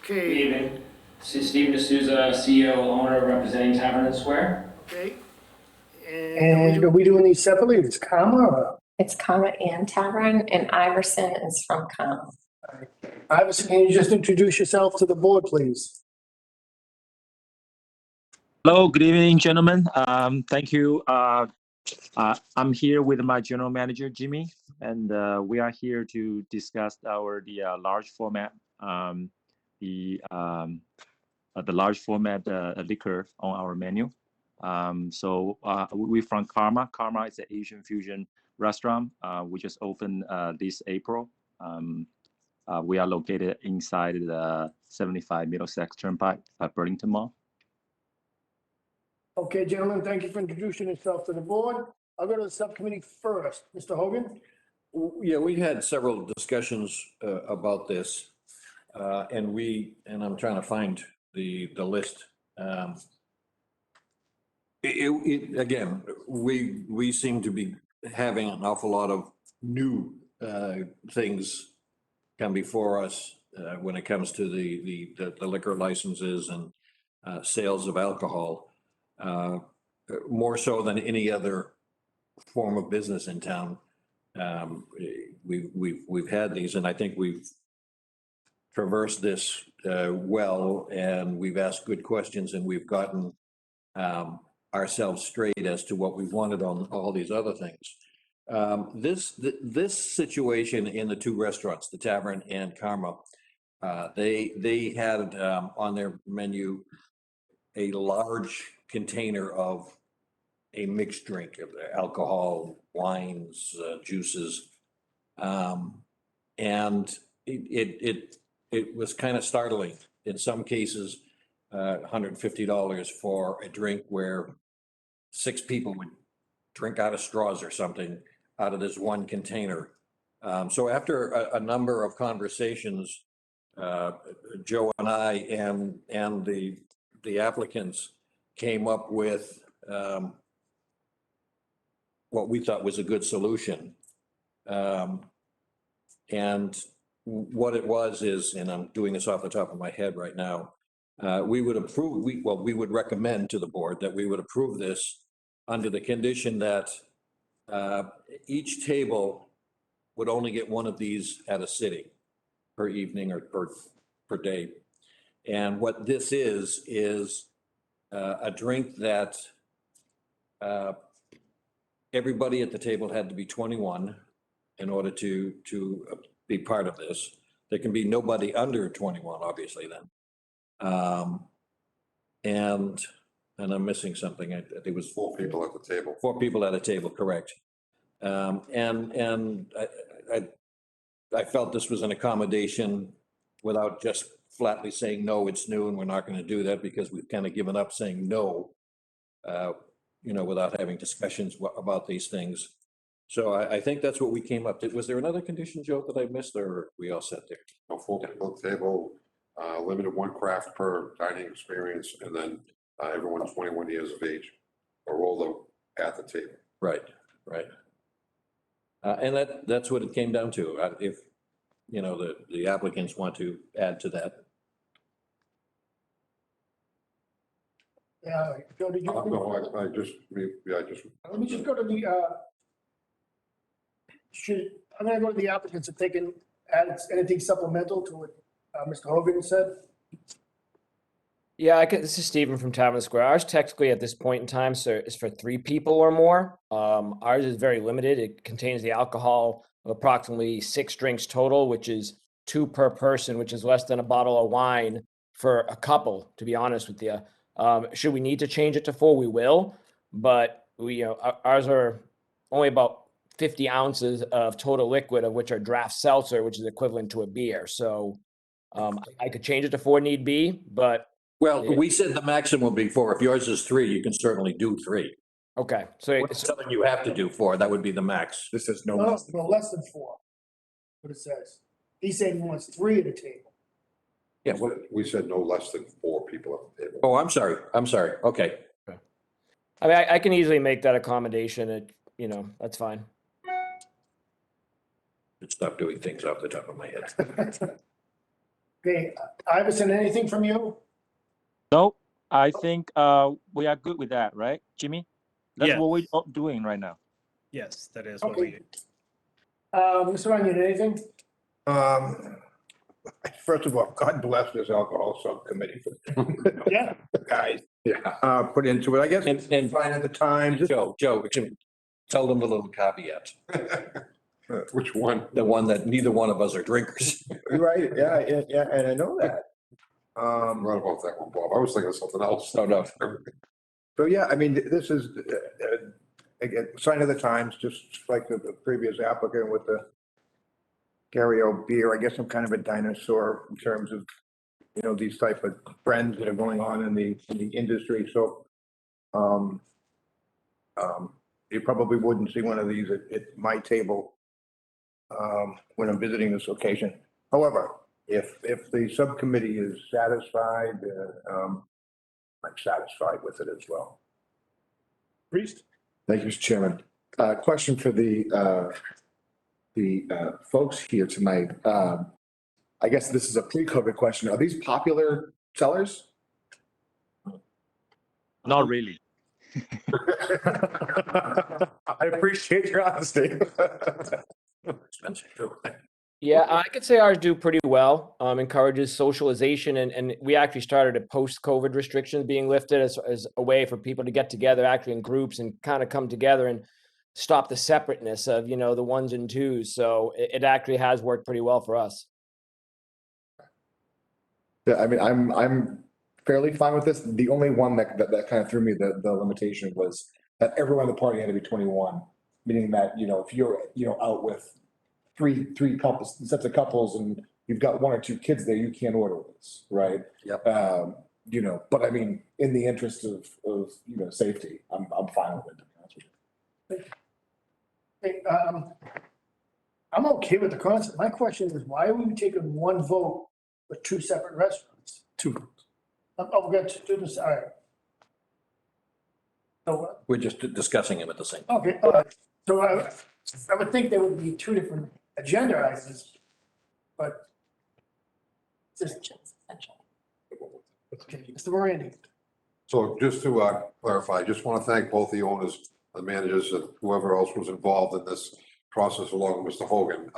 Good Okay, evening. This is Steve D'Souza, CEO, owner, representing Tavern and Square. okay. And are we doing these separately? It's comma or? It's Comma and Tavern, and Iverson is from Comma. Iverson, can you just introduce yourself to the board, please? Hello, good evening, gentlemen. Thank you. I'm here with my general manager, Jimmy, and we are here to discuss the large format, the large format liquor on our menu. We're from Karma. Karma is an Asian fusion restaurant. We just opened this April. We are located inside the 75 Middlesex Turnpike at Burlington Mall. Okay, gentlemen, thank you for introducing yourself to the board. I'll go to the subcommittee first. Mr. Hogan? Yeah, we had several discussions about this, and I'm trying to find the list. Again, we seem to be having an awful lot of new things come before us when it comes to the liquor licenses sales of alcohol, more so than any other form of business in town. We've had these, and I think we've traversed this well, and we've asked good questions, and we've gotten ourselves straight as to what we wanted on all these other things. This situation in the two restaurants, the Tavern and Karma, they had on their menu a large container of a mixed drink of alcohol, wines, juices. And it was kind of startling. In some cases, $150 for a drink where 6 people would drink out of straws or something out of this one container. So after a number of conversations, Joe and I and the applicants came up with what we thought was a good solution. And what it was is, and I'm doing this off the top of my head right now, we would approve, we would recommend to the board that we would approve this under the condition that each table would only get one of these at a sitting per evening or per day. And what this is a drink that everybody at the table had to be 21 in order to be part of this. There can be nobody under 21, obviously, then. And I'm missing something. I think it was 4 people at the table. 4 people at a table, correct. And I felt this was an accommodation without just flatly saying, no, it's new and we're not going to do that, because we've kind of given up saying no, without having discussions about these things. So I think that's what we came up to. Was there another condition, Joe, that I missed, or we all sat there? No, 4 people at the table, limited 1 craft per dining experience, and then everyone 21 years of age, or all at the table. Right. And that's what it came down to. If, the applicants want to add to that. Yeah, Joe, did you? No, I just. Let me just go to the, I'm gonna go to the applicants if they can add anything supplemental to what Mr. Hogan said. Yeah, this is Stephen from Tavern Square. Ours technically at this point in time, sir, is for 3 people or more. Ours is very limited. It contains the alcohol of approximately 6 drinks total, which is 2 per person, which is less than a bottle of wine for a couple, to be honest with you. Should we need to change it to 4, we will, but ours are only about 50 ounces of total liquid, of which are draft seltzer, which is equivalent to a beer. So I could change it to 4 need be, but. Well, we said the maximum will be 4. If yours is 3, you can certainly do 3. Okay, so We're telling you have to do 4. That would be the max. This is No, less than 4. What it says. He's saying he wants 3 at a table. Yeah. We said no less than 4 people at the table. Oh, I'm sorry. Okay. I mean, I can easily make that accommodation. That's fine. Should stop doing things off the top of my head. Okay, Iverson, anything from you? No, I think we are good with that, right, Jimmy? That's Yeah. what we're doing right now. Yes, that is what Okay. we do. Mr. Onion, anything? First of all, God bless this alcohol subcommittee for Yeah. the guys Yeah. put into it. I guess And fine at the time. Joe, tell them the little caveat. Which one? The one that neither one of us are drinkers. Right, yeah, and I know that. Right about that one, Bob. I was thinking of something else. No. So, yeah, I mean, this is, again, sign of the times, just like the previous applicant with the Gario beer. I guess I'm kind of a dinosaur in terms of, these type of trends that are going on in the industry. So, you probably wouldn't see one of these at my table when I'm visiting this location. However, if the subcommittee is satisfied, I'm satisfied with it as well. Priest? Thank you, Mr. Chairman. Question for the folks here tonight. I guess this is a pre-COVID question. Are these popular sellers? Not really. I appreciate your honesty. Yeah, I could say ours do pretty well. Encourages socialization, and we actually started at post-COVID restrictions being lifted as a way for people to get together actually in groups and kind of come together and stop the separateness of, you know, the ones and twos. So it actually has worked pretty well for us. Yeah, I mean, I'm fairly fine with this. The only one that kind of threw me, the limitation was that everyone in the party had to be 21, meaning that, you know, if you're, you know, out with three couples, sets of couples, and you've got one or two kids there, you can't order this, right? Yep. You know, but I mean, in the interest of, you know, safety, I'm fine with it, to be honest with you. Hey, I'm okay with the concept. My question is, why are we taking one vote for two separate restaurants? Two. Oh, we got to do this, all right. So, We're just discussing them at the same. okay, all right. So I would think there would be two different agenda items, but just, okay, Mr. Morandi. So just to clarify, I just want to thank both the owners, the managers, and whoever else was involved in this process along with Mr. Hogan.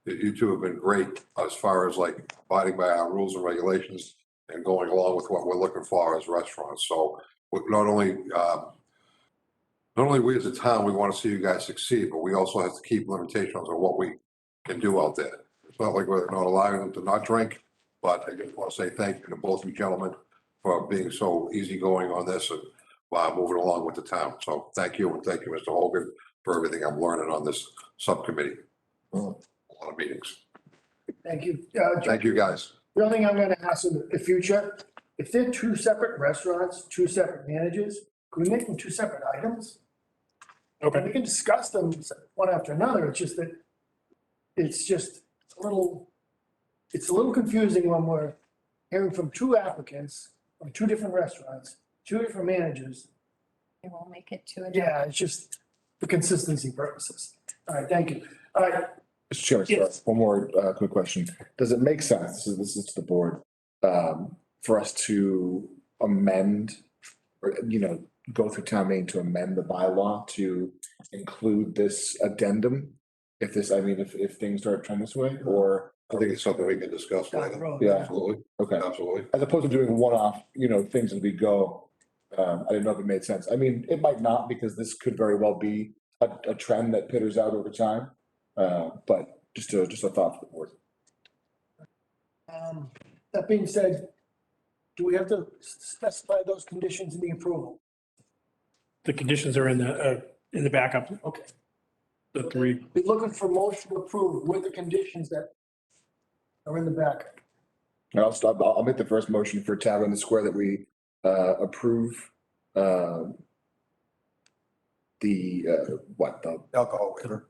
You two have been great as far as like abiding by our rules and regulations and going along with what we're looking for as restaurants. So not only we as a town, we want to see you guys succeed, but we also have to keep limitations on what we can do out there. It's not like we're not allowing them to not drink, but I just want to say thank you to both you gentlemen for being so easygoing on this and moving along with the town. So thank you, and thank you, Mr. Hogan, for everything I'm learning on this subcommittee. A lot of meetings. Thank you. Thank you, guys. The only thing I'm gonna ask in the future, if they're two separate restaurants, two separate managers, can we make them two separate items? Okay. We can discuss them one after another. It's just that it's a little confusing when we're hearing from two applicants from two different restaurants, two different managers. It will make it to a. Yeah, it's just for consistency purposes. All right, thank you. All right, Mr. Chairman, sorry, Yes. one more quick question. Does it make sense, this is to the board, for us to amend or, you know, go through town meeting to amend the bylaw to include this addendum? If things start trending this way, or, I think it's something we can discuss down the later. road. yeah, Absolutely, okay. absolutely. As opposed to doing one-off, you know, things as we go. I didn't know if it made sense. I mean, it might not, because this could very well be a trend that peters out over time. But just a thought for the board. That being said, do we have to specify those conditions in the approval? The conditions are in the backup, Okay. the three. Be looking for motion to approve with the conditions that are in the back. And I'll make the first motion for Tavern in the Square that we approve the Alcohol waiver.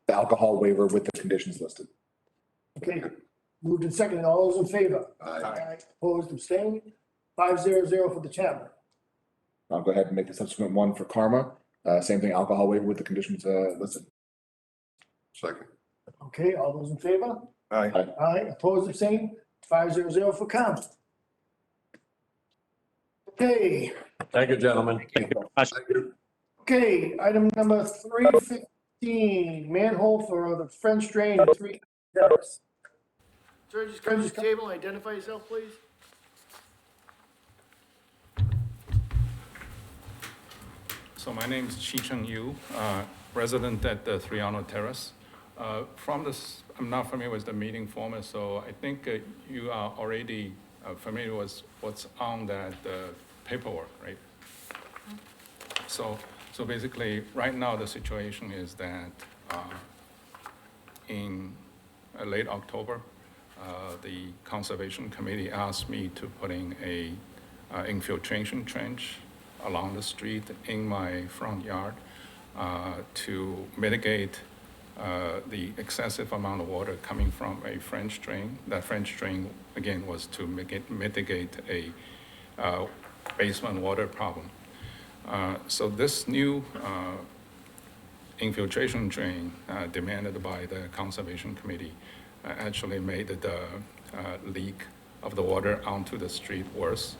the alcohol waiver with the conditions listed. Okay, moved and seconded. All those in favor? Aye. Opposed, abstained, 500 for the tavern. I'll go ahead and make the subsequent one for Karma. Same thing, alcohol waiver with the conditions listed. Second. Okay, all those in favor? Aye. Aye, opposed, abstained, 500 for Karma. Okay, Thank you, gentlemen. Thank you. okay, item number 315, manhole for the French drain at 3 Terrace. Sir, just come to the table, identify yourself, please. So my name is Chi-Cheng Yu, resident at the Triano Terrace. From this, I'm not familiar with the meeting format, so I think you are already familiar with what's on that paperwork, right? So basically, right now, the situation is that in late October, the Conservation Committee asked me to put in a infiltration trench along the street in my front yard to mitigate the excessive amount of water coming from a French drain. That French drain, again, was to mitigate a basement water problem. So this new infiltration drain demanded by the Conservation Committee actually made the leak of the water onto the street worse.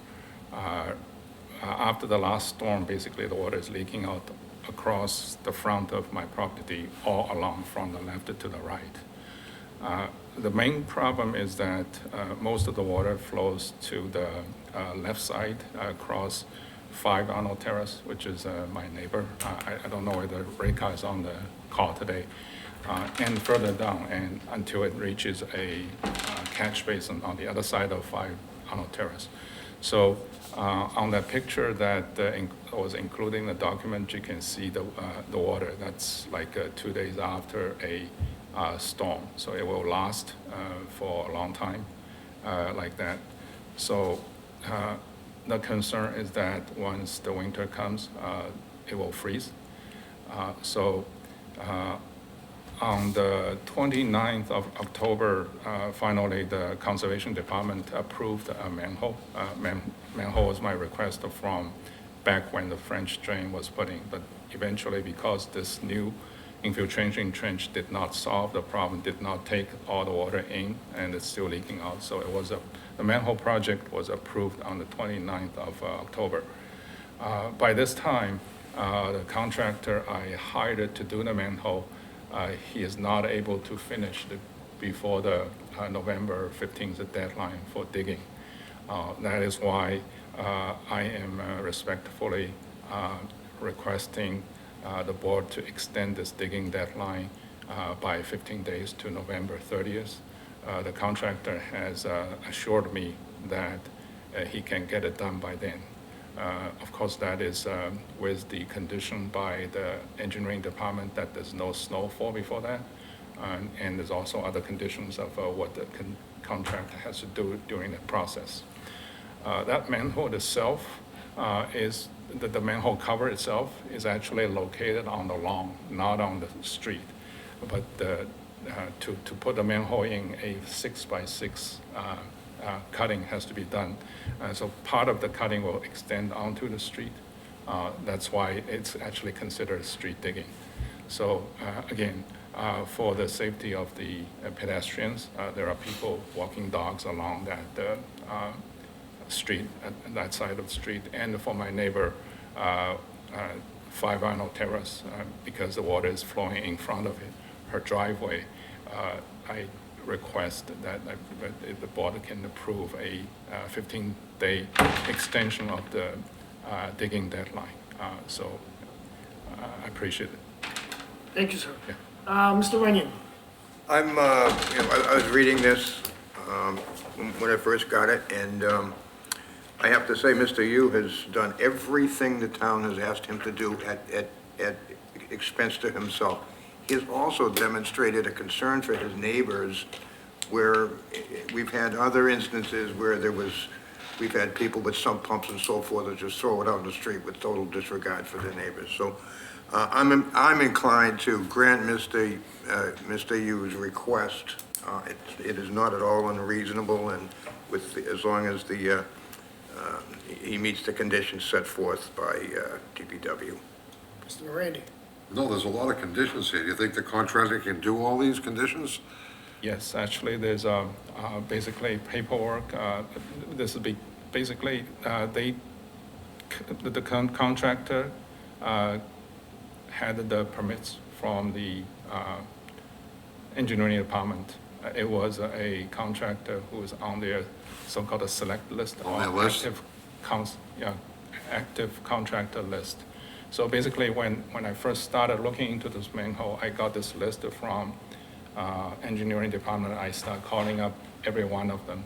after the last storm, basically the water is leaking out across the front of my property, all along from the left to the right. The main problem is that most of the water flows to the left side across 5 Arnold Terrace, which is my neighbor. I don't know whether Reka is on the call today. And further down, and until it reaches a catch basin on the other side of 5 Arnold Terrace. So on that picture that was included in the document, you can see the water. That's like 2 days after a storm. So it will last for a long time like that. So the concern is that once the winter comes, it will freeze. On the 29th of October, finally, the Conservation Department approved a manhole. Manhole was my request from back when the French drain was put in, but eventually, because this new infiltration trench did not solve the problem, did not take all the water in, and it's still leaking out. So the manhole project was approved on the 29th of October. By this time, the contractor I hired to do the manhole, he is not able to finish before the November 15th deadline for digging. That is why I am respectfully requesting the board to extend this digging deadline by 15 days to November 30th. The contractor has assured me that he can get it done by then. Of course, that is with the condition by the engineering department that there's no snowfall before that. And there's also other conditions of what the contractor has to do during the process. That manhole itself the manhole cover itself is actually located on the lawn, not on the street. But to put the manhole in a 6x6 cutting has to be done. So part of the cutting will extend onto the street. That's why it's actually considered street digging. So again, for the safety of the pedestrians, there are people walking dogs along that street, that side of the street. And for my neighbor, 5 Arnold Terrace, because the water is flowing in front of her driveway, I request that the board can approve a 15-day extension of the digging deadline. So I appreciate it. Thank you, sir. Yeah. Mr. Runyon. I was reading this when I first got it, and I have to say, Mr. Yu has done everything the town has asked him to do at expense to himself. He has also demonstrated a concern for his neighbors, where we've had other instances where we've had people with sump pumps and so forth that just throw it out in the street with total disregard for their neighbors. So I'm inclined to grant Mr. Yu's request. It is not at all unreasonable, and as long as he meets the conditions set forth by DPW. Mr. Morandi. No, there's a lot of conditions here. Do you think the contractor can do all these conditions? Yes, actually, there's basically paperwork. This would be basically the contractor had the permits from the engineering department. It was a contractor who was on their so-called select list. On their list? Active contractor list. So basically, when I first started looking into this manhole, I got this list from engineering department. I start calling up every one of them.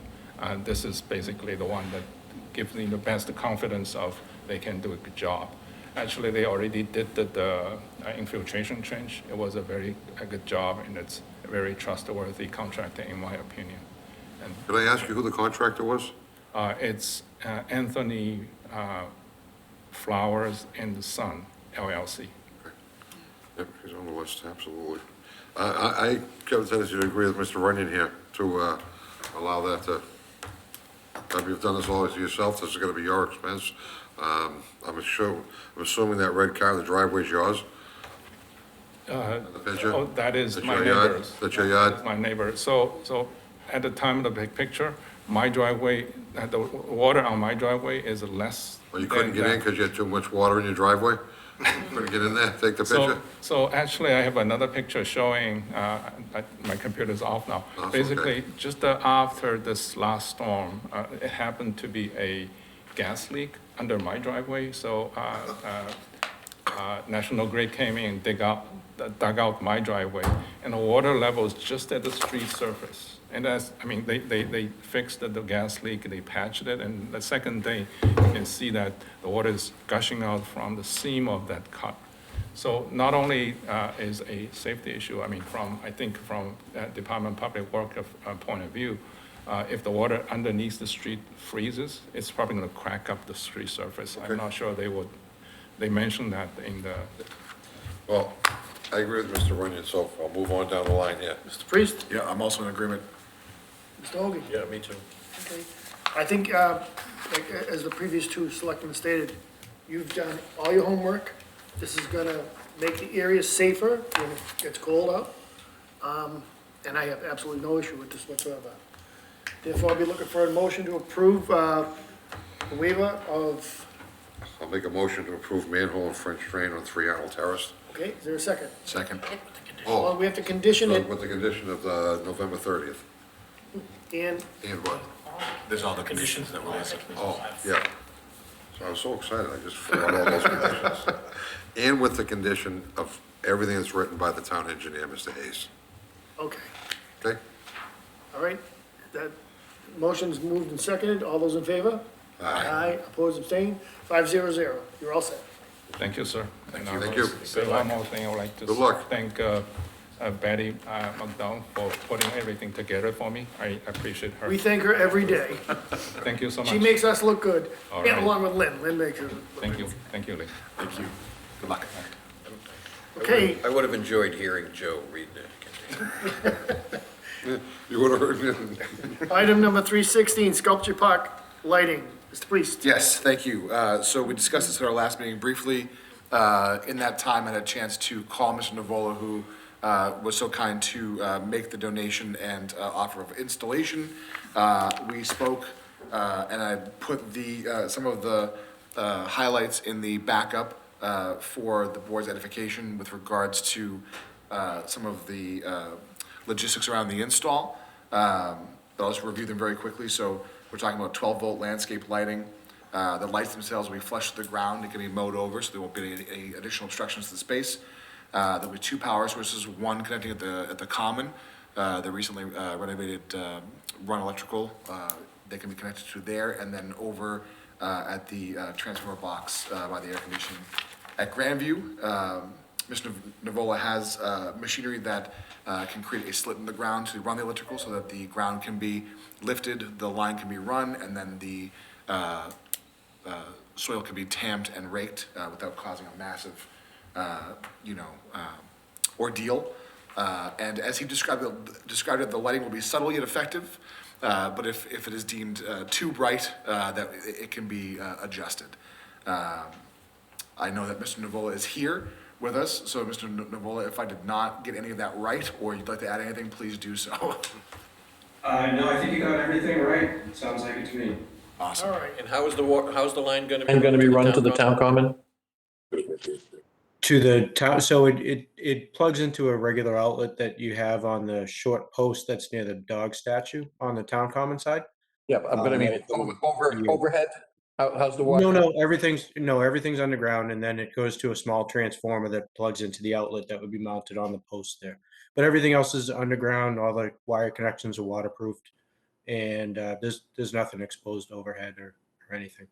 This is basically the one that gives me the best confidence of they can do a good job. Actually, they already did the infiltration trench. It was a very good job, and it's a very trustworthy contractor, in my opinion. And Could I ask you who the contractor was? it's Anthony Flowers and Son, LLC. Yep, he's on the list, absolutely. I have a tendency to agree with Mr. Runyon here to allow that to, you've done this all yourself, this is gonna be your expense. I'm assuming that red car, the driveway's yours? The picture? Oh, that is That's my your yard? neighbor's. That's your yard? That's my neighbor. So at the time of the big picture, my driveway, the water on my driveway is less. Well, you couldn't than get in that. because you had too much water in your driveway? Couldn't get in there, take the picture? So actually, I have another picture showing, my computer's off now. That's okay. Basically, just after this last storm, it happened to be a gas leak under my driveway, so National Grid came in, dug out my driveway, and the water level is just at the street surface. And that's, I mean, they fixed the gas leak, they patched it, and the second day, you can see that the water is gushing out from the seam of that cut. So not only is a safety issue, I mean, I think from Department of Public Works point of view, if the water underneath the street freezes, it's probably gonna crack up the street surface. I'm not sure they mentioned that in the. Well, I agree with Mr. Runyon, so I'll move on down the line here. Mr. Priest? Yeah, I'm also in agreement. Mr. Hoagie? Yeah, me too. Okay. I think, like, as the previous two selectmen stated, you've done all your homework. This is gonna make the area safer when it gets cold out. And I have absolutely no issue with this whatsoever. Therefore, I'll be looking for a motion to approve, the waiver of, I'll make a motion to approve manhole and French drain on 3 Arnold Terrace. okay, is there a second? Second. Well, we have to condition it, With the condition of November 30th. and And what? There's all the conditions that were listed. Oh, yeah. So I was so excited, I just forgot all those conditions. And with the condition of everything that's written by the town engineer, Mr. Hayes. okay, Okay? all right. That motion's moved and seconded. All those in favor? Aye, opposed, abstained, 500. You're all set. Thank you, sir. And I Thank will you. say one more thing, I would like to Good luck. thank Betty McDowell for putting everything together for me. I appreciate her. We thank her every day. Thank you so much. She makes us look good, All and right. along with Lynn. Lynn makes her look Thank you, Lee. Thank you. Good luck. Okay, I would have enjoyed hearing Joe read that. You would have heard me. item number 316, Sculpture Park lighting. Mr. Priest? Yes, thank you. So we discussed this at our last meeting briefly. In that time, I had a chance to call Mr. Navola, who was so kind to make the donation and offer of installation. We spoke, and I put some of the highlights in the backup for the board's edification with regards to some of the logistics around the install. But I'll just review them very quickly. So we're talking about 12-volt landscape lighting. The lights themselves will be flush to the ground. It can be mowed over, so there won't be any additional obstructions to the space. There'll be 2 power sources, one connecting at the common, the recently renovated Run Electrical. They can be connected to there, and then over at the transformer box by the air conditioning. At Grandview, Mr. Navola has machinery that can create a slit in the ground to run the electrical so that the ground can be lifted, the line can be run, and then the soil can be tamped and raked without causing a massive, ordeal. And as he described it, the lighting will be subtle yet effective, but if it is deemed too bright, that it can be adjusted. I know that Mr. Navola is here with us, so Mr. Navola, if I did not get any of that right, or you'd like to add anything, please do so. No, I think you got everything right. Sounds like it to me. Awesome. all right. And how's the line gonna be? And gonna be run to the town common? To the town, so it plugs into a regular outlet that you have on the short post that's near the dog statue on the town common side? Yeah, but I mean, overhead, how's the water? No, everything's underground, and then it goes to a small transformer that plugs into the outlet that would be mounted on the post there. But everything else is underground, all the wire connections are waterproofed, and there's nothing exposed overhead or anything.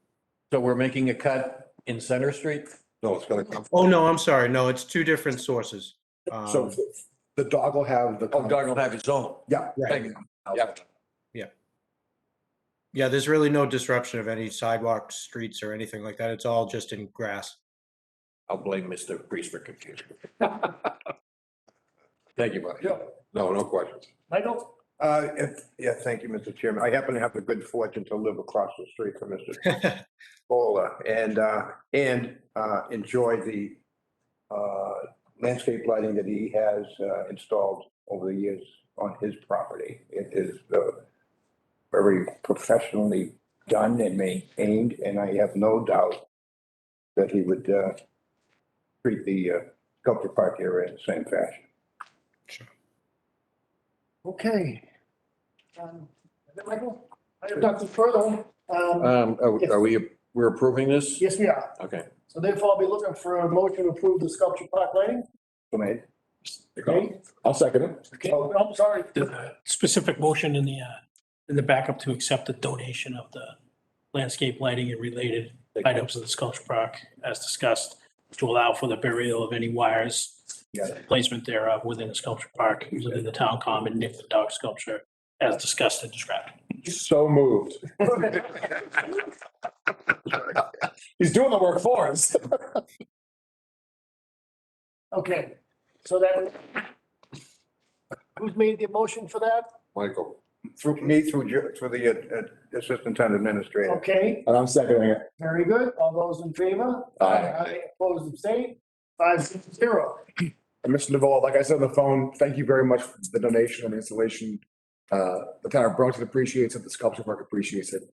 So we're making a cut in Center Street? No, it's gonna come. Oh, no, I'm sorry, no, it's 2 different sources. So the dog will have the. Oh, Doug will have his own. Yeah. Right. Yeah. Yeah, there's really no disruption of any sidewalks, streets, or anything like that. It's all just in grass. I'll blame Mr. Priest for confusion. Thank you, buddy. Yeah, no questions. Michael? Yeah, thank you, Mr. Chairman. I happen to have the good fortune to live across the street from Mr. Bowler and enjoy the landscape lighting that he has installed over the years on his property. It is very professionally done and maintained, and I have no doubt that he would treat the sculpture park area in the same fashion. Okay. Michael, I have nothing further. We're approving this? Yes, we are. Okay. So therefore, I'll be looking for a motion to approve the sculpture park lighting. So made. Okay. I'll second it. Okay, I'm sorry. The specific motion in the backup to accept the donation of the landscape lighting and related items of the sculpture park as discussed, to allow for the burial of any wires, placement thereof within the sculpture park, within the town common, near the dog sculpture, as discussed and described. So moved. He's doing the work for us. Okay, so that, who's made the motion for that? Michael, Through the assistant town administrator. Okay, And I'm seconding it. very good. All those in favor? Aye. Opposed, abstained? 5-0. And Mr. Navola, like I said on the phone, thank you very much for the donation and the installation. The town of Burlington appreciates it, the sculpture park appreciates it.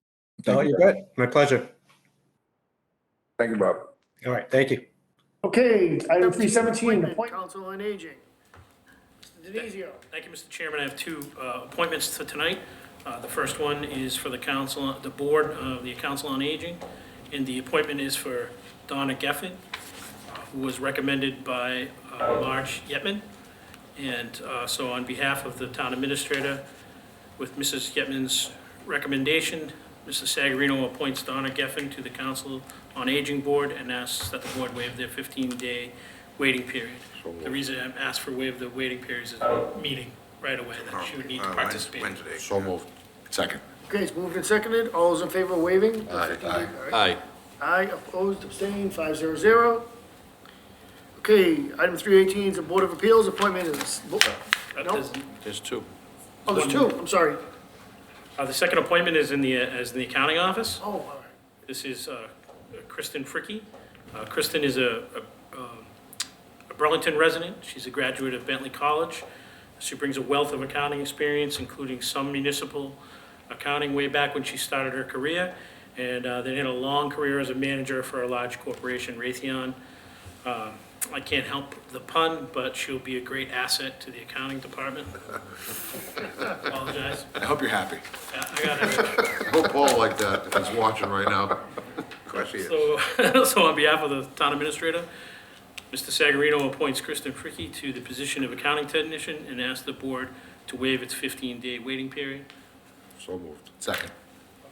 Oh, Thank you you're very good. My pleasure. Thank you, Bob. All right, thank you. Okay, item 317, Appointment, Council on Aging. Mr. Denizio. Thank you, Mr. Chairman. I have two appointments for tonight. The first one is for the council, the board of the Council on Aging, and the appointment is for Donna Geffen, who was recommended by Marge Yetman. And so on behalf of the town administrator, with Mrs. Yetman's recommendation, Mr. Sagarino appoints Donna Geffen to the Council on Aging Board and asks that the board waive their 15-day waiting period. The reason I'm asked for waive the waiting period is a meeting right away that she would need to participate. Wednesday. so moved. Second. Okay, it's moved and seconded. All those in favor of waiving? Aye. All right. Aye. Aye, opposed, abstained, 5-0. Okay, item 318 is the Board of Appeals appointment is, That no, is- There's two. oh, there's two, I'm sorry. The second appointment is in the accounting office. Oh, all right. This is Kristen Fricky. Kristen is a Burlington resident. She's a graduate of Bentley College. She brings a wealth of accounting experience, including some municipal accounting way back when she started her career. And then had a long career as a manager for a large corporation, Raytheon. I can't help the pun, but she'll be a great asset to the accounting department. Apologize. I hope you're happy. Yeah, I got it. Hope Paul like that, if he's watching right now. Of course he is. So on behalf of the town administrator, Mr. Sagarino appoints Kristen Fricky to the position of accounting technician and asks the board to waive its 15-day waiting period. So moved. Second.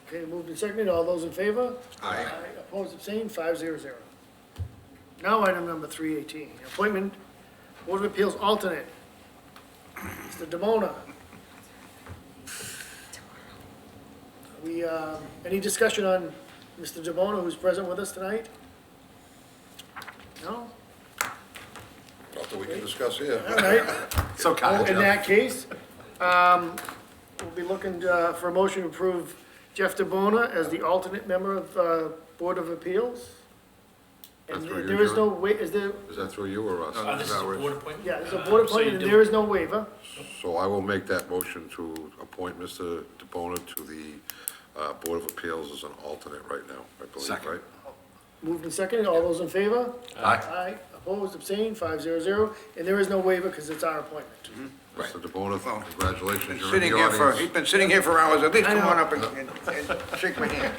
Okay, moved and seconded. All those in favor? Aye. Opposed, abstained, 5-0. Now, item number 318, appointment, Board of Appeals alternate. Mr. Demona. Any discussion on Mr. Demona, who's present with us tonight? No? Nothing we can discuss here. All right. So kind In of. that case, we'll be looking for a motion to approve Jeff DeBona as the alternate member of Board of Appeals. And That's what there you're is no doing? is there, Is that through you or us? This is a board appointment? yeah, it's a board So you appointment, and do- there is no waiver. So I will make that motion to appoint Mr. DeBona to the Board of Appeals as an alternate right now, I believe, Second. right? Moved and seconded, all those in favor? Aye. Aye, opposed, abstained, 5-0, and there is no waiver because it's our appointment. Mr. DeBona, congratulations, you're in Sitting the here for, audience. he's been sitting here for hours, at least I come know. on up and shake my hand.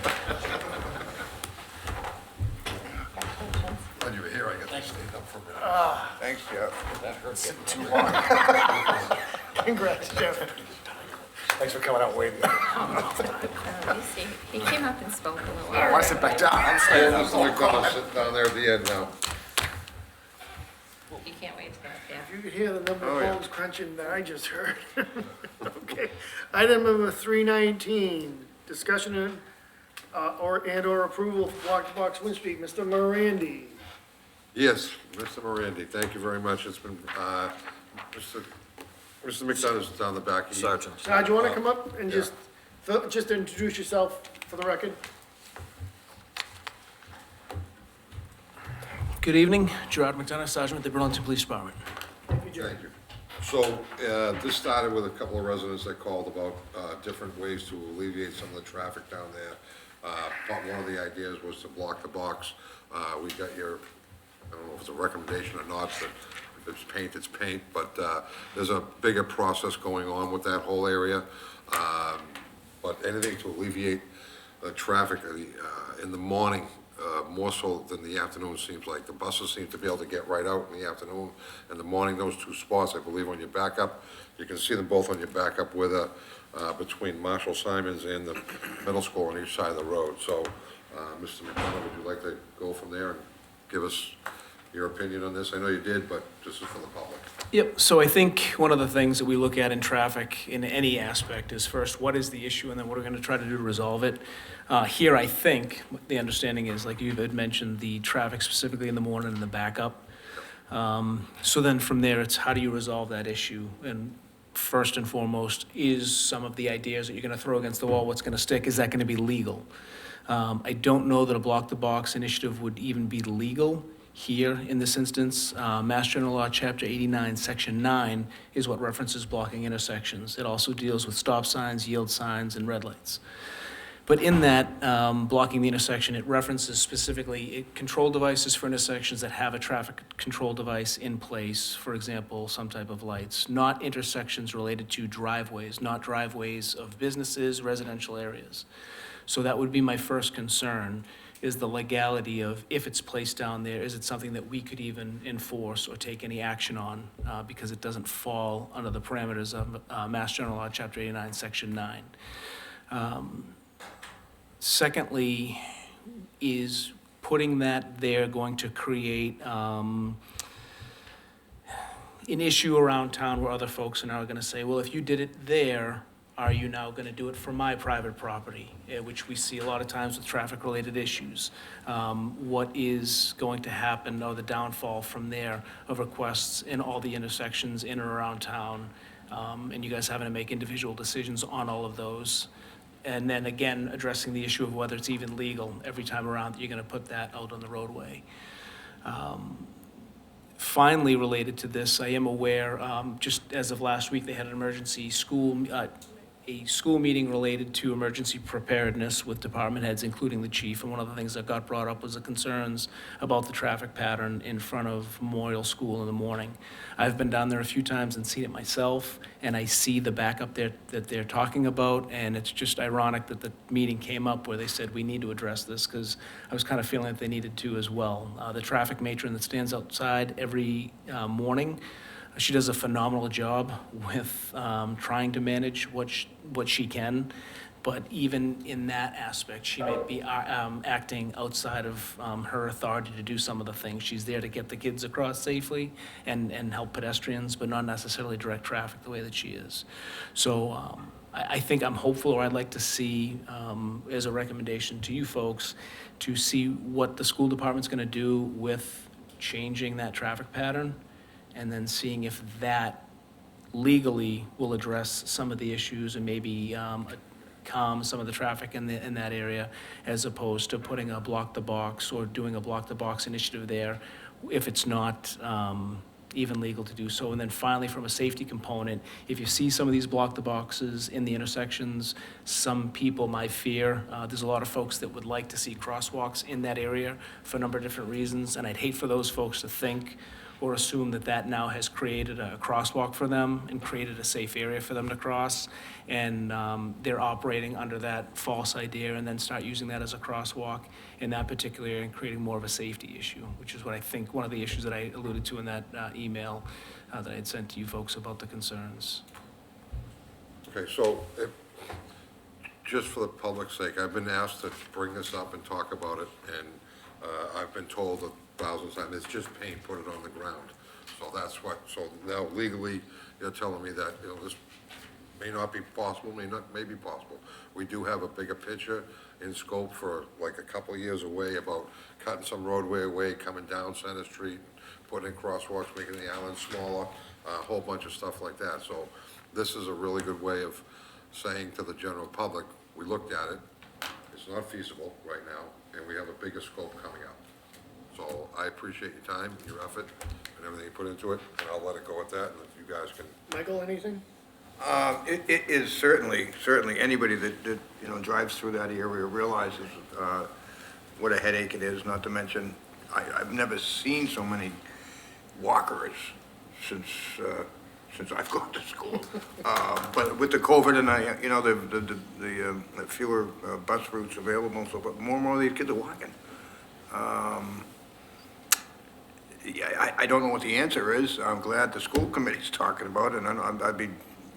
When you were here, I got to stand up for a minute. Thanks, Jeff. That hurt. Too long. Congrats, Jeff. Thanks for coming out waiting. He came up and spoke a little. I want to sit back down. I'm Yeah, staying. Mr. McDonald sitting down there at the end now. You can't wait to get there. You could hear the number Oh, of yeah. bones crunching that I just heard. Okay, item number 319, discussion and, or approval of block-to-box wind speed, Mr. Morandi. Yes, Mr. Morandi, thank you very much. It's been, Mr. McDonald's down the back. He- Sergeant. Sarge, you want to come up and Yeah. just introduce yourself for the record? Good evening, Gerard McDonough, Sergeant with the Burlington Police Department. Thank you, Jerry. Thank you. So, this started with a couple of residents that called about, different ways to alleviate some of the traffic down there. But one of the ideas was to block the box. We got your, I don't know if it's a recommendation or not, but if it's paint, it's paint, but, there's a bigger process going on with that whole area. But anything to alleviate the traffic, in the morning, more so than the afternoon, seems like. The buses seem to be able to get right out in the afternoon. In the morning, those two spots, I believe, on your backup, you can see them both on your backup with between Marshall Simons and the middle school on each side of the road. So, Mr. McDonough, would you like to go from there and give us your opinion on this? I know you did, but this is for the public. Yep, so I think one of the things that we look at in traffic in any aspect is first, what is the issue, and then what we're gonna try to do to resolve it. Here, I think, the understanding is, like you had mentioned, the traffic specifically in the morning and the backup. So then from there, it's how do you resolve that issue? And first and foremost, is some of the ideas that you're gonna throw against the wall, what's gonna stick, is that gonna be legal? I don't know that a block the box initiative would even be legal here in this instance. Mass General Law, Chapter 89, Section 9 is what references blocking intersections. It also deals with stop signs, yield signs, and red lights. But in that, blocking the intersection, it references specifically control devices for intersections that have a traffic control device in place, for example, some type of lights, not intersections related to driveways, not driveways of businesses, residential areas. So that would be my first concern, is the legality of if it's placed down there, is it something that we could even enforce or take any action on, because it doesn't fall under the parameters of Mass General Law, Chapter 89, Section 9. Secondly, is putting that there going to create an issue around town where other folks are now going to say, well, if you did it there, are you now going to do it for my private property? Which we see a lot of times with traffic-related issues. What is going to happen, or the downfall from there of requests in all the intersections in and around town, and you guys having to make individual decisions on all of those. And then again, addressing the issue of whether it's even legal every time around that you're going to put that out on the roadway. Finally, related to this, I am aware, just as of last week, they had an emergency a school meeting related to emergency preparedness with department heads, including the chief. And one of the things that got brought up was the concerns about the traffic pattern in front of Memorial School in the morning. I've been down there a few times and seen it myself, and I see the backup there that they're talking about. And it's just ironic that the meeting came up where they said we need to address this, because I was kind of feeling that they needed to as well. The traffic matron that stands outside every morning, she does a phenomenal job with trying to manage what she can, but even in that aspect, she may be acting outside of her authority to do some of the things. She's there to get the kids across safely and help pedestrians, but not necessarily direct traffic the way that she is. So I think I'm hopeful, or I'd like to see, as a recommendation to you folks, to see what the school department's gonna do with changing that traffic pattern, and then seeing if that legally will address some of the issues and maybe calm some of the traffic in that area, as opposed to putting a block the box or doing a block the box initiative there if it's not even legal to do so. And then finally, from a safety component, if you see some of these block the boxes in the intersections, some people might fear, there's a lot of folks that would like to see crosswalks in that area for a number of different reasons, and I'd hate for those folks to think or assume that that now has created a crosswalk for them and created a safe area for them to cross. And they're operating under that false idea and then start using that as a crosswalk in that particular area and creating more of a safety issue, which is what I think one of the issues that I alluded to in that email that I had sent to you folks about the concerns. Okay, so just for the public's sake, I've been asked to bring this up and talk about it, and I've been told 1,000 times, it's just paint, put it on the ground. So that's what, so now legally, you're telling me that, this may not be possible, may be possible. We do have a bigger picture in scope for like a couple of years away about cutting some roadway away, coming down Center Street, putting in crosswalks, making the island smaller, a whole bunch of stuff like that. So this is a really good way of saying to the general public, we looked at it, it's not feasible right now, and we have a bigger scope coming up. So I appreciate your time, your effort, and everything you put into it, and I'll let it go at that, and if you guys can. Michael, anything? It is certainly anybody that, you know, drives through that area realizes what a headache it is, not to mention, I've never seen so many walkers since I've gone to school. But with the COVID and you know, the fewer bus routes available, so, but more and more of these kids are walking. Yeah, I don't know what the answer is. I'm glad the school committee's talking about it, and I'd be,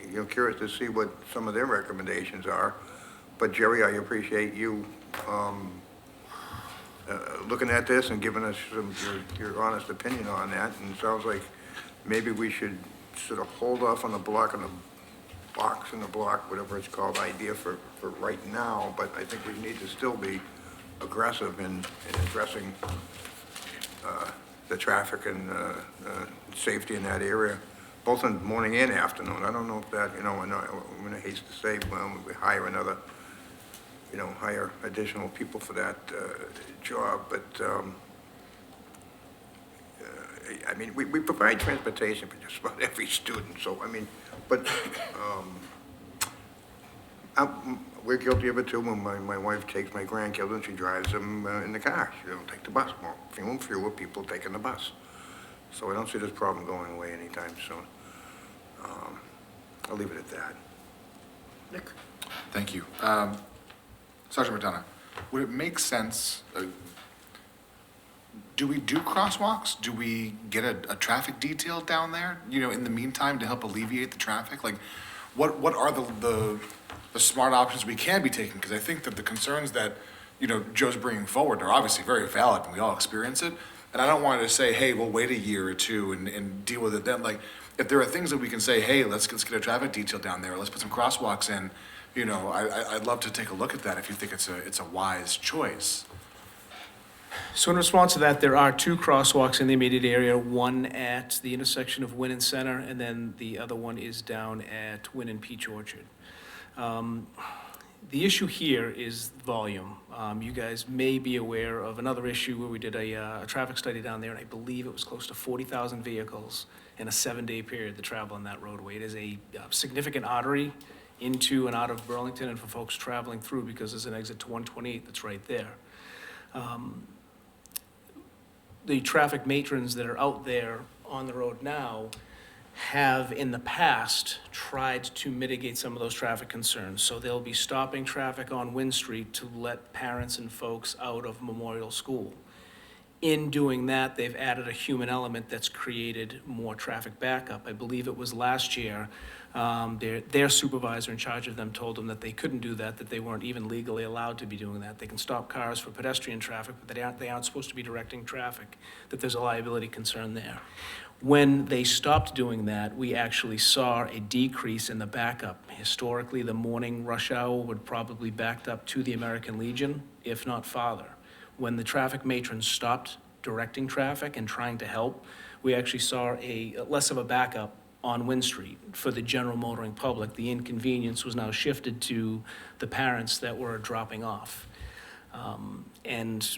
you know, curious to see what some of their recommendations are. But Jerry, I appreciate you looking at this and giving us your honest opinion on that. And it sounds like maybe we should sort of hold off on the block and the box and the block, whatever it's called, idea for right now. But I think we need to still be aggressive in addressing the traffic and safety in that area, both in morning and afternoon. I don't know if that, you know, I'm going to haste to say, well, we hire another, you know, hire additional people for that job, but I mean, we provide transportation for just about every student, so, I mean, but we're guilty of it too. When my wife takes my grandchildren, she drives them in the car. She don't take the bus. Well, fewer people taking the bus. So I don't see this problem going away anytime soon. I'll leave it at that. Nick? Thank you. Sergeant McDonough, would it make sense, do we do crosswalks? Do we get a traffic detail down there, you know, in the meantime to help alleviate the traffic? Like, what are the smart options we can be taking? Because I think that the concerns that, you know, Joe's bringing forward are obviously very valid and we all experience it. And I don't want to say, hey, we'll wait a year or two and deal with it then. Like, if there are things that we can say, hey, let's get a traffic detail down there, let's put some crosswalks in, you know, I'd love to take a look at that if you think it's a wise choice. So in response to that, there are 2 crosswalks in the immediate area, one at the intersection of Wynn and Center, and then the other one is down at Wynn and Peach Orchard. The issue here is volume. You guys may be aware of another issue where we did a traffic study down there, and I believe it was close to 40,000 vehicles in a 7-day period that travel on that roadway. It is a significant artery into and out of Burlington and for folks traveling through, because there's an exit to 128 that's right there. The traffic matrons that are out there on the road now have in the past tried to mitigate some of those traffic concerns. So they'll be stopping traffic on Wynn Street to let parents and folks out of Memorial School. In doing that, they've added a human element that's created more traffic backup. I believe it was last year, their supervisor in charge of them told them that they couldn't do that they weren't even legally allowed to be doing that. They can stop cars for pedestrian traffic, but they aren't supposed to be directing traffic, that there's a liability concern there. When they stopped doing that, we actually saw a decrease in the backup. Historically, the morning rush hour would probably backed up to the American Legion, if not farther. When the traffic matrons stopped directing traffic and trying to help, we actually saw a less of a backup on Wynn Street for the general motoring public. The inconvenience was now shifted to the parents that were dropping off. And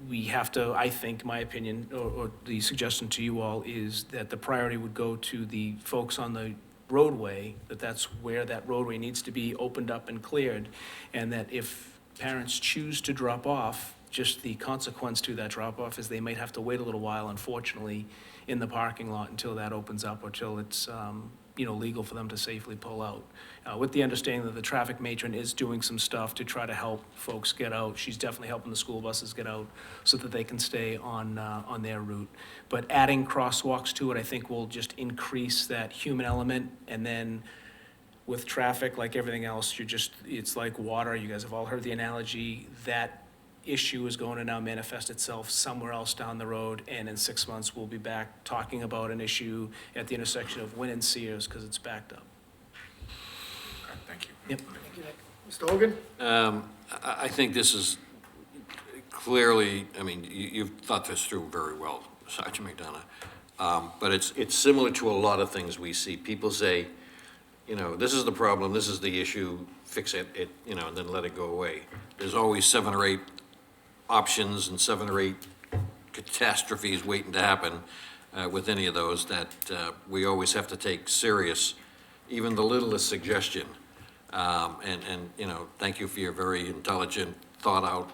we have to, I think, my opinion, or the suggestion to you all is that the priority would go to the folks on the roadway, that's where that roadway needs to be opened up and cleared, and that if parents choose to drop off, just the consequence to that drop-off is they might have to wait a little while, unfortunately, in the parking lot until that opens up or till it's, legal for them to safely pull out. With the understanding that the traffic matron is doing some stuff to try to help folks get out. She's definitely helping the school buses get out so that they can stay on their route. But adding crosswalks to it, I think, will just increase that human element. And then with traffic, like everything else, it's like water. You guys have all heard the analogy. That issue is going to now manifest itself somewhere else down the road, and in 6 months we'll be back talking about an issue at the intersection of Wynn and Sears because it's backed up. Okay, thank you. Yep. Thank you, Nick. Mr. Hogan? I think this is clearly, I mean, you've thought this through very well, Sergeant McDonough. But it's similar to a lot of things we see. People say, this is the problem, this is the issue, fix it, and then let it go away. There's always 7 or 8 options and 7 or 8 catastrophes waiting to happen with any of those, that we always have to take serious, even the littlest suggestion. And, you know, thank you for your very intelligent, thought-out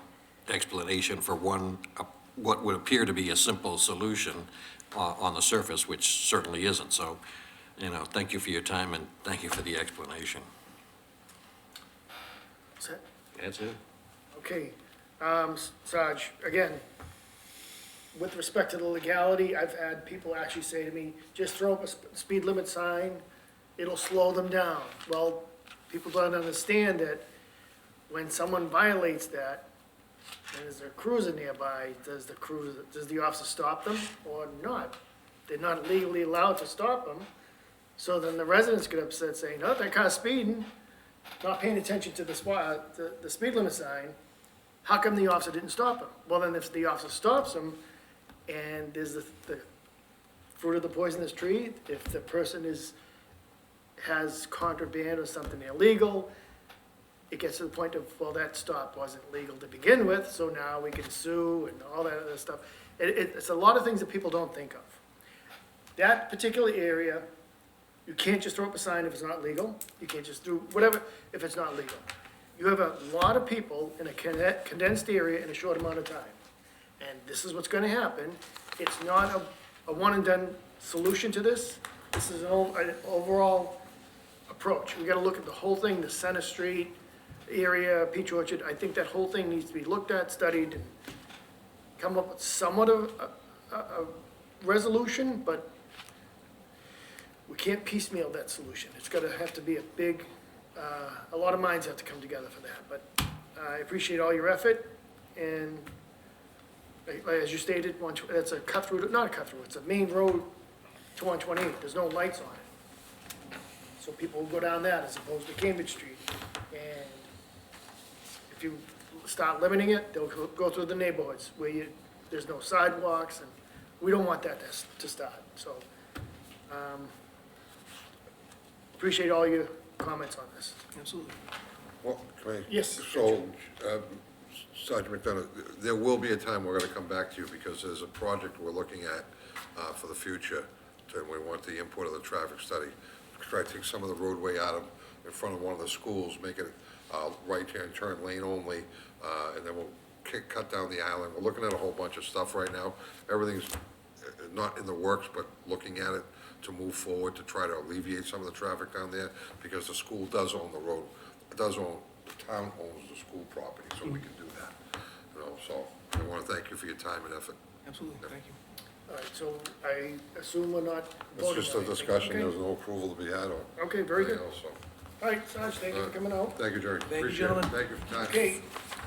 explanation for what would appear to be a simple solution on the surface, which certainly isn't. So, you know, thank you for your time and thank you for the explanation. Is that- That's it. Okay, Sarge, again, with respect to the legality, I've had people actually say to me, just throw up a speed limit sign, it'll slow them down. Well, people don't understand that when someone violates that, and there's a cruiser nearby, does the officer stop them or not? They're not legally allowed to stop them. So then the residents get upset saying, oh, that car's speeding, not paying attention to the speed limit sign. How come the officer didn't stop him? Well, then if the officer stops him and there's the fruit of the poisonous tree, if the person has contraband or something illegal, it gets to the point of, well, that stop wasn't legal to begin with, so now we can sue and all that other stuff. It's a lot of things that people don't think of. That particular area, you can't just throw up a sign if it's not legal. You can't just do whatever if it's not legal. You have a lot of people in a condensed area in a short amount of time. And this is what's gonna happen. It's not a one and done solution to this. This is an overall approach. We gotta look at the whole thing, the Center Street area, Peach Orchard. I think that whole thing needs to be looked at, studied, and come up with somewhat of a resolution, but we can't piecemeal that solution. It's gonna have to be a big, a lot of minds have to come together for that. But I appreciate all your effort, and as you stated, it's a cut through, not a cut through, it's a main road to 128. There's no lights on it. So people will go down that as opposed to Cambridge Street. And if you start limiting it, they'll go through the neighborhoods where there's no sidewalks, and we don't want that to start. So, appreciate all your comments on this. Absolutely. Well, can I? Yes. So, Sergeant McDonough, there will be a time we're gonna come back to you because there's a project we're looking at, for the future. And we want the input of the traffic study. Try to take some of the roadway out of, in front of one of the schools, make it, right-hand turn lane only, and then we'll cut down the island. We're looking at a whole bunch of stuff right now. Everything's not in the works, but looking at it to move forward, to try to alleviate some of the traffic down there, because the school does own the road, the town owns the school property, so we can do that. You know, so I wanna thank you for your time and effort. Absolutely, thank you. All right, so I assume we're not It's voting just on a anything. discussion, Okay. there's no approval to be had on. Okay, very good. anything else, so. All right, Sarge, thank you for coming out. Thank you, Jerry. Thank you, Appreciate it. gentlemen. Thank you for your time. Okay,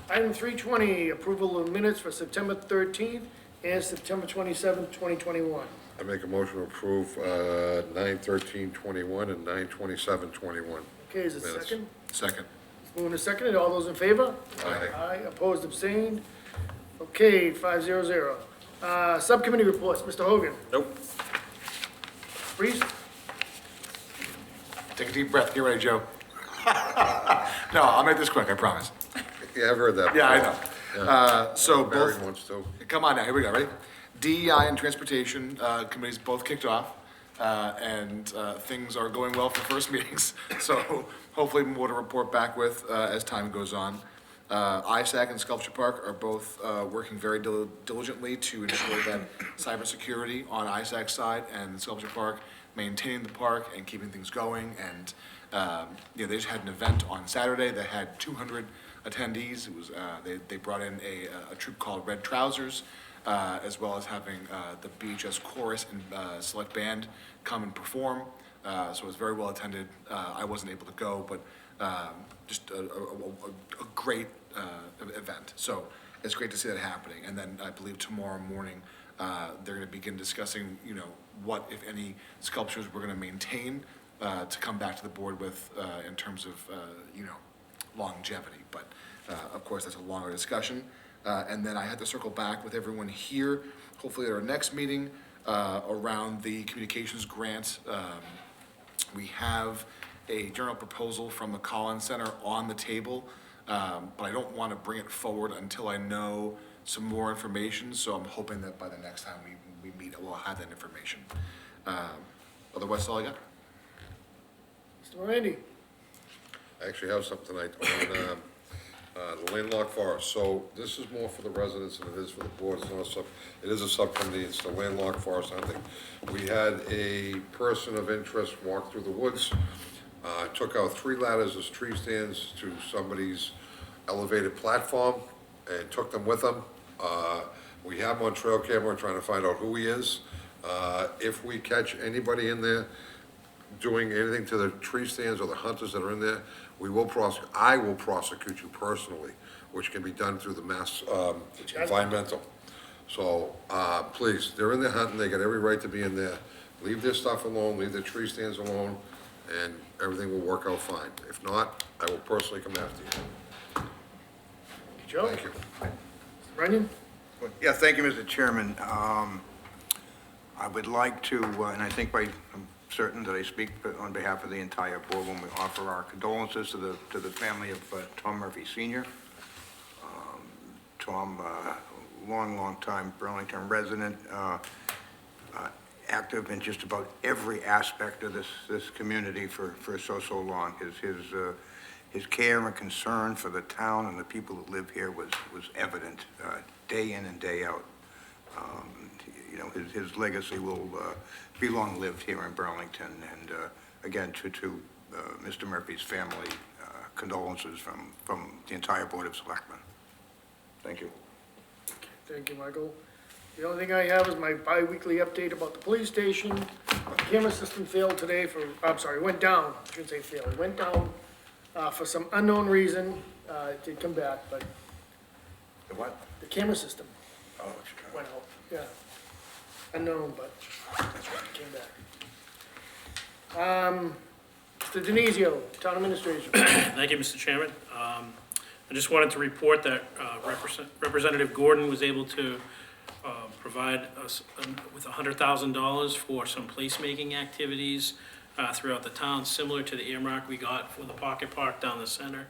item 320, approval of minutes for September 13th and September 27th, 2021. I make a motion to approve 9/13/21 and 9/27/21. Okay, is it Minutes. second? Second. Moving to second, all those in favor? Aye. Aye, opposed, abstained. Okay, 500. Subcommittee reports, Mr. Hogan. Nope. Breeze? Take a deep breath, get ready, Joe. No, I'll make this quick, I promise. Yeah, I've heard that. Yeah, I before. know. So Barry both, wants to. come on now, here we go, ready? DEI and Transportation Committees both kicked off, and things are going well for first meetings. So hopefully more to report back with as time goes on. ISAC and Sculpture Park are both working very diligently to ensure that cybersecurity on ISAC's side and Sculpture Park, maintaining the park and keeping things going. And they just had an event on Saturday that had 200 attendees. It was they brought in a troupe called Red Trousers, as well as having the BHS chorus and select band come and perform. So it was very well attended. I wasn't able to go, but just a great event. So it's great to see that happening. And then I believe tomorrow morning, they're gonna begin discussing, what, if any, sculptures we're gonna maintain to come back to the board with in terms of, longevity. But of course, that's a longer discussion. And then I had to circle back with everyone here, hopefully at our next meeting, around the communications grant. We have a journal proposal from the Collins Center on the table, but I don't want to bring it forward until I know some more information, so I'm hoping that by the next time we meet, we'll have that information. Otherwise, that's all I got. Mr. Randy? I actually have something tonight on the landlocked forest. So this is more for the residents than it is for the board. It's not a it is a subcommittee. It's the landlocked forest hunting. We had a person of interest walk through the woods, took out 3 ladders as tree stands to somebody's elevated platform and took them with him. We have him on trail camera trying to find out who he is. If we catch anybody in there doing anything to the tree stands or the hunters that are in there, I will prosecute you personally, which can be done through the Mass Environmental. So, please, they're in there hunting, they got every right to be in there. Leave their stuff alone, leave their tree stands alone, and everything will work out fine. If not, I will personally come after you. Joe? Thank you. Mr. Brennan? Yeah, thank you, Mr. Chairman. I would like to, and I think I'm certain that I speak on behalf of the entire board when we offer our condolences to the family of Tom Murphy Sr. Tom, long time Burlington resident, active in just about every aspect of this community for so long. His care and concern for the town and the people that live here was evident day in and day out. You know, his legacy will be long-lived here in Burlington. And again, to Mr. Murphy's family, condolences from the entire Board of Selectmen. Thank you. Thank you, Michael. The only thing I have is my bi-weekly update about the police station. The camera system failed today went down, I shouldn't say failed, it went down for some unknown reason. It did come back, but The what? the camera system Oh, sure. went out, yeah. Unknown, but it came back. Mr. Denizio, Town Administrator. Thank you, Mr. Chairman. I just wanted to report that Representative Gordon was able to provide us with $100,000 for some placemaking activities throughout the town, similar to the earmark we got for the pocket park down the center.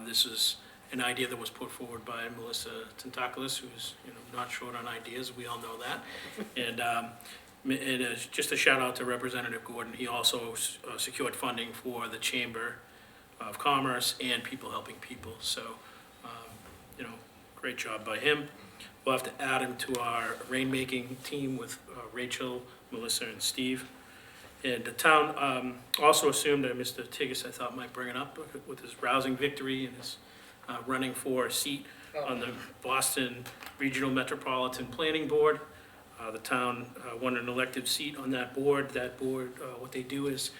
This is an idea that was put forward by Melissa Tentakoulis, who's not short on ideas. We all know that. And just a shout out to Representative Gordon. He also secured funding for the Chamber of Commerce and People Helping People. So, great job by him. We'll have to add him to our rainmaking team with Rachel, Melissa, and Steve. And the town also assumed that Mr. Tigas, I thought, might bring it up with his rousing victory and his running for a seat on the Boston Regional Metropolitan Planning Board. The town won an elective seat on that board. That board, what they do is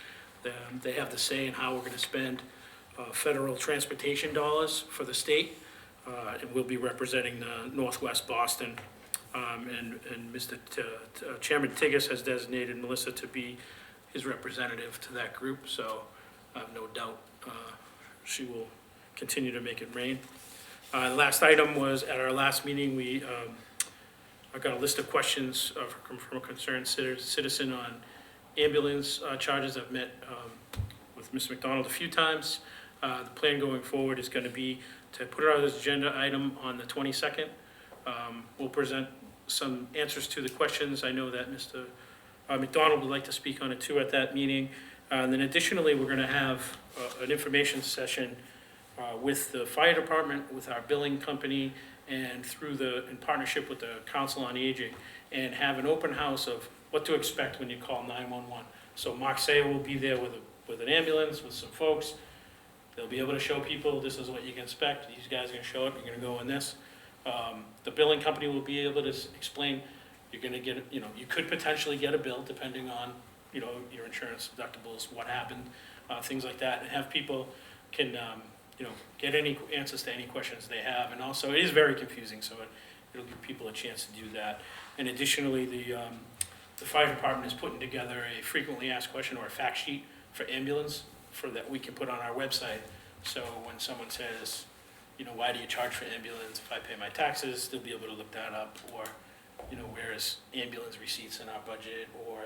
they have the say in how we're going to spend federal transportation dollars for the state. And we'll be representing Northwest Boston. And Mr. Chairman Tigas has designated Melissa to be his representative to that group. So I have no doubt she will continue to make it rain. The last item was at our last meeting, I got a list of questions from a concerned citizen on ambulance charges. I've met with Mr. McDonald a few times. The plan going forward is going to be to put it on this agenda item on the 22nd. We'll present some answers to the questions. I know that Mr. McDonald would like to speak on it too at that meeting. And then additionally, we're going to have an information session with the fire department, with our billing company, and in partnership with the Council on Aging, and have an open house of what to expect when you call 911. So Mark Sayer will be there with an ambulance, with some folks. They'll be able to show people, this is what you can expect. These guys are going to show up, you're going to go in this. The billing company will be able to explain, you're going to get, you could potentially get a bill depending on, your insurance deductibles, what happened, things like that, and have people can, get any answers to any questions they have. And also, it is very confusing, so it'll give people a chance to do that. And additionally, the fire department is putting together a frequently asked question or a fact sheet for ambulance that we can put on our website. So when someone says, why do you charge for ambulance if I pay my taxes, they'll be able to look that up. Or, where is ambulance receipts in our budget, or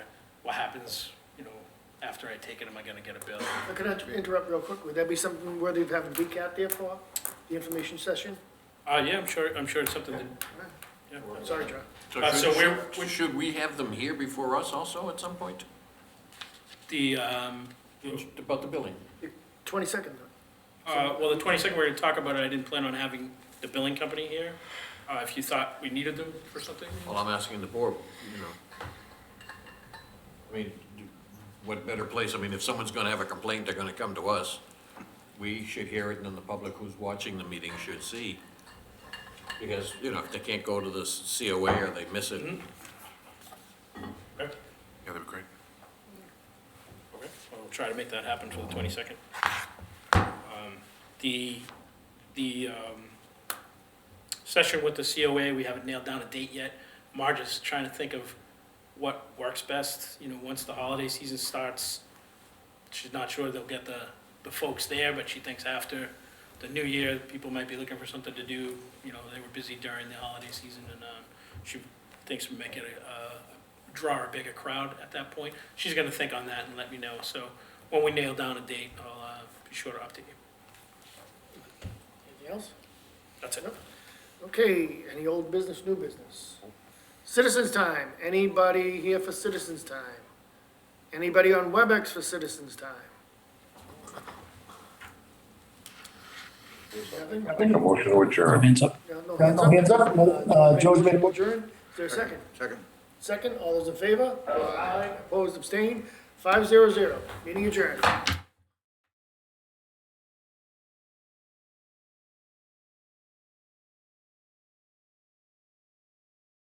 what happens, after I take it, am I gonna get a bill? Can I interrupt real quick? Would that be something worthy of having BCAT there for, the information session? Yeah, I'm sure it's something that, yeah. I'm sorry, John. So Should we have them here before us also at some point? the, About the billing? 22nd. well, the 22nd, we're gonna talk about it. I didn't plan on having the billing company here. If you thought we needed them for something. Well, I'm asking the board, I mean, what better place, I mean, if someone's gonna have a complaint, they're gonna come to us. We should hear it, and then the public who's watching the meeting should see. Because, if they can't go to the COA or they miss it. Okay. Yeah, that'd be great. Okay, well, we'll try to make that happen for the 22nd. The session with the COA, we haven't nailed down a date yet. Marge is trying to think of what works best, once the holiday season starts. She's not sure they'll get the folks there, but she thinks after the new year, people might be looking for something to do. They were busy during the holiday season, and she thinks we make it draw a bigger crowd at that point. She's gonna think on that and let me know. So when we nail down a date, I'll be sure to update you. Anything else? That's it. Okay, any old business, new business? Citizens time. Anybody here for citizens time? Anybody on WebEx for citizens time? Nothing? Make a motion to adjourn. Hands up. No No hands up. No, George made a motion. Adjourn. Is there a second? Second? Second, all those in favor? Aye. Opposed, abstained, 500. Meeting adjourned.